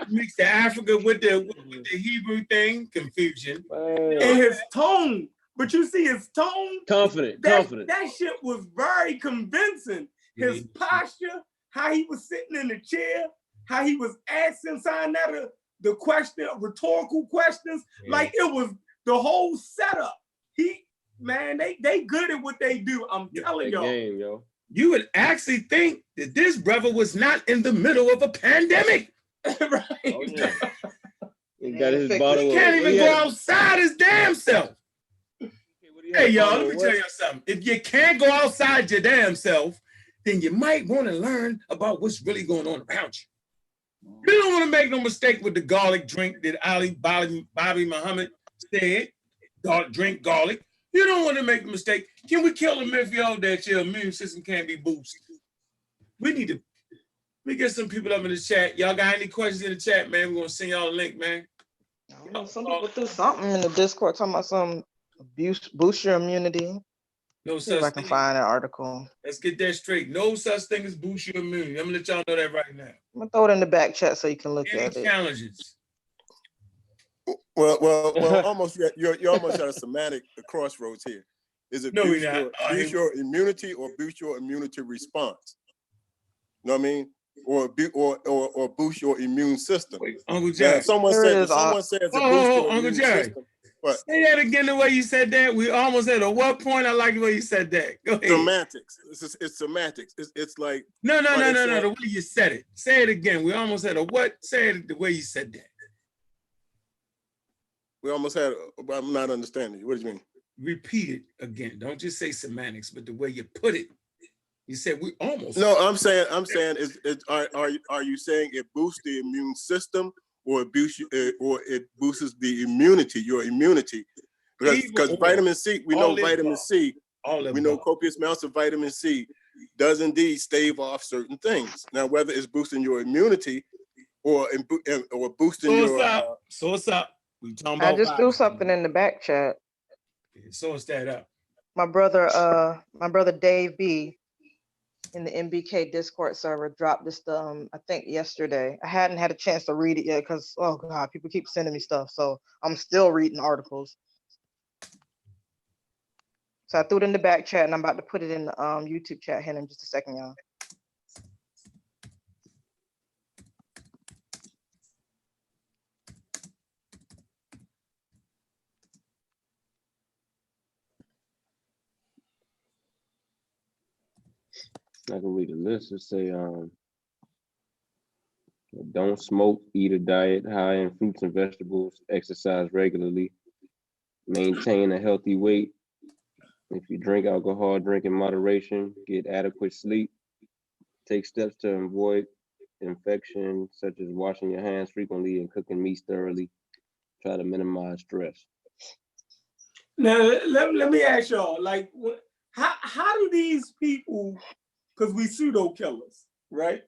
Mix the Africa with the Hebrew thing. Confusion. And his tone. But you see his tone. Confident. That shit was very convincing. His posture, how he was sitting in the chair, how he was asking Sinetta the question, rhetorical questions, like it was the whole setup. They good at what they do. I'm telling y'all. Game, yo. You would actually think that this brother was not in the middle of a pandemic. Right. Oh, yeah. He got his bottle. He can't even go outside his damn self. Hey, y'all, let me tell y'all something. If you can't go outside your damn self, then you might want to learn about what's really going on around you. You don't want to make no mistake with the garlic drink that Bobby Muhammad said. Drink garlic. You don't want to make the mistake. Can we kill the myth, yo, that your immune system can't be boosted? We need to. Let me get some people up in the chat. Y'all got any questions in the chat, man? We're gonna send y'all a link, man. Some people threw something in the Discord talking about some boost your immunity. No See if I can find that article. Let's get that straight. No such thing as boost your immunity. I'm gonna let y'all know that right now. I'm gonna throw it in the back chat so you can look at it. Any challenges? Well, almost you're almost at a semantic crossroads here. Is it boost your immunity or boost your immunity response? You know what I mean? Or boost your immune system. Wait, Uncle Jerry. Someone says it boosts your Uncle immune Jerry. system. What? Say that again the way you said that. We almost at what point? I like the way you said that. Go ahead. Semantics. It's semantics. It's like no. The way you said it. Say it again. We almost had a what? Say it the way you said that. We almost had. I'm not understanding you. What do you mean? Repeat it again. Don't just say semantics, but the way you put it. You said we almost. No, I'm saying. Are you saying it boosts the immune system, or it boosts the immunity, your immunity? Because vitamin C, we know vitamin C. We know copious amounts of vitamin C does indeed stave off certain things. Now, whether it's boosting your immunity or boosting your. Source up. We talking about. I just threw something in the back chat. Source that up. My brother Dave B in the MBK Discord server dropped this I think yesterday. I hadn't had a chance to read it yet because oh god, people keep sending me stuff. So I'm still reading articles. So I threw it in the back chat and I'm about to put it in the YouTube chat here in just a second, y'all. I can read a list and say, don't smoke, eat a diet high in fruits and vegetables, exercise regularly, maintain a healthy weight. If you drink alcohol, drink in moderation, get adequate sleep, take steps to avoid infection, such as washing your hands frequently and cooking meats thoroughly. Try to minimize stress. Now, let me ask y'all, like, how do these people, because we pseudo killers, right?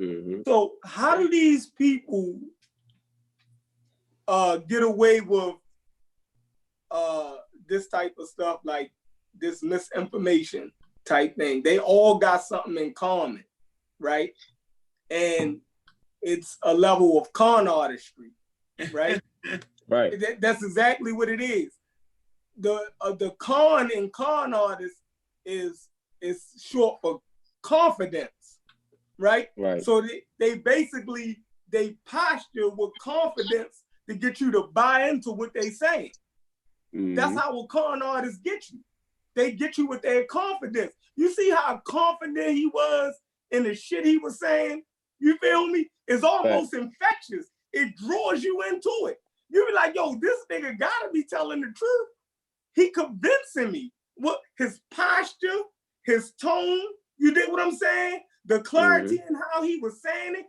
Mm-hmm. So how do these people get away with this type of stuff, like this misinformation type thing? They all got something in common, right? And it's a level of con artistry, right? Right. That's exactly what it is. The con in con artist is short for confidence, right? Right. So they basically posture with confidence to get you to buy into what they saying. Mm-hmm. That's how a con artists get you. They get you with their confidence. You see how confident he was in the shit he was saying? You feel me? It's almost infectious. It draws you into it. You be like, yo, this nigga gotta be telling the truth. He convincing me. What his posture, his tone, you dig what I'm saying? The clarity in how he was saying it.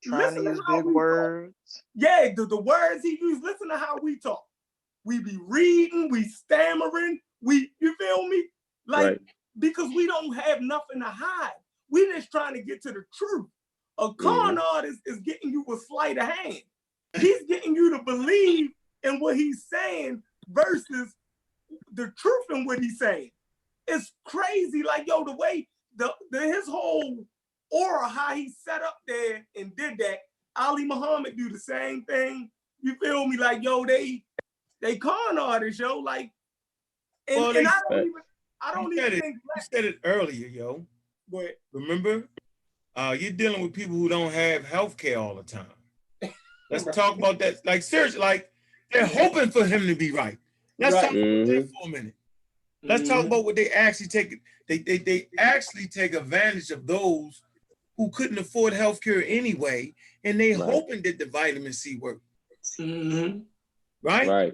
Trying to use big words. Yeah, the words he used. Listen to how we talk. We be reading, we stammering, you feel me? Like, because we don't have nothing to hide. We just trying to get to the truth. A con artist is getting you with sleight of hand. He's getting you to believe in what he's saying versus the truth in what he's saying. It's crazy. Like, yo, the way his whole aura, how he set up there and did that. Ali Muhammad do the same thing. You feel me? Like, yo, they con artists, yo. Like, and I don't even think you said it earlier, yo. But remember, you're dealing with people who don't have health care all the time. Let's talk about that. Like seriously, like they're hoping for him to be right. Let's talk about that for a minute. Let's talk about what they actually take. They actually take advantage of those who couldn't afford healthcare anyway, and they hoping that the vitamin C work. Right? Right.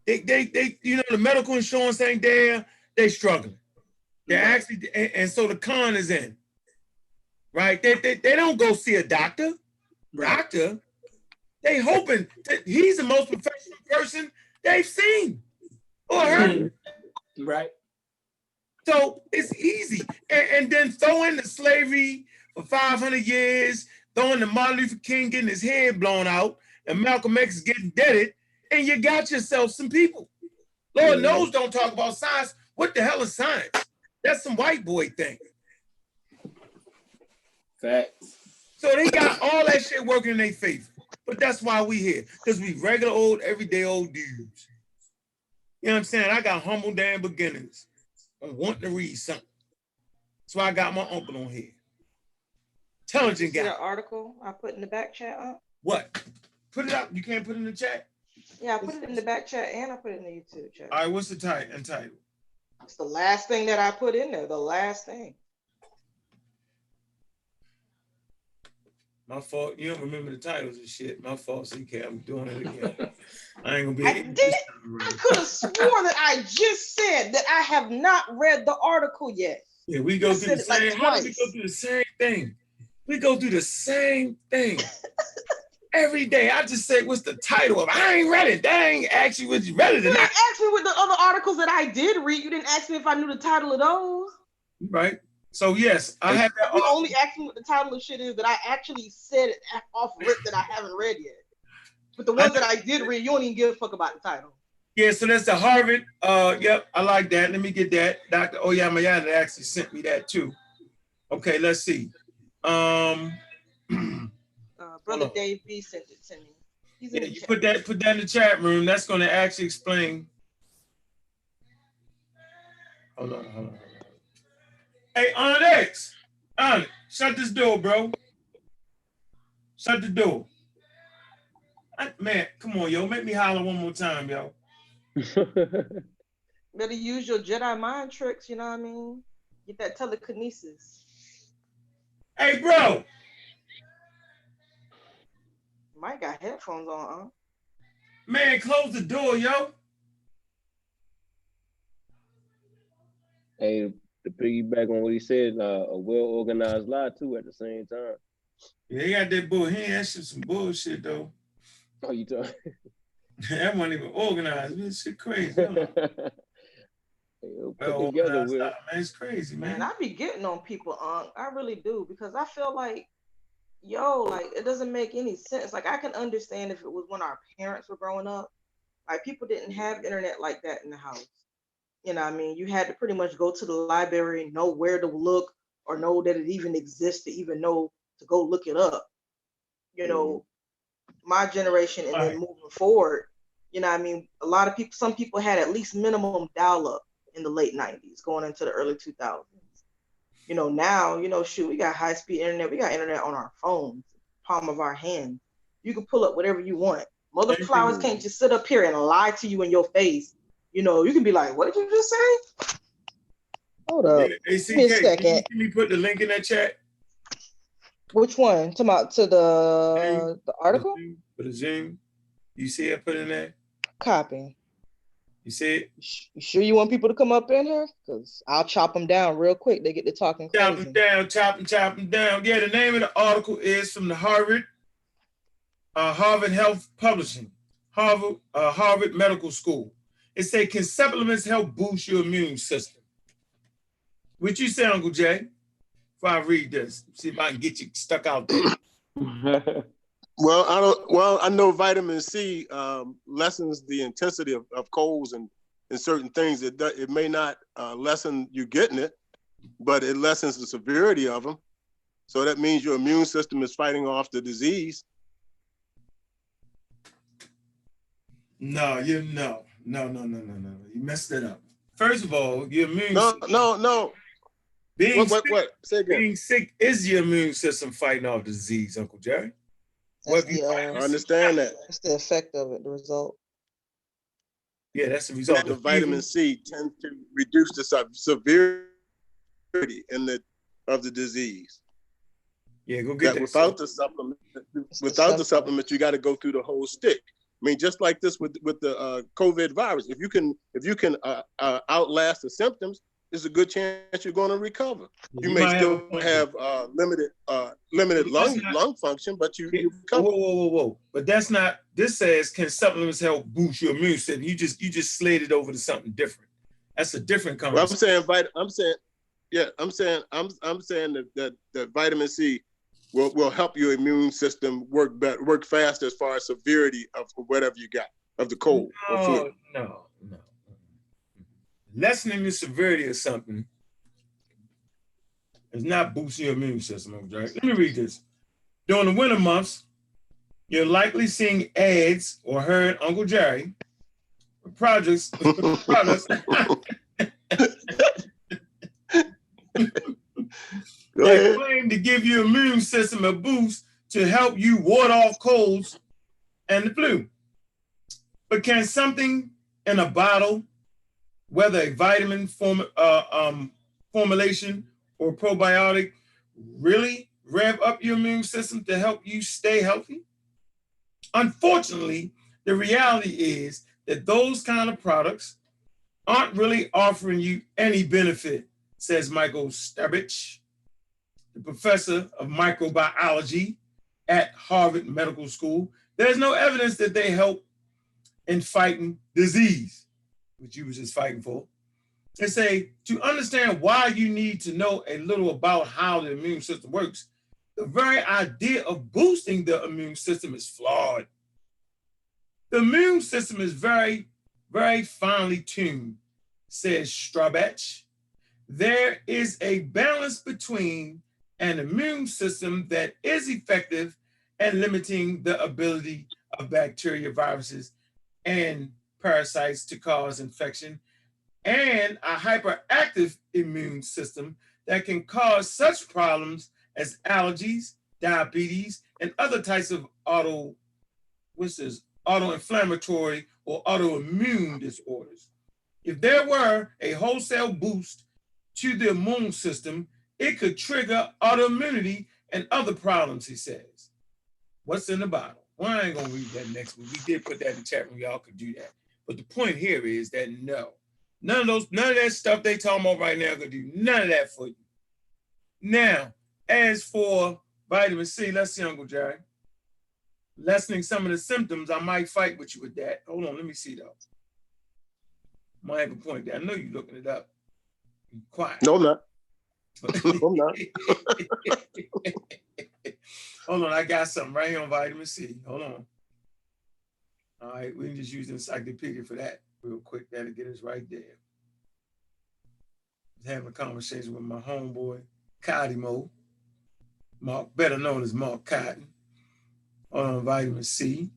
They you know, the medical insurance ain't there. They struggling. They're actually, and so the con is in. Right? They don't go see a doctor. Doctor. They hoping that he's the most professional person they've seen or heard. Right. So it's easy. And then throw in the slavery for 500 years, throwing the Martin Luther King getting his head blown out, and Malcolm X getting deaded, and you got yourself some people. Lord knows don't talk about science. What the hell is science? That's some white boy thing. Facts. So they got all that shit working in their favor. But that's why we here. Because we regular old, everyday old dudes. You know what I'm saying? I got humble damn beginners. I'm wanting to read something. That's why I got my uncle on here. Intelligent guy. See that article I put in the back chat? What? Put it up. You can't put it in the chat? Yeah, I put it in the back chat and I put it in the YouTube chat. All right, what's the title? It's the last thing that I put in there. The last thing. My fault. You don't remember the titles and shit. My fault, CK. I'm doing it again. I ain't gonna be. I could have sworn that I just said that I have not read the article yet. Yeah, we go through the same. Like how do we go through the same thing? We go through the same thing every day. I just say, "What's the title of?" I ain't read it. Dang, ask you what you read it. You didn't ask me with the other articles that I did read. You didn't ask me if I knew the title of those. Right. So yes, I have that. You only asked me what the title of shit is that I actually said it off rip that I haven't read yet. But the ones that I did read, you don't even give a fuck about the title. Yeah, so that's the Harvard. Yep, I like that. Let me get that. Dr. Oyamayana actually sent me that too. Okay, let's see. Brother Dave B sent it to me. He's in the you chat. put that in the chat room. That's going to actually explain. Hold on. Hey, Onyx, shut this door, bro. Shut the door. Man, come on, yo. Make me holler one more time, yo. Better use your Jedi mind tricks, you know what I mean? Get that telekinesis. Hey, bro. Mike got headphones on, huh? Man, close the door, yo. Hey, to piggyback on what he said, a well-organized lie too at the same time. Yeah, he got that bull. He ain't that shit some bullshit, though. Oh, you talking? That wasn't even organized. This shit crazy. Put together with man, it's crazy, man. Man, I be getting on people, I really do, because I feel like, it doesn't make any sense. Like, I can understand if it was when our parents were growing up. Like, people didn't have internet like that in the house. You know what I mean? You had to pretty much go to the library, know where to look, or know that it even exists to even know to go look it up. You know, my generation and then moving forward, you know what I mean? A lot of people, some people had at least minimum dial-up in the late 90s, going into the early 2000s. You know, now, shoot, we got high-speed internet. We got internet on our phones, palm of our hand. You can pull up whatever you want. Mother Flowers can't just sit up here and lie to you in your face. You know, you can be like, what did you just say? Hold up. Hey, Give me a second. Can you put the link in that chat? Which one? To the article? For the Zoom. You see it put in there? Copy. You see it? You sure you want people to come up in here? Because I'll chop them down real quick. They get to talking crazy. Chop them down. Yeah, the name of the article is from the Harvard Health Publishing, Harvard Medical School. It says, can supplements help boost your immune system? What you say, Uncle Jay? Before I read this, see if I can get you stuck out there. Well, I know vitamin C lessens the intensity of colds and certain things. It may not lessen you getting it, but it lessens the severity of them. So that means your immune system is fighting off the disease. No. You messed it up. First of all, your immune system. No. Say again. Being sick is your immune system fighting off disease, Uncle Jerry. That's What you- the, I understand that. that's the effect of it, the result. Yeah, that's the result. The vitamin C tends to reduce the severity of the disease. Yeah, go get that. Without the supplement, you got to go through the whole stick. I mean, just like this with the COVID virus, if you can outlast the symptoms, there's a good chance you're going to recover. You may still have limited lung function, but you recover. Whoa! But that's not. This says, can supplements help boost your immune system? You just slid it over to something different. That's a different conversation. Well, I'm saying that vitamin C will help your immune system work better, work faster as far as severity of whatever you got of the cold or flu. No. Lessening the severity of something is not boosting your immune system, okay? Let me read this. During the winter months, you're likely seeing ads or heard Uncle Jerry products that claim to give your immune system a boost to help you ward off colds and the flu. But can something in a bottle, whether a vitamin formulation or probiotic, really rev up your immune system to help you stay healthy? Unfortunately, the reality is that those kind of products aren't really offering you any benefit, says Michael Stabich, the professor of microbiology at Harvard Medical School. There's no evidence that they help in fighting disease, which you was just fighting for. They say, to understand why you need to know a little about how the immune system works, the very idea of boosting the immune system is flawed. The immune system is very, very finely tuned, says Strabach. There is a balance between an immune system that is effective and limiting the ability of bacteria, viruses, and parasites to cause infection, and a hyperactive immune system that can cause such problems as allergies, diabetes, and other types of autoinflammatory or autoimmune disorders. If there were a wholesale boost to the immune system, it could trigger autoimmunity and other problems, he says. What's in the bottle? Well, I ain't gonna read that next one. We did put that in the chat room, y'all could do that. But the point here is that no, none of that stuff they talking about right now could do none of that for you. Now, as for vitamin C, let's see, Uncle Jerry. Lessening some of the symptoms, I might fight with you with that. Hold on, let me see though. Might have a point there. I know you're looking it up. You're quiet. No, I'm not. I'm not. Hold on, I got something right here on vitamin C. Hold on. All right, we can just use the encyclopedia for that real quick. That'll get us right there. I was having a conversation with my homeboy, Cotty Mark, better known as Mark Cotton, on vitamin C.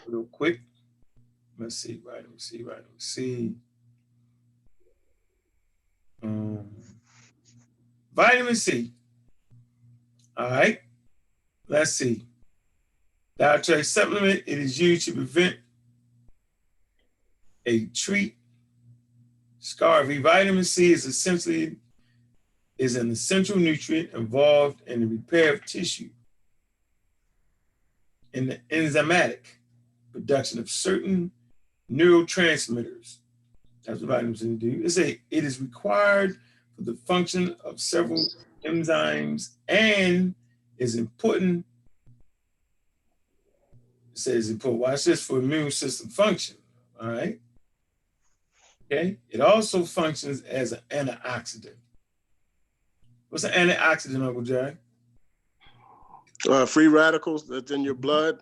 Real quick. Let's see, vitamin C. Vitamin C. All right. Let's see. Dietary supplement, it is used to prevent a treat scurvy. Vitamin C is an essential nutrient involved in the repair of tissue and the enzymatic production of certain neurotransmitters. That's what vitamin C do. It is required for the function of several enzymes and is important. It says important. Watch this, for immune system function. All right. Okay. It also functions as an antioxidant. What's an antioxidant, Uncle Jerry? Free radicals that's in your blood.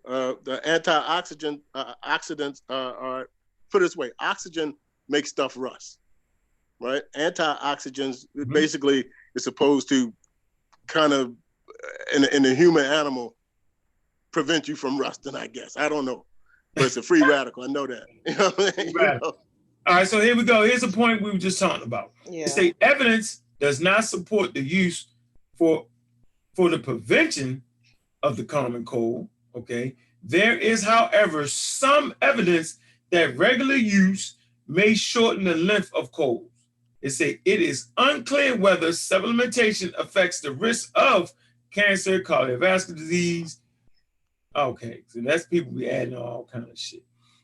The antioxidants are, put it this way, oxygen makes stuff rust, right? Antioxidants basically is supposed to kind of, in a human animal, prevent you from rusting, I guess. I don't know, but it's a free radical. I know that. You know what I mean? You know? All right, so here we go. Here's the point we were just talking about. Yeah. It say evidence does not support the use for for the prevention of the common cold, okay, there is, however, some evidence that regular use may shorten the length of colds. It say it is unclear whether supplementation affects the risk of cancer, cardiovascular disease. Okay, so that's people be adding all kind of shit.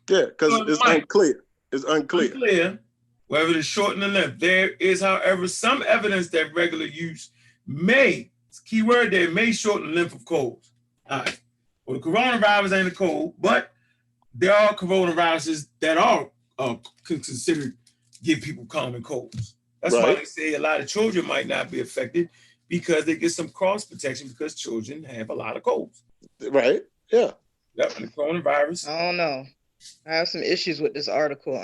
Yeah, because it's unclear. It's unclear. Unclear whether to shorten the length. There is, however, some evidence that regular use may, key word there, may shorten the length of colds. All right. Well, the coronavirus ain't a cold, but there are coronaviruses that are considered give people common colds. That's why they say a lot of children might not be affected because they get some cross protection because children have a lot of colds. Right. Yeah. Yep. And the coronavirus. I don't know. I have some issues with this article.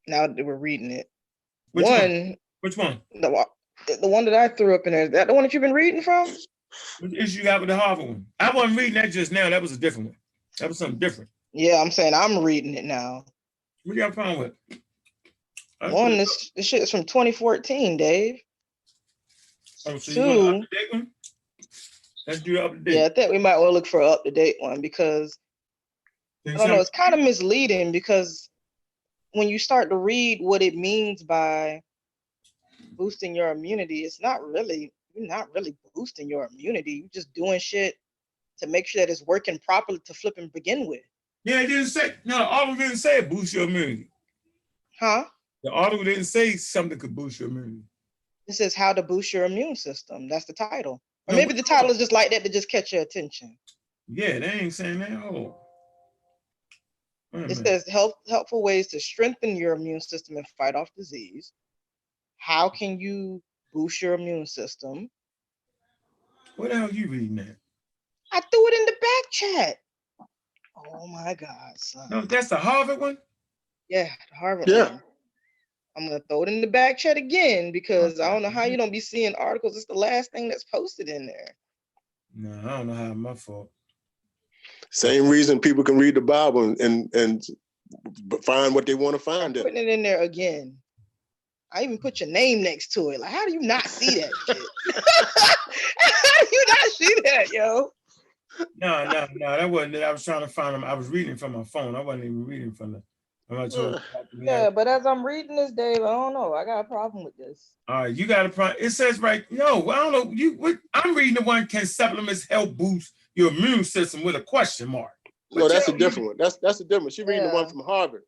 Now that we're reading it. Which one? The one that I threw up in there. Is that the one that you've been reading from? What issue you got with the Harvard one? I wasn't reading that just now. That was a different one. That was something different. Yeah, I'm saying I'm reading it now. What you got a problem with? One, this shit is from 2014, Dave. Oh, so you want an up-to-date one? Let's do up-to-date. Yeah, I think we might well look for an up-to-date one because I don't know, it's kind of misleading because when you start to read what it means by boosting your immunity, you're not really boosting your immunity. You're just doing shit to make sure that it's working properly to flip and begin with. Yeah, it didn't say, no, the article didn't say it boosts your immunity. Huh? The article didn't say something could boost your immunity. It says how to boost your immune system. That's the title. Or maybe the title is just like that to just catch your attention. Yeah, they ain't saying that. Hold on. It says helpful ways to strengthen your immune system and fight off disease. How can you boost your immune system? What the hell are you reading that? I threw it in the back chat. Oh my God, son. No, that's the Harvard one? Yeah, the Harvard one. I'm gonna throw it in the back chat again because I don't know how you don't be seeing articles. It's the last thing that's posted in there. No, I don't know how it's my fault. Same reason people can read the Bible and find what they want to find. I'm putting it in there again. I even put your name next to it. Like, how do you not see that shit? How do you not see that, yo? No, that wasn't it. I was trying to find them. I was reading from my phone. I wasn't even reading from the. Yeah, but as I'm reading this, Dave, I don't know. I got a problem with this. All right, you got a problem. It says right. No, I don't know. I'm reading the one. Can supplements help boost your immune system with a question mark? No, that's a different one. That's a different one. She's reading the one from Harvard.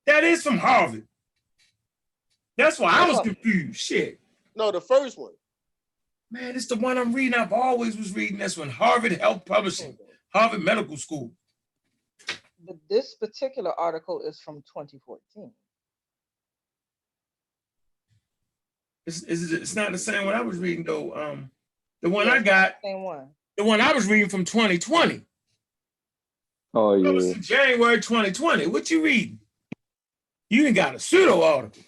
That is from Harvard. That's why I was confused. Shit. No, the first one. Man, it's the one I'm reading. I've always was reading this one. Harvard Health Publishing, Harvard Medical School. But this particular article is from 2014. It's not the same one I was reading though. The one I got, same one. The one I was reading from 2020. Oh yeah. That was in January 2020. What you reading? You ain't got a pseudo article.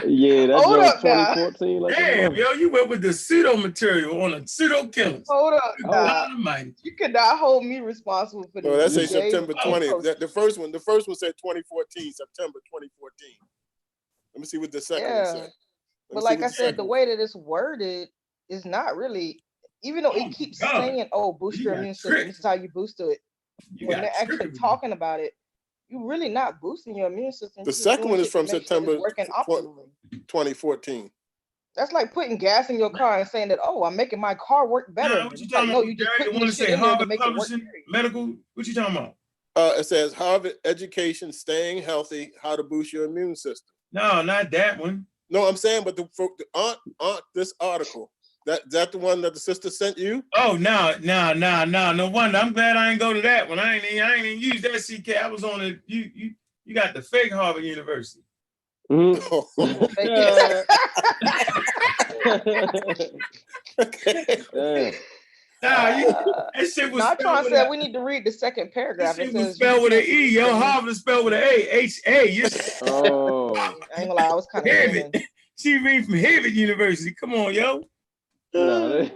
Yeah, that's 2014. Like damn, yo, you went with the pseudo material on a pseudo killers. Hold up, you could not hold me responsible for this. No, that say September 20th. The first one said 2014, September 2014. Let me see what the second one said. But like I said, the way that it's worded is not really, even though it keeps saying, "Oh, boost your immune system. This is how you boost it." When they're actually talking about it, you're really not boosting your immune system. The second one is from September 2014. That's like putting gas in your car and saying that, "Oh, I'm making my car work better." What you talking about? You just put one say Harvard Publishing Medical. What you talking about? It says Harvard Education, Staying Healthy, How to Boost Your Immune System. No, not that one. No, I'm saying, but aren't this article. That the one that the sister sent you? Oh, no wonder. I'm glad I ain't go to that one. I ain't even use that CK. I was on it. You got the fake Harvard University. That shit was. Trying to say we need to read the second paragraph. It was spelled with an E. Yo, Harvard is spelled with an A. H-A. Oh. I ain't gonna lie, I was kind of Harvard. She read from Harvard University. Come on, yo. No.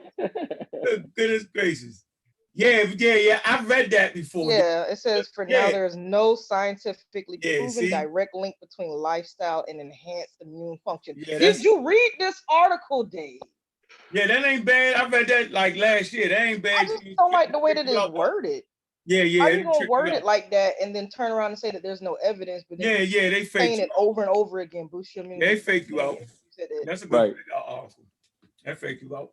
Goodness gracious. Yeah. I've read that before. Yeah, it says for now Yeah. there is no scientifically Yeah, proven see? direct link between lifestyle and enhanced immune function. Yeah, Did you read this article, Dave? Yeah, that ain't bad. I read that like last year. That ain't bad. I just don't like the way that it's worded. Yeah. How you it gonna trick word you it out. like that and then turn around and say that there's no evidence, but then Yeah, they fake saying you it out. over and over again, boost your immunity. They fake you out. You said that. That's a good Right. article. That fake you out.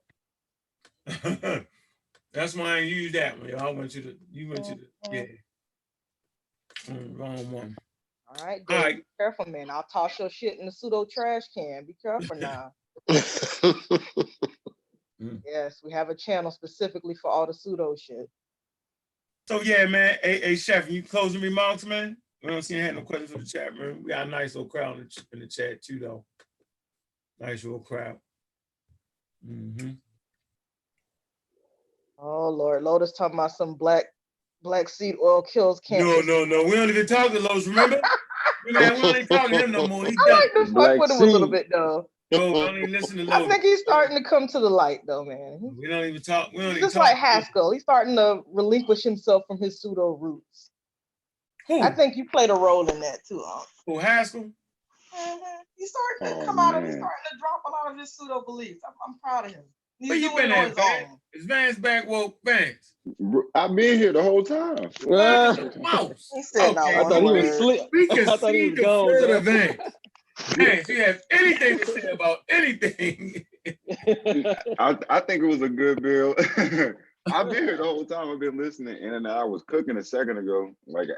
That's why I ain't use that one. I went to the, yeah. Wrong one. All right, Dave, be careful, man. I'll toss your shit in the pseudo trash can. Be careful now. Yes, we have a channel specifically for all the pseudo shit. So yeah, man. Hey, Chef, you closing remarks, man? We don't see you had no questions for the chat room. We got a nice little crowd in the chat too, though. Nice little crowd. Oh Lord, Lotus talking about some black seed oil kills cancer. No. We don't even talk to Lotus, remember? Man, we don't even talk to him no more. He I done. like to fuck with him a little bit though. No, we don't even listen to I Lotus. think he's starting to come to the light though, man. We don't even talk. He's just like Haskell. He's starting to relinquish himself from his pseudo roots. Who? I think you played a role in that too, Who, Haskell? He's starting to come out of. He's starting to drop a lot of his pseudo beliefs. I'm proud of him. Where you been at, Vance? Is Vance back? Well, Vance. I've been here the whole time. Mouse. He said okay. I thought he was asleep. We can I thought he see was the gone, further bro. Vance. Vance, you have anything to say about anything? I think it was a good bill. I've been here the whole time. I've been listening, and I was cooking a second ago, like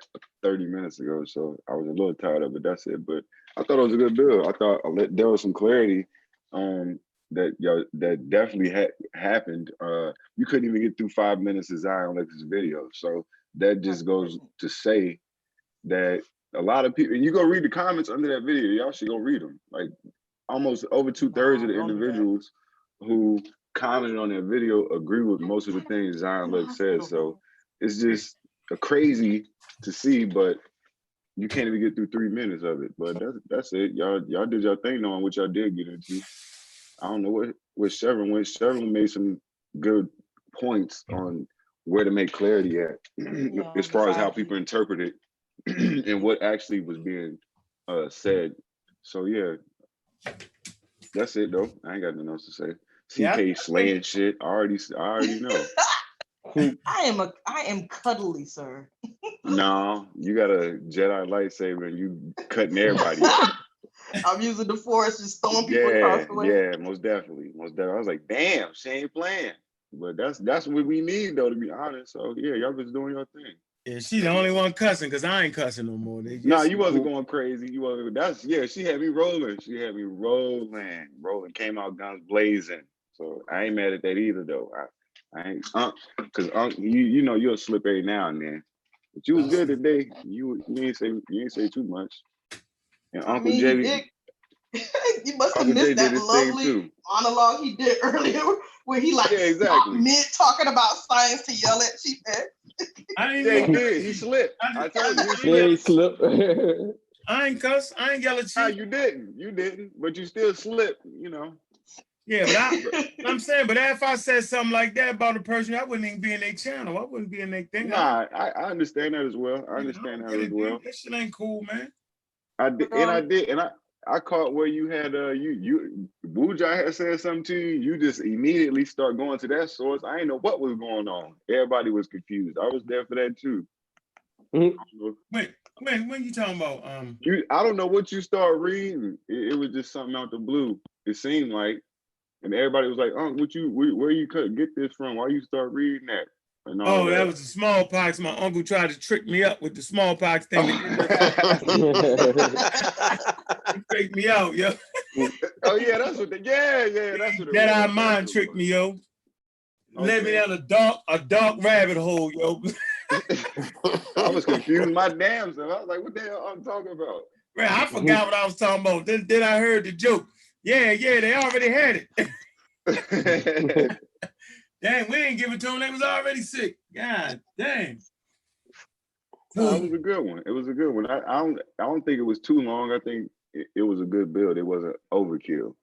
30 minutes ago. So I was a little tired of it. That's it. But I thought it was a good bill. I thought there was some clarity that definitely happened. You couldn't even get through 5 minutes of Zion Lex's video. So that just goes to say that a lot of people, and you go read the comments under that video, y'all should go read them. Like almost over 2/3 of the individuals who commented on that video agree with most of the things Zion Lex said. So it's just crazy to see, but you can't even get through 3 minutes of it. But that's it. Y'all did your thing knowing what y'all did get into. I don't know what Chevron went. Chevron made some good points on where to make clarity at, as far as how people interpret it and what actually was being said. So yeah, that's it though. I ain't got nothing else to say. CK slaying shit. I already know. I am cuddly, sir. No, you got a Jedi lightsaber and you cutting everybody up. I'm using the Force, just throwing people across the way. Yeah, most definitely. I was like, damn, she ain't playing. But that's what we need though, to be honest. So yeah, y'all just doing your thing. Yeah, she the only one cussing because I ain't cussing no more. No, you wasn't going crazy. You wasn't. She had me rolling. Rolling. Came out guns blazing. So I ain't mad at that either though. I ain't because you know you'll slip every now and then. But you was good today. You ain't say too much. And Uncle JD, you must have missed that lovely monologue he did earlier where he stopped mid talking about science to yell at Chief Ed. He did. He slipped. I told you. Yeah, he slipped. I ain't cuss. I ain't yell at Chief. No, you didn't. But you still slipped, you know. Yeah, but I'm saying, but if I said something like that about a person, I wouldn't even be in their channel. I wouldn't be in their thing. Nah, I understand that as well. That shit ain't cool, man. I did. I caught where you had you Buja had said something to you. You just immediately start going to that source. I didn't know what was going on. Everybody was confused. I was there for that too. When you talking about I don't know what you start reading. It was just something out the blue. It seemed like, and everybody was like, where you get this from? Why you start reading that? That was the smallpox. My uncle tried to trick me up with the smallpox thing. He faked me out, yo. Oh yeah, that's what that's what Jedi mind tricked me, yo. Led me down a dark rabbit hole, yo. I was confused my damn self. I was like, what the hell I'm talking about? Man, I forgot what I was talking about. Then I heard the joke. Yeah, they already had it. Dang, we didn't give it to them. They was already sick. God dang. No, it was a good one. I don't think it was too long. I think it was a good build. It wasn't overkill.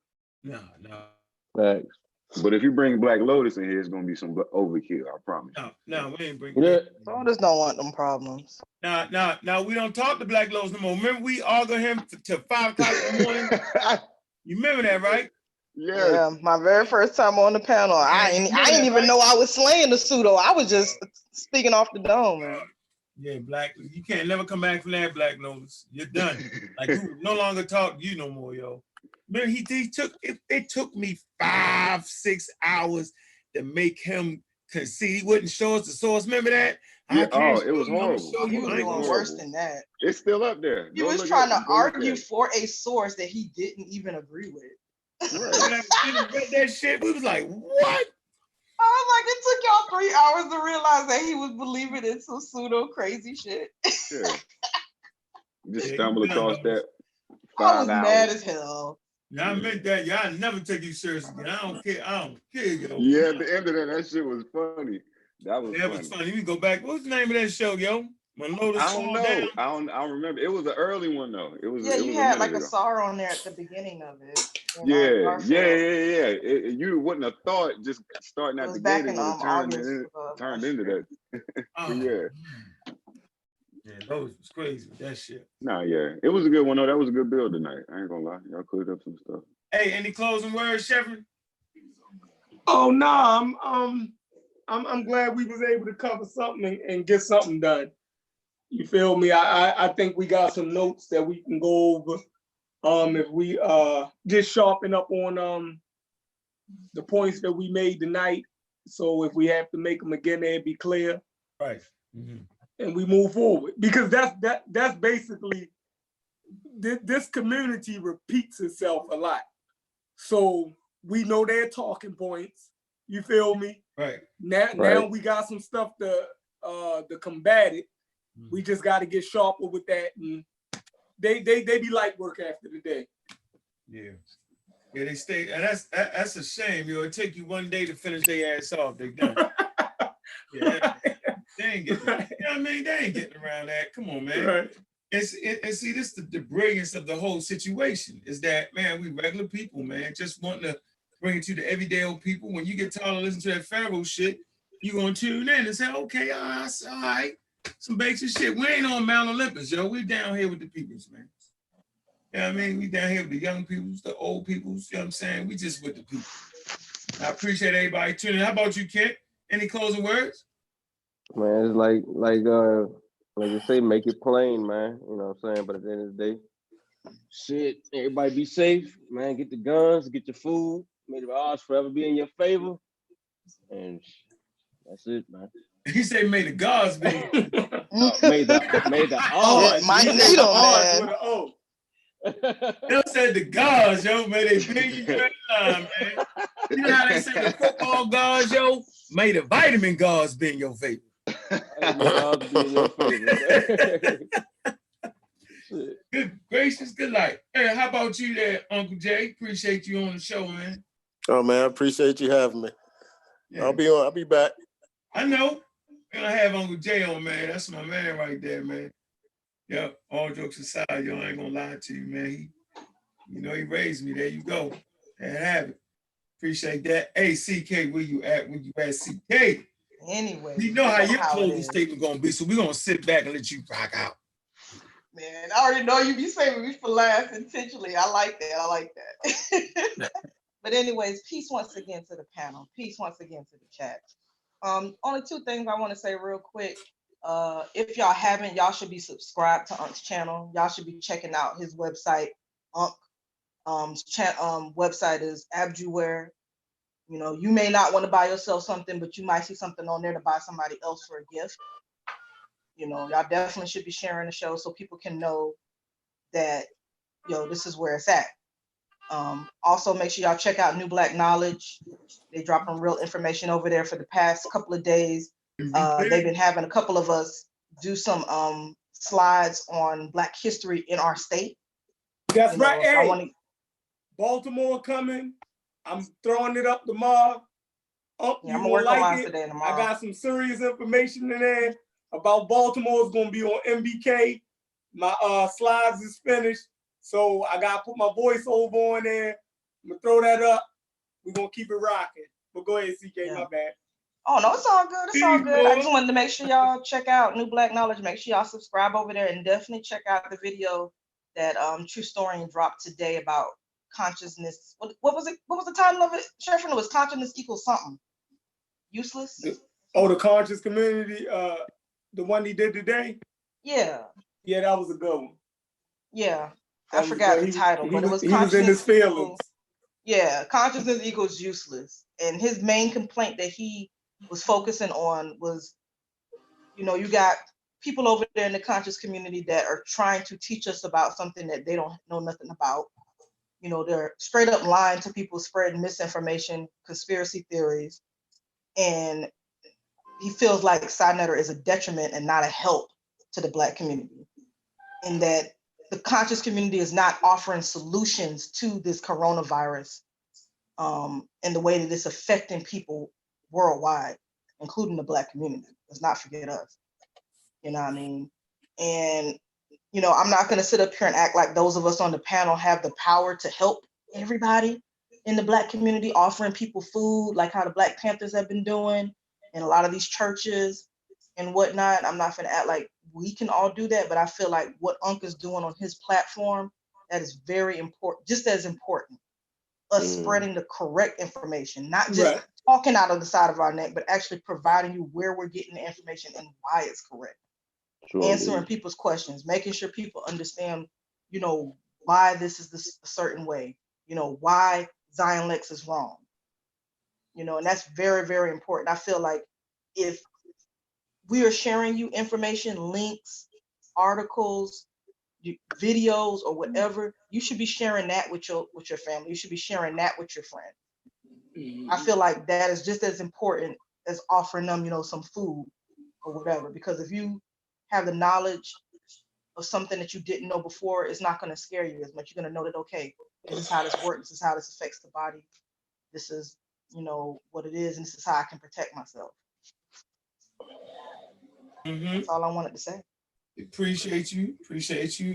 No. Thanks. But if you bring Black Lotus in here, it's gonna be some overkill. I promise. No, we ain't bringing. Yeah. Sodas don't want them problems. Now, we don't talk to Black Lotus no more. Remember, we argued him till 5 o'clock in the morning. You remember that, right? Yes. Yeah, my very first time on the panel, I ain't even know I was slaying the pseudo. I was just speaking off the dome, man. Yeah, Black, you can't never come back from that, Black Lotus. You're done. Like, you no longer talk to you no more, yo. Remember, it took me 5-6 hours to make him concede. He wouldn't show us the source. Remember that? Yeah. Oh, it was horrible. Oh, he was doing worse than that. It's still up there. He was trying to argue for a source that he didn't even agree with. Right. Read that shit. We was like, what? I was like, it took y'all 3 hours to realize that he was believing in some pseudo crazy shit. Yeah. Just stumble across that. I was mad as hell. Yeah, I meant that. Y'all never take you serious again. I don't care, yo. Yeah, at the end of that shit was funny. That was funny. Was funny. Let me go back. What's the name of that show, yo? When Lotus I don't know. Down? I don't remember. It was an early one though. It was. Yeah, it you was had like a SAR on there at the beginning of it. Yeah. You wouldn't have thought just starting at the gate it would have turned into that. Yeah. Yeah, Lotus was crazy with that shit. Nah, yeah. It was a good one though. That was a good build tonight. I ain't gonna lie. Y'all cleared up some stuff. Hey, any closing words, Shepard? Oh no, I'm glad we was able to cover something and get something done. You feel me? I think we got some notes that we can go over. If we just sharpen up on the points that we made tonight. So if we have to make them again, they'd be clear. Right. Mm-hmm. And we move forward, because that's basically this community repeats itself a lot. So we know their talking points. You feel me? Right. Now we got some stuff to combat it. We just got to get sharper with that, and they be light work after the day. Yeah. Yeah, they stay, and that's a shame, yo. It take you one day to finish their ass off. They done. Yeah, they ain't getting. You know what I mean? They ain't getting around that. Come on, man. Right. And see, this is the brilliance of the whole situation is that, man, we regular people, man, just wanting to bring it to the everyday old people. When you get tired of listening to that Pharaoh shit, you gonna tune in and say, okay, all right, some basic shit. We ain't on Mount Olympus, yo. We down here with the peoples, man. You know what I mean? We down here with the young peoples, the old peoples, you know what I'm saying? We just with the people. I appreciate everybody tuning in. How about you, Kent? Any closing words? Man, it's like you say, make it plain, man. You know what I'm saying? But at the end of the day, shit, everybody be safe, man. Get the guns, get your food. May the odds forever be in your favor. And that's it, man. He said, may the gods be. May the odds. Might need them, man. They said the gods, yo, may they bring you straight line, man. You know how they say the football gods, yo? May the vitamin gods be in your favor. Good gracious, good night. Hey, how about you there, Uncle Jay? Appreciate you on the show, man. Oh man, I appreciate you having me. Yeah. I'll be back. I know. And I have Uncle Jay on, man. That's my man right there, man. Yep. All jokes aside, yo, I ain't gonna lie to you, man. He raised me. There you go. There have it. Appreciate that. Hey, CK, where you at? Where you at, CK? Anyway, you know how your closing statement gonna be, so we're gonna sit back and let you rock out. Man, I already know you be saving me for last intentionally. I like that. But anyways, peace once again to the panel. Peace once again to the chat. Only two things I want to say real quick. If y'all haven't, y'all should be subscribed to Unk's channel. Y'all should be checking out his website. Website is Abjuware. You know, you may not want to buy yourself something, but you might see something on there to buy somebody else for a gift. You know, y'all definitely should be sharing the show so people can know that, this is where it's at. Also, make sure y'all check out New Black Knowledge. They dropping real information over there for the past couple of days. They've been having a couple of us do some slides on Black history in our state. That's right. Hey, Baltimore coming. I'm throwing it up tomorrow. I'm gonna work on mine today and tomorrow. I got some serious information in there about Baltimore. It's gonna be on MBK. My slides is finished, so I gotta put my voice over on there. I'm gonna throw that up. We're gonna keep it rocking. But go ahead, CK, my bad. Oh no, it's all good. It's all good. I just wanted to make sure y'all check out New Black Knowledge. Make sure y'all subscribe over there and definitely check out the video that True Historian dropped today about consciousness. What was it? What was the title of it? Sheriff, it was consciousness equals something. Useless. The conscious community, the one he did today? Yeah. Yeah, that was a good one. Yeah. I forgot the title, but it was he was in his feelings. Yeah, consciousness equals useless. And his main complaint that he was focusing on was, you know, you got people over there in the conscious community that are trying to teach us about something that they don't know nothing about. You know, they're straight up lying to people, spreading misinformation, conspiracy theories. And he feels like Signetter is a detriment and not a help to the Black community. And that the conscious community is not offering solutions to this coronavirus and the way that it's affecting people worldwide, including the Black community. Let's not forget us. You know what I mean? And, you know, I'm not going to sit up here and act like those of us on the panel have the power to help everybody in the Black community, offering people food, like how the Black Panthers have been doing, and a lot of these churches and whatnot. I'm not going to act like we can all do that, but I feel like what Unc is doing on his platform, that is very important, just as important. Us spreading the correct information, not just talking out of the side of our neck, but actually providing you where we're getting the information and why it's correct. Answering people's questions, making sure people understand, you know, why this is this a certain way, you know, why Zion Lex is wrong. You know, and that's very, very important. I feel like if we are sharing you information, links, articles, videos, or whatever, you should be sharing that with your family. You should be sharing that with your friend. I feel like that is just as important as offering them, you know, some food or whatever. Because if you have the knowledge of something that you didn't know before, it's not going to scare you as much. You're going to know that, okay, this is how this works. This is how this affects the body. This is, you know, what it is, and this is how I can protect myself. That's all I wanted to say. Appreciate you.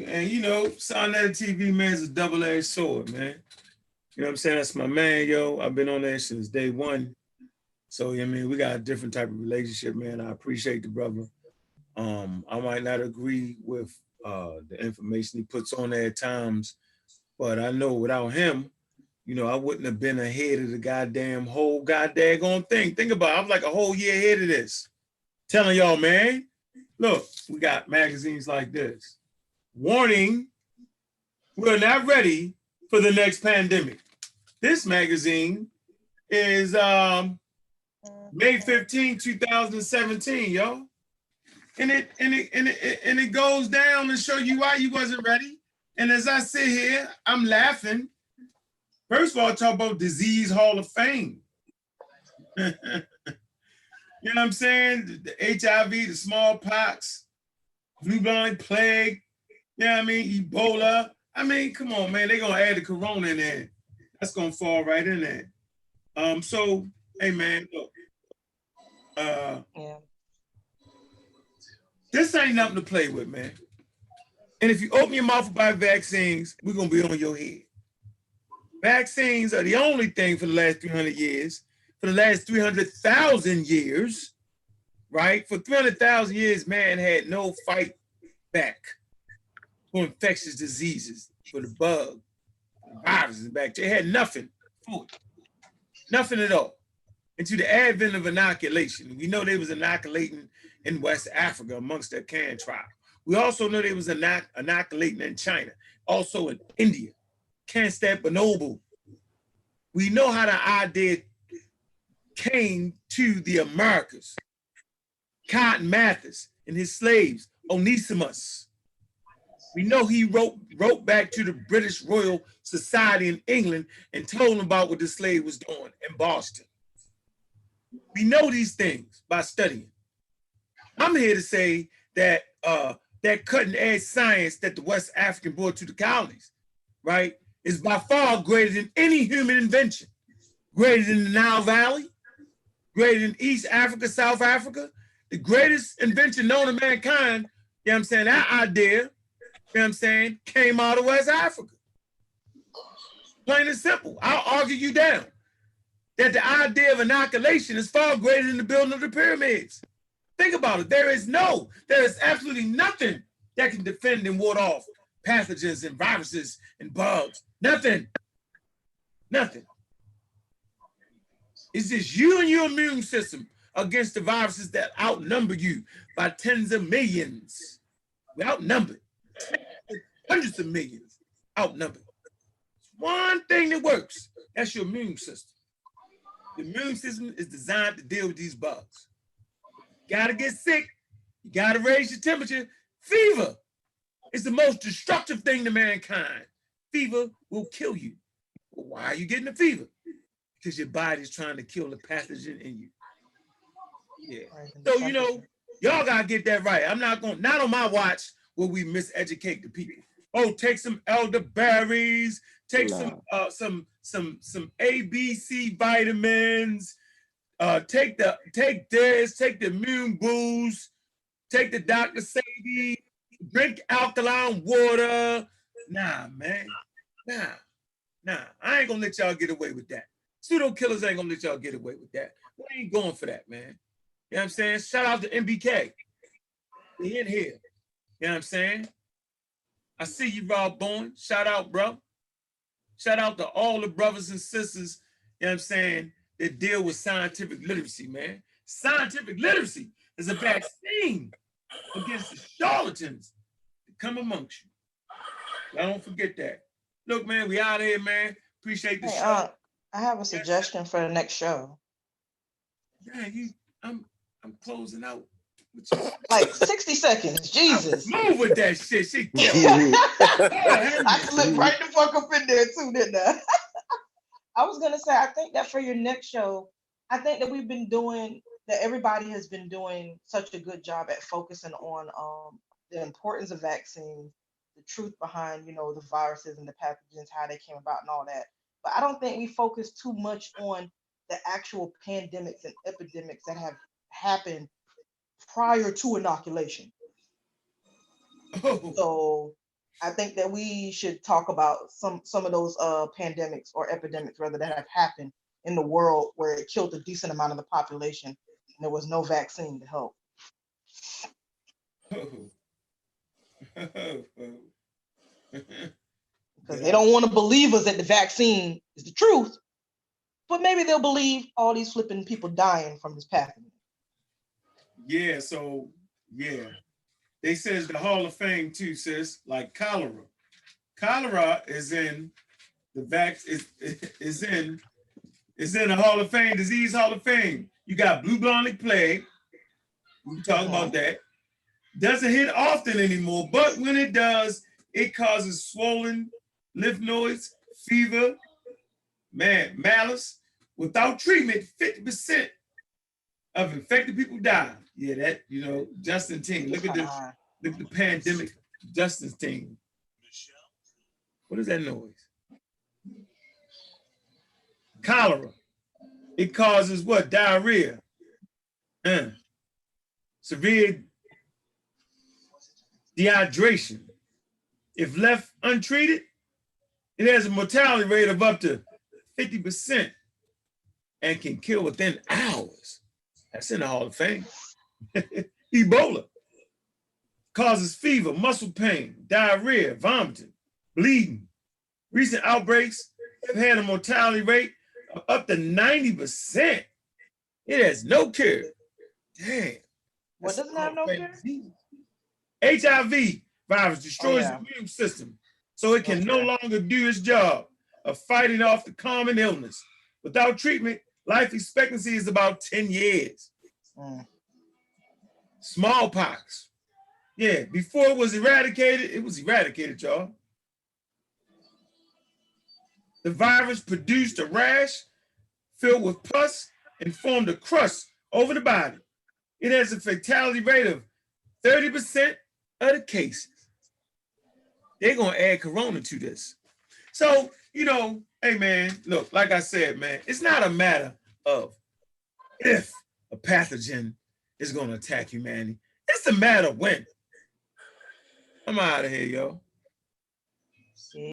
And you know, Signetter TV, man, is a double-edged sword, man. You know what I'm saying? That's my man, yo. I've been on there since day one. So, I mean, we got a different type of relationship, man. I appreciate the brother. I might not agree with the information he puts on there at times, but I know without him, you know, I wouldn't have been ahead of the whole goddamn thing. Think about it. I'm like a whole year ahead of this. Telling y'all, man, look, we got magazines like this. Warning, we're not ready for the next pandemic. This magazine is May 15, 2017, yo. And it goes down to show you why you wasn't ready. And as I sit here, I'm laughing. First of all, talk about Disease Hall of Fame. You know what I'm saying? The HIV, the smallpox, bubonic plague, you know what I mean? Ebola. I mean, come on, man. They're going to add the corona in there. That's going to fall right in there. So, hey, man, look. This ain't nothing to play with, man. And if you open your mouth about vaccines, we're going to be on your head. Vaccines are the only thing for the last 300 years, for the last 300,000 years, right? For 300,000 years, man had no fight back for infectious diseases, for the bug, the viruses, and bacteria. It had nothing for it. Nothing at all. Until the advent of inoculation. We know they was inoculating in West Africa amongst the Kan tribe. We also know they was inoculating in China, also in India, Constantinople. We know how the idea came to the Americas. Cotton Mather and his slaves, Onesimus. We know he wrote back to the British Royal Society in England and told them about what the slave was doing in Boston. We know these things by studying. I'm here to say that that cutting edge science that the West African brought to the colonies, right, is by far greater than any human invention. Greater than the Nile Valley, greater than East Africa, South Africa. The greatest invention known to mankind, you know what I'm saying, that idea, you know what I'm saying, came out of West Africa. Plain and simple. I'll argue you down. that the idea of inoculation is far greater than the building of the pyramids. Think about it. There is absolutely nothing that can defend and ward off pathogens and viruses and bugs. Nothing. Nothing. It's just you and your immune system against the viruses that outnumber you by tens of millions. We outnumbered. Hundreds of millions outnumbered. One thing that works, that's your immune system. The immune system is designed to deal with these bugs. You gotta get sick, you gotta raise your temperature. Fever is the most destructive thing to mankind. Fever will kill you. Well, why are you getting a fever? Because your body's trying to kill the pathogen in you. Yeah. So, you know, y'all gotta get that right. I'm not on my watch will we miseducate the people. Oh, take some elderberries, take some ABC vitamins, take this, take the immune boost, take the Dr. Sadie, drink alkaline water. Nah, man. Nah. I ain't gonna let y'all get away with that. Pseudo killers ain't gonna let y'all get away with that. We ain't going for that, man. You know what I'm saying? Shout out to MBK. We in here. You know what I'm saying? I see you, Rob Bowen. Shout out, bro. Shout out to all the brothers and sisters, you know what I'm saying, that deal with scientific literacy, man. Scientific literacy is a vaccine against the charlatans that come amongst you. I don't forget that. Look, man, we out here, man. Appreciate the show. I have a suggestion for the next show. Yeah, I'm closing out. Like 60 seconds, Jesus. Move with that shit. She killed I slipped right the fuck up in there too, didn't I? I was gonna say, I think that for your next show, I think that everybody has been doing such a good job at focusing on the importance of vaccines, the truth behind, you know, the viruses and the pathogens, how they came about and all that. But I don't think we focus too much on the actual pandemics and epidemics that have happened prior to inoculation. Oh. So I think that we should talk about some of those pandemics or epidemics rather that have happened in the world where it killed a decent amount of the population and there was no vaccine to help. Because they don't want to believe us that the vaccine is the truth, but maybe they'll believe all these flipping people dying from this pathogen. Yeah, so yeah. They says the Hall of Fame too, sis, like cholera. Cholera is in the is in the Hall of Fame, Disease Hall of Fame. You got bubonic plague. We can talk about that. Doesn't hit often anymore, but when it does, it causes swollen lymph nodes, fever, malice. Without treatment, 50% of infected people die. Yeah, that, you know, Justin team. Look at the pandemic, Justin's team. What is that noise? Cholera. It causes what? Diarrhea. Severe dehydration. If left untreated, it has a mortality rate of up to 50% and can kill within hours. That's in the Hall of Fame. Ebola causes fever, muscle pain, diarrhea, vomiting, bleeding. Recent outbreaks have had a mortality rate of up to 90%. It has no cure. Damn. What doesn't have no cure? HIV virus destroys the immune system, so it can no longer do its job of fighting off the common illness. Without treatment, life expectancy is about 10 years. Smallpox. Yeah, before it was eradicated, y'all. The virus produced a rash filled with pus and formed a crust over the body. It has a fatality rate of 30% of the cases. They're gonna add corona to this. So, you know, hey man, look, like I said, man, it's not a matter of if a pathogen is gonna attack humanity. It's a matter of when. I'm out of here, yo.